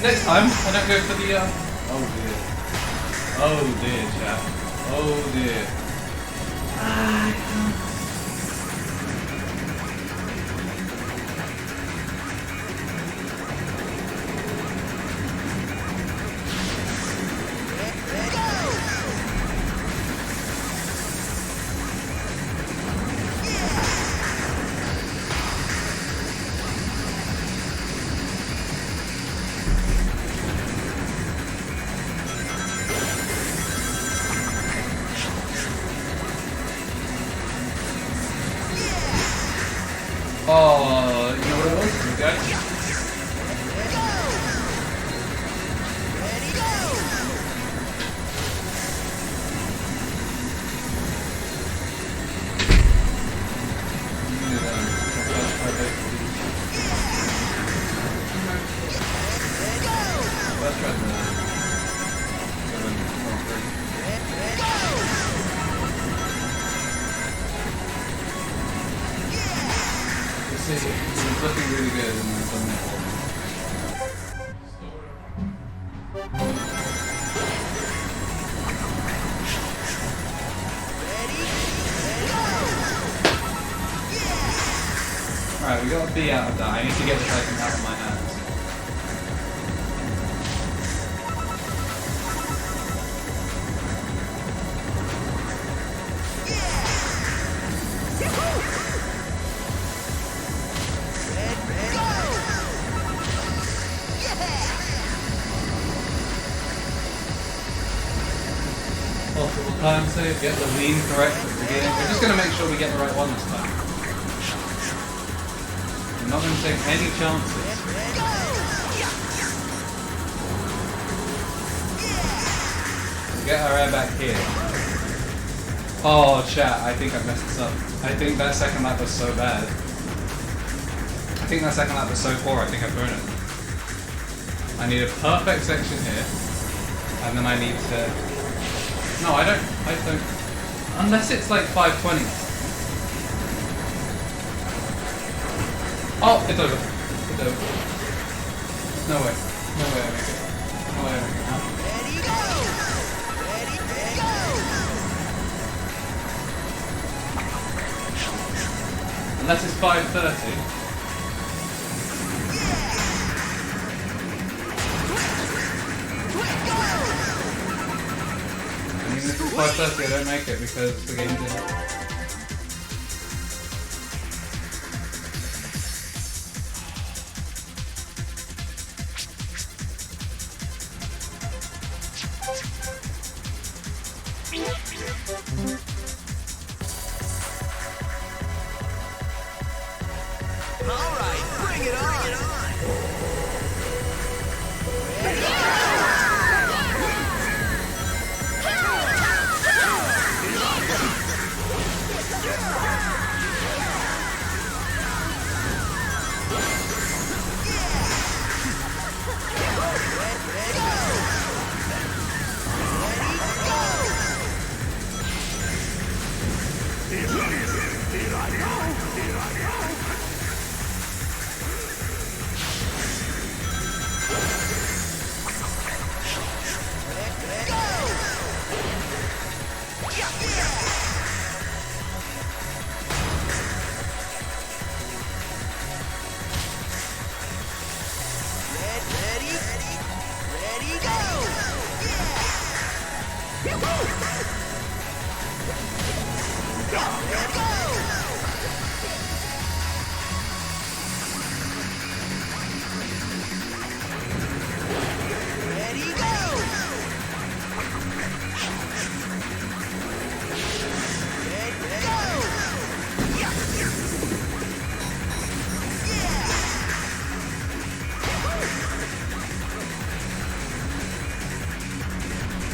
[SPEAKER 1] Next time, I don't go for the, oh dear. Oh dear, chat. Oh dear. Oh, you know what it was? Here we go. Let's try that. It's looking really good and it's on that one. Alright, we got a B out of that. I need to get this item out of my hands. Possible time save, get the lean correct at the beginning. We're just going to make sure we get the right one this time. I'm not going to take any chances. Get our air back here. Oh, chat, I think I messed this up. I think that second lap was so bad. I think that second lap was so poor, I think I've ruined it. I need a perfect section here. And then I need to... No, I don't. Unless it's like 520. Oh, it's over. It's over. No way. No way I make it. No way I make it.
[SPEAKER 7] Ready, go! Ready, go!
[SPEAKER 1] Unless it's 530. Even if it's 530, I don't make it because the game didn't.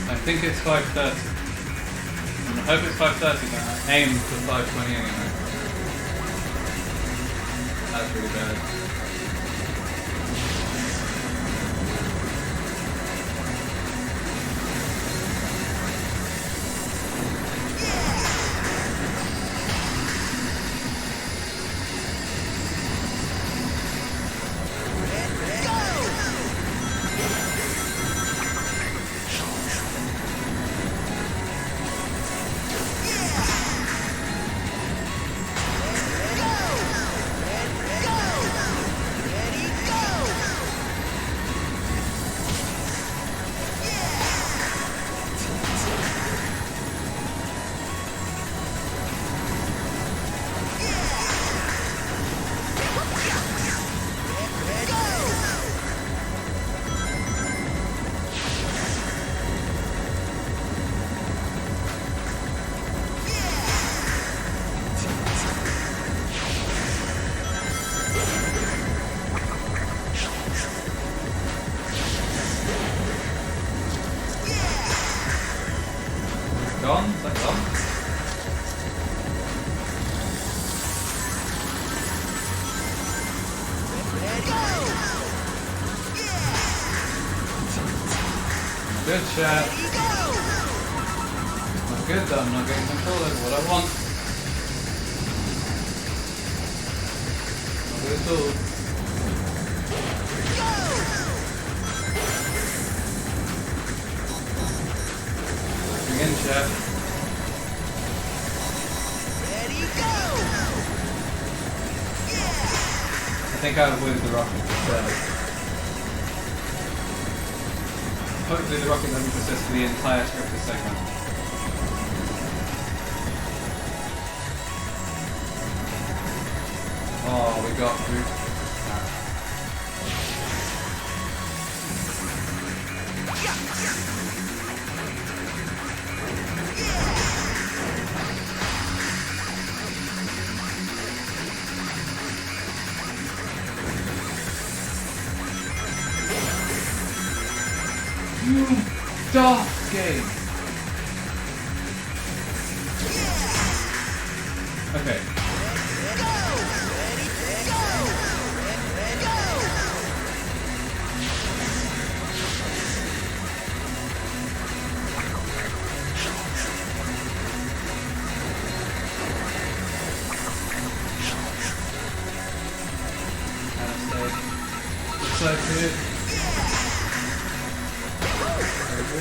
[SPEAKER 1] I think it's 530. And I hope it's 530, but I aim for 520 anyway. That's really bad. gone? Is that gone? Good shot. Not good though, I'm not getting control of what I want. Not good at all. Again, chat.
[SPEAKER 7] Ready, go!
[SPEAKER 1] I think I avoided the rocket instead. Hopefully the rocket doesn't persist for the entire scripted segment. Oh, we got through. You daft game. Okay. Looks like it.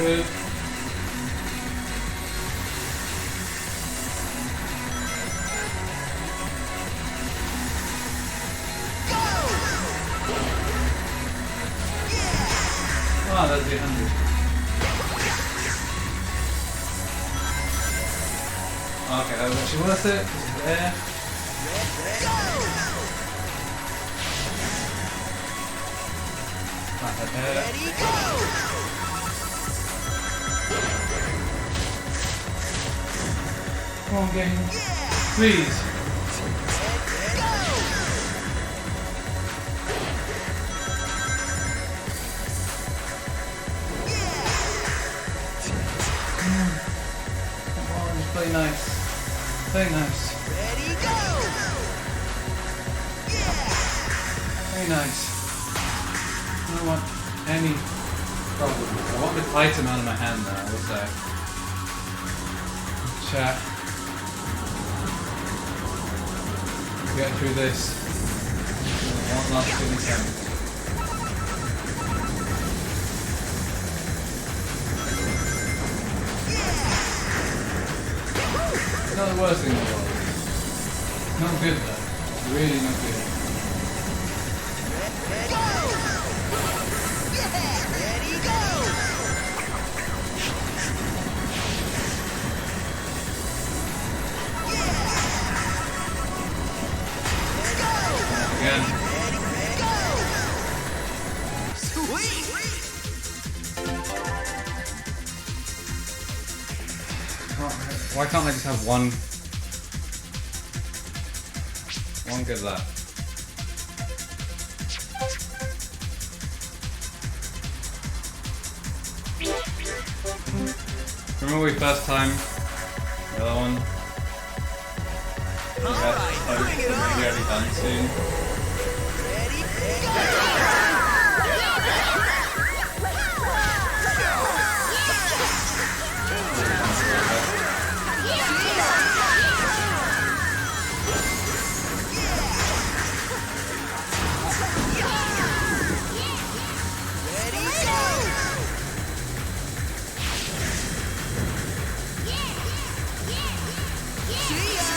[SPEAKER 1] Good. Oh, that's 800. Okay, that was actually worth it. There.
[SPEAKER 7] Ready, go!
[SPEAKER 1] Come on, game. Please. Come on, just play nice. Play nice.
[SPEAKER 7] Ready, go!
[SPEAKER 1] Very nice. I don't want any problems. I want this item out of my hand now, I will say. Chat. Get through this. One last 20 seconds. It's not the worst thing in the world. Not good though. Really not good.
[SPEAKER 7] Ready, go!
[SPEAKER 1] Again.
[SPEAKER 7] Sweet!
[SPEAKER 1] Why can't I just have one good lap? Remember we first time the other one?
[SPEAKER 7] Alright, bring it on!
[SPEAKER 1] Maybe already done soon.
[SPEAKER 7] Ready, go! Ready, go! See ya!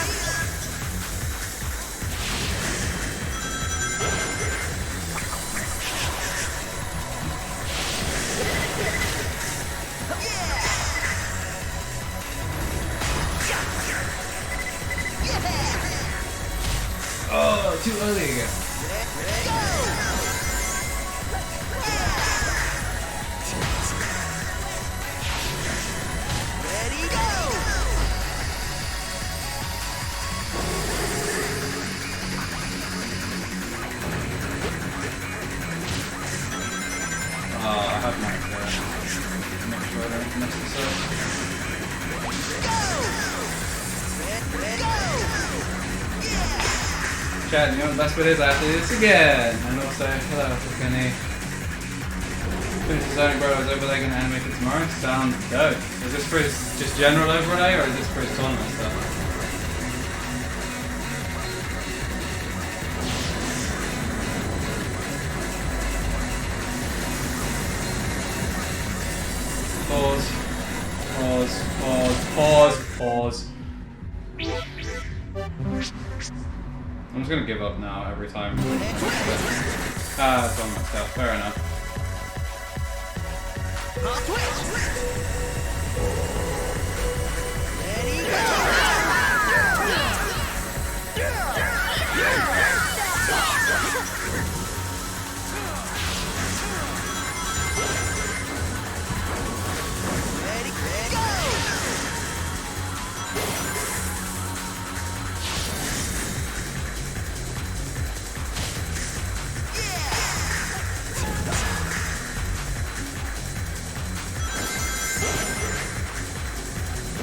[SPEAKER 1] Oh, too early again.
[SPEAKER 7] Ready, go!
[SPEAKER 1] I have my make sure I don't mess this up. Chat, you know what the best bit is? I have to do this again. And also, hello, Kenny. Finish designing Bro's overlay gonna animate it tomorrow. Sound dope. Is this for his just general overlay or is this for his tournament stuff? Pause. Pause. Pause. Pause. Pause. I'm just gonna give up now every time. Ah, that's all my stuff. Fair enough.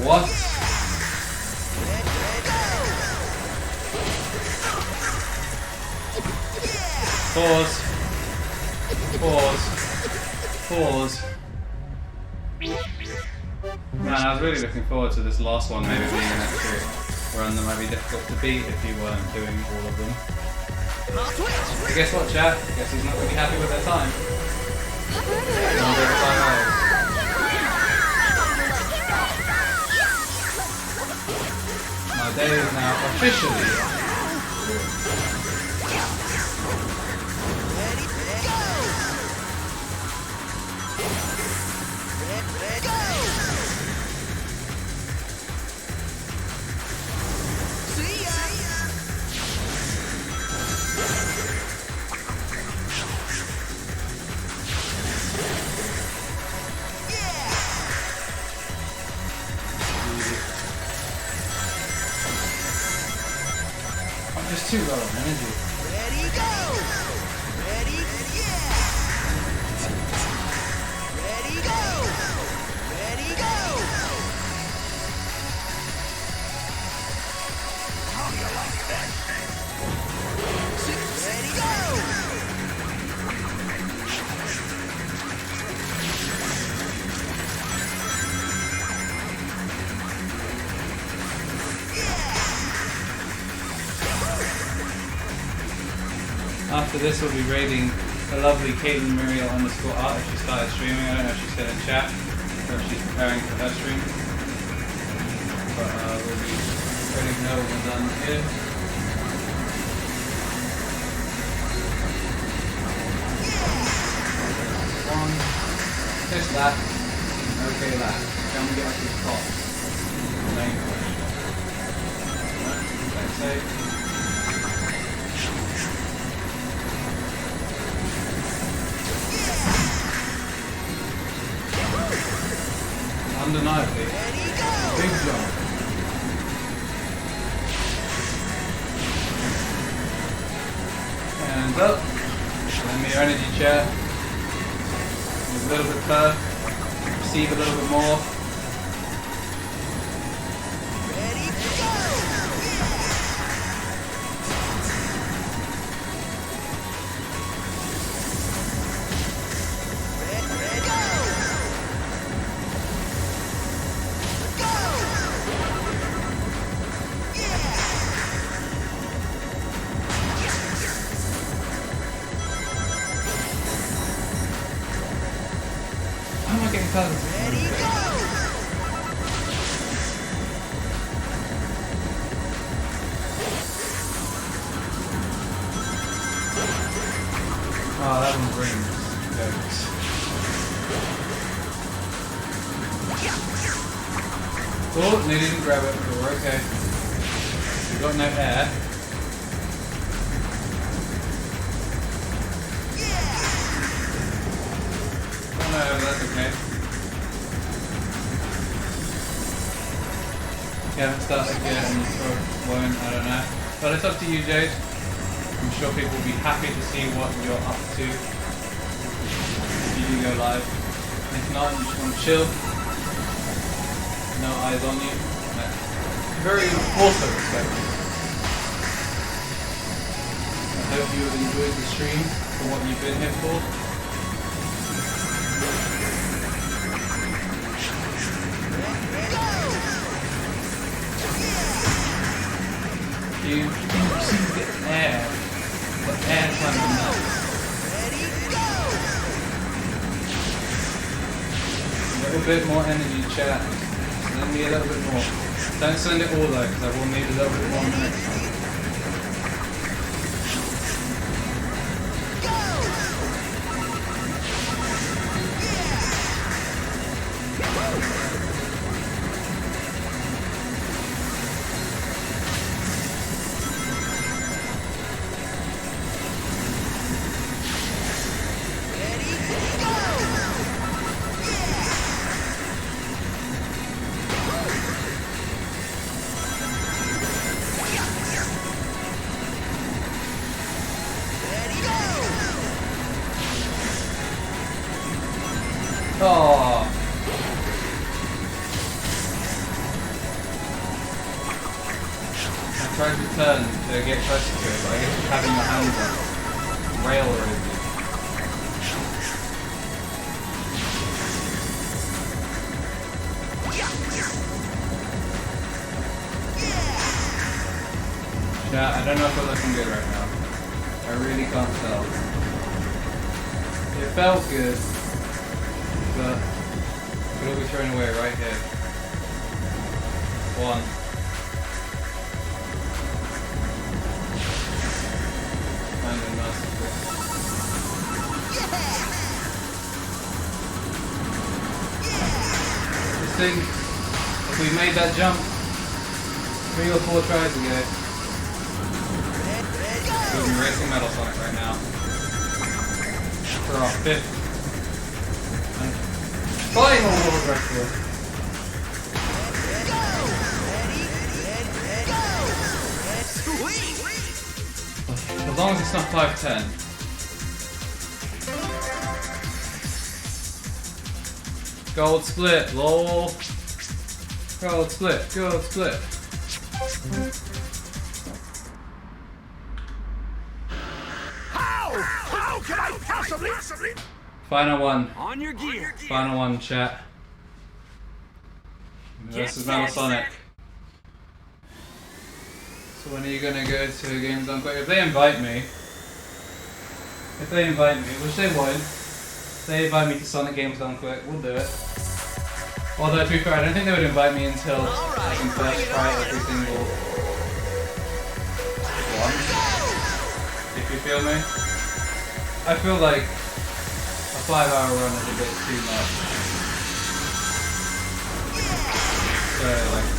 [SPEAKER 1] What? Pause. Pause. Pause. Man, I was really looking forward to this last one maybe being an extra run that might be difficult to beat if you weren't doing all of them. But guess what, chat? I guess he's not going to be happy with their time. My day is now officially just too low on energy.
[SPEAKER 7] Ready, go! Ready, yeah! Ready, go! Ready, go! How do you like that? Ready, go!
[SPEAKER 1] After this, we'll be raiding the lovely Caitlin Muriel _art if she started streaming. I don't know if she's still in chat or if she's preparing for her stream. But we'll be raiding her when we're done here. One. There's that. Okay, that. Can we get up to the top? Main question. Let's say. Undeniably, big jump. And up. Lend me your energy chair. Use a little bit per. Receive a little bit more.
[SPEAKER 7] Ready, go!
[SPEAKER 1] How am I getting colors?
[SPEAKER 7] Ready, go!
[SPEAKER 1] Oh, that one brings jokes. Oh, they didn't grab it, but we're okay. We've got no air. Oh no, that's okay. You haven't started yet and the throat won't, I don't know. But it's up to you, Jade. I'm sure people will be happy to see what you're up to if you do go live. If not, you just want to chill. No eyes on you. Very also respectful. I hope you have enjoyed the stream for what you've been here for. You seem to get air. The air time on that. A little bit more energy, chat. Send me a little bit more. Don't send it all though, because I will need a little bit more next time. Oh. I tried to turn to get closer to it, but I guess just having my hands up railroaded. Yeah, I don't know if we're looking good right now. I really can't tell. It felt good. But could all be thrown away right here. One. Kind of merciful. Just think, if we made that jump 3 or 4 tries ago, we'll be racing Metal Sonic right now. For our 5th. Final world record. As long as it's not 510. Gold split, lol. Gold split, gold split.
[SPEAKER 2] How can I possibly?
[SPEAKER 1] Final one.
[SPEAKER 4] On your gear.
[SPEAKER 1] Final one, chat. Versus Metal Sonic. So when are you gonna go to Games Done Quick? If they invite me, which they won't, if they invite me to Sonic Games Done Quick, we'll do it. Although to be fair, I don't think they would invite me until I can first try every single one. If you feel me. I feel like a 5-hour run is a bit too much. So like,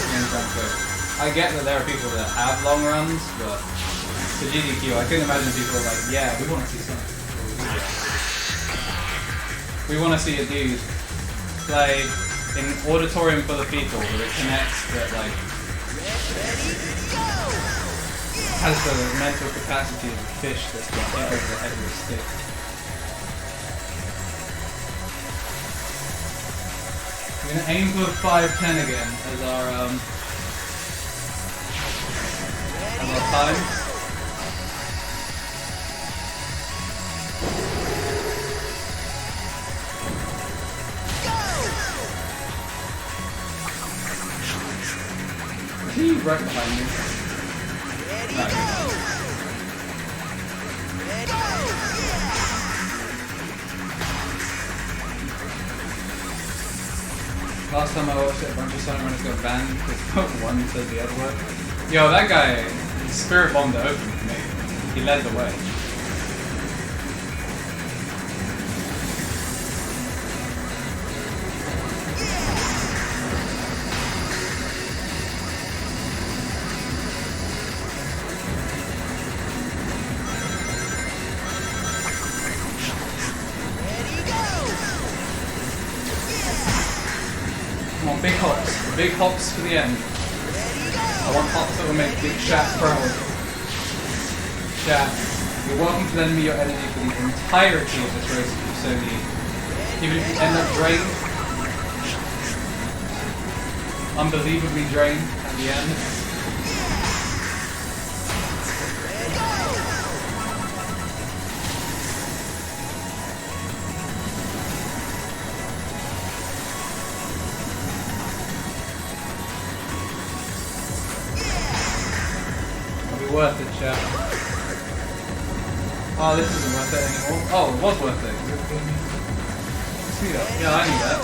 [SPEAKER 1] Games Done Quick. I get that there are people that have long runs, but for GDQ, I couldn't imagine people like, yeah, we want to see Sonic. We want to see a dude play in an auditorium full of people where it connects that like has the mental capacity of a fish that's got hit over the head with a stick. We're gonna aim for 5:10 again as our time. He's right behind me. Last time I watched it, a bunch of Sonic runners got banned because one said the other word. Yo, that guy, spirit bombed it open for me. He led the way. Come on, big hops. Big hops for the end. I want hops that will make Big Chat proud. Chat, you're welcome to lend me your energy for the entirety of this race if you so need. Even if you end up drained, unbelievably drained at the end. It'll be worth it, chat. Oh, this isn't worth it anymore. Oh, it was worth it. See that? Yeah, I knew that.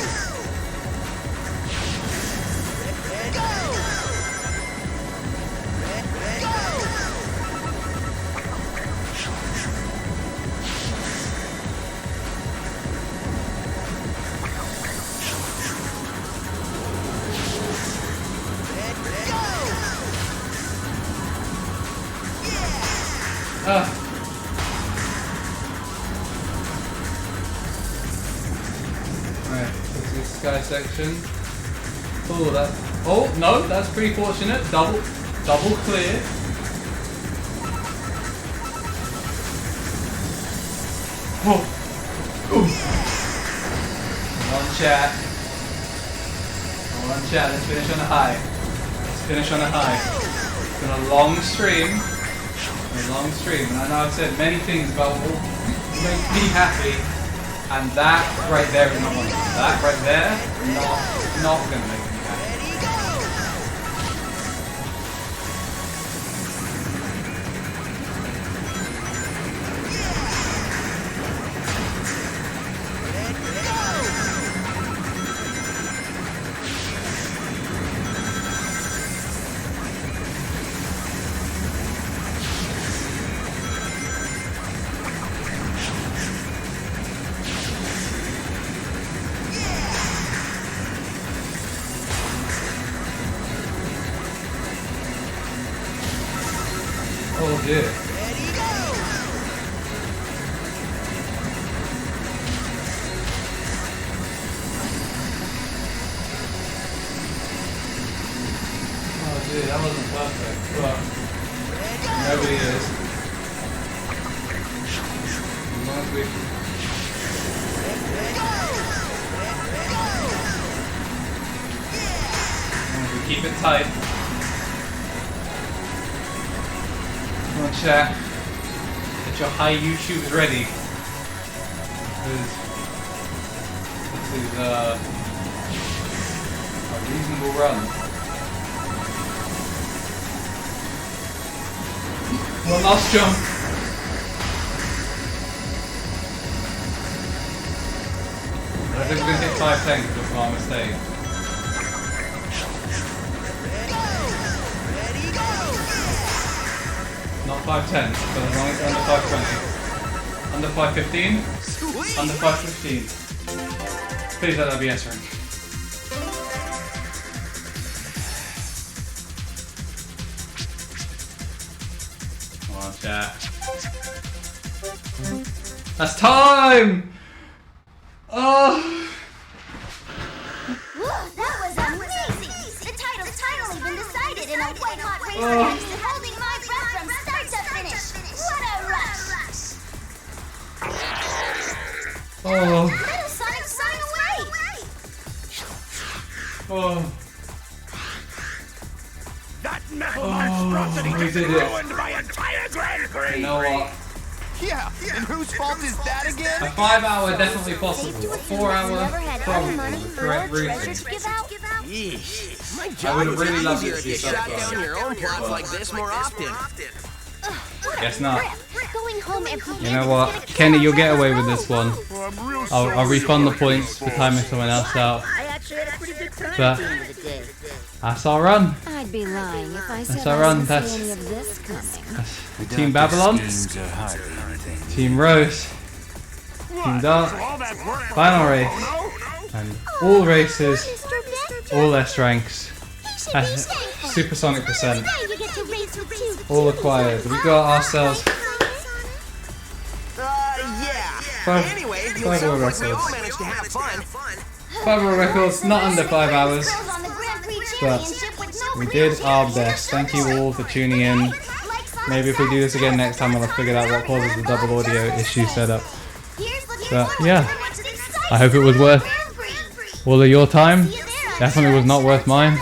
[SPEAKER 1] Alright, this is sky section. Oh, that. Oh no, that's pretty fortunate. Double clear. Oh. Ooh. Come on, chat. Come on, chat. Let's finish on a high. Let's finish on a high. It's been a long stream. A long stream, and I know I've said many things about what will make me happy, and that right there is not one of them. That right there, not gonna make me happy. Oh dear. Oh dear, that wasn't perfect, but nobody is. As long as we keep it tight. Come on, chat. Get your high YouTubes ready. Because this is a reasonable run. One last jump. I think we're going to hit 510 because of our mistake. Not 510, but as long as it's under 520. Under 515? Under 515. Please let that be answering. Come on, chat. That's time! Oh!
[SPEAKER 3] Whoa, that was amazing! The title's finally been decided in a white-hot race against the holding my breath from start to finish. What a rush!
[SPEAKER 1] Oh.
[SPEAKER 3] Little Sonic's flying away!
[SPEAKER 1] Oh.
[SPEAKER 2] That metal monstrosity
[SPEAKER 1] we
[SPEAKER 2] just
[SPEAKER 1] did it.
[SPEAKER 2] ruined my entire Grand Prix!
[SPEAKER 1] You know what?
[SPEAKER 7] Yeah, and whose fault is that again?
[SPEAKER 1] A 5 hour definitely possible. A 4 hour
[SPEAKER 3] Never had
[SPEAKER 1] probably.
[SPEAKER 3] any money
[SPEAKER 1] With
[SPEAKER 3] or
[SPEAKER 1] correct
[SPEAKER 3] treasure
[SPEAKER 1] routing.
[SPEAKER 3] to give out?
[SPEAKER 7] Yeesh. My
[SPEAKER 1] I
[SPEAKER 7] job
[SPEAKER 1] would have
[SPEAKER 7] was
[SPEAKER 1] really loved
[SPEAKER 7] easier
[SPEAKER 1] it
[SPEAKER 7] if
[SPEAKER 1] to
[SPEAKER 7] you
[SPEAKER 1] be
[SPEAKER 7] shot
[SPEAKER 1] so
[SPEAKER 7] down your own plots like this more often.
[SPEAKER 1] Guess not.
[SPEAKER 3] Going home empty-handed
[SPEAKER 1] You know what? Kenny, you'll get away with this one. I'll refund the points for timing someone else out.
[SPEAKER 3] I actually had a pretty good time
[SPEAKER 1] But
[SPEAKER 3] at the end of the day.
[SPEAKER 1] that's our run.
[SPEAKER 8] I'd be lying if I said
[SPEAKER 1] That's our
[SPEAKER 8] I
[SPEAKER 1] run.
[SPEAKER 8] didn't
[SPEAKER 1] That's-
[SPEAKER 8] see any of this coming.
[SPEAKER 1] Team Babylon,
[SPEAKER 5] Schemes are hardly anything.
[SPEAKER 1] Team Rose, Team Dark,
[SPEAKER 2] All that work.
[SPEAKER 1] final race,
[SPEAKER 2] No, no.
[SPEAKER 1] and all races,
[SPEAKER 3] Mr.
[SPEAKER 1] all S ranks, supersonic percent, all acquired. We got ourselves
[SPEAKER 7] Yeah.
[SPEAKER 1] Five-
[SPEAKER 7] Anyway, it
[SPEAKER 1] 5
[SPEAKER 7] sounds
[SPEAKER 1] world
[SPEAKER 7] like we all
[SPEAKER 1] records.
[SPEAKER 7] managed to have fun.
[SPEAKER 1] 5 hour records, not under 5 hours, but we did our best. Thank you all for tuning in. Maybe if we do this again next time, I'll have figured out what causes the double audio issue setup. But yeah, I hope it was worth all of your time. Definitely was not worth mine.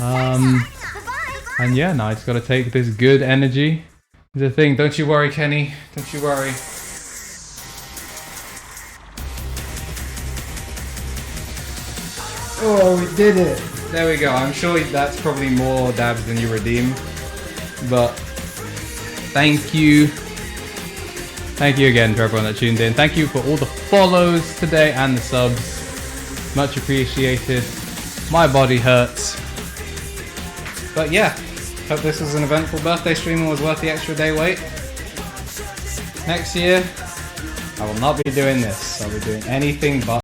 [SPEAKER 1] And yeah, now I just gotta take this good energy. The thing, don't you worry, Kenny. Don't you worry. Oh, we did it! There we go. I'm sure that's probably more dabs than you redeem. But thank you. Thank you again to everyone that tuned in. Thank you for all the follows today and the subs. Much appreciated. My body hurts. But yeah, hope this was an eventful birthday stream and was worth the extra day wait. Next year, I will not be doing this. I'll be doing anything but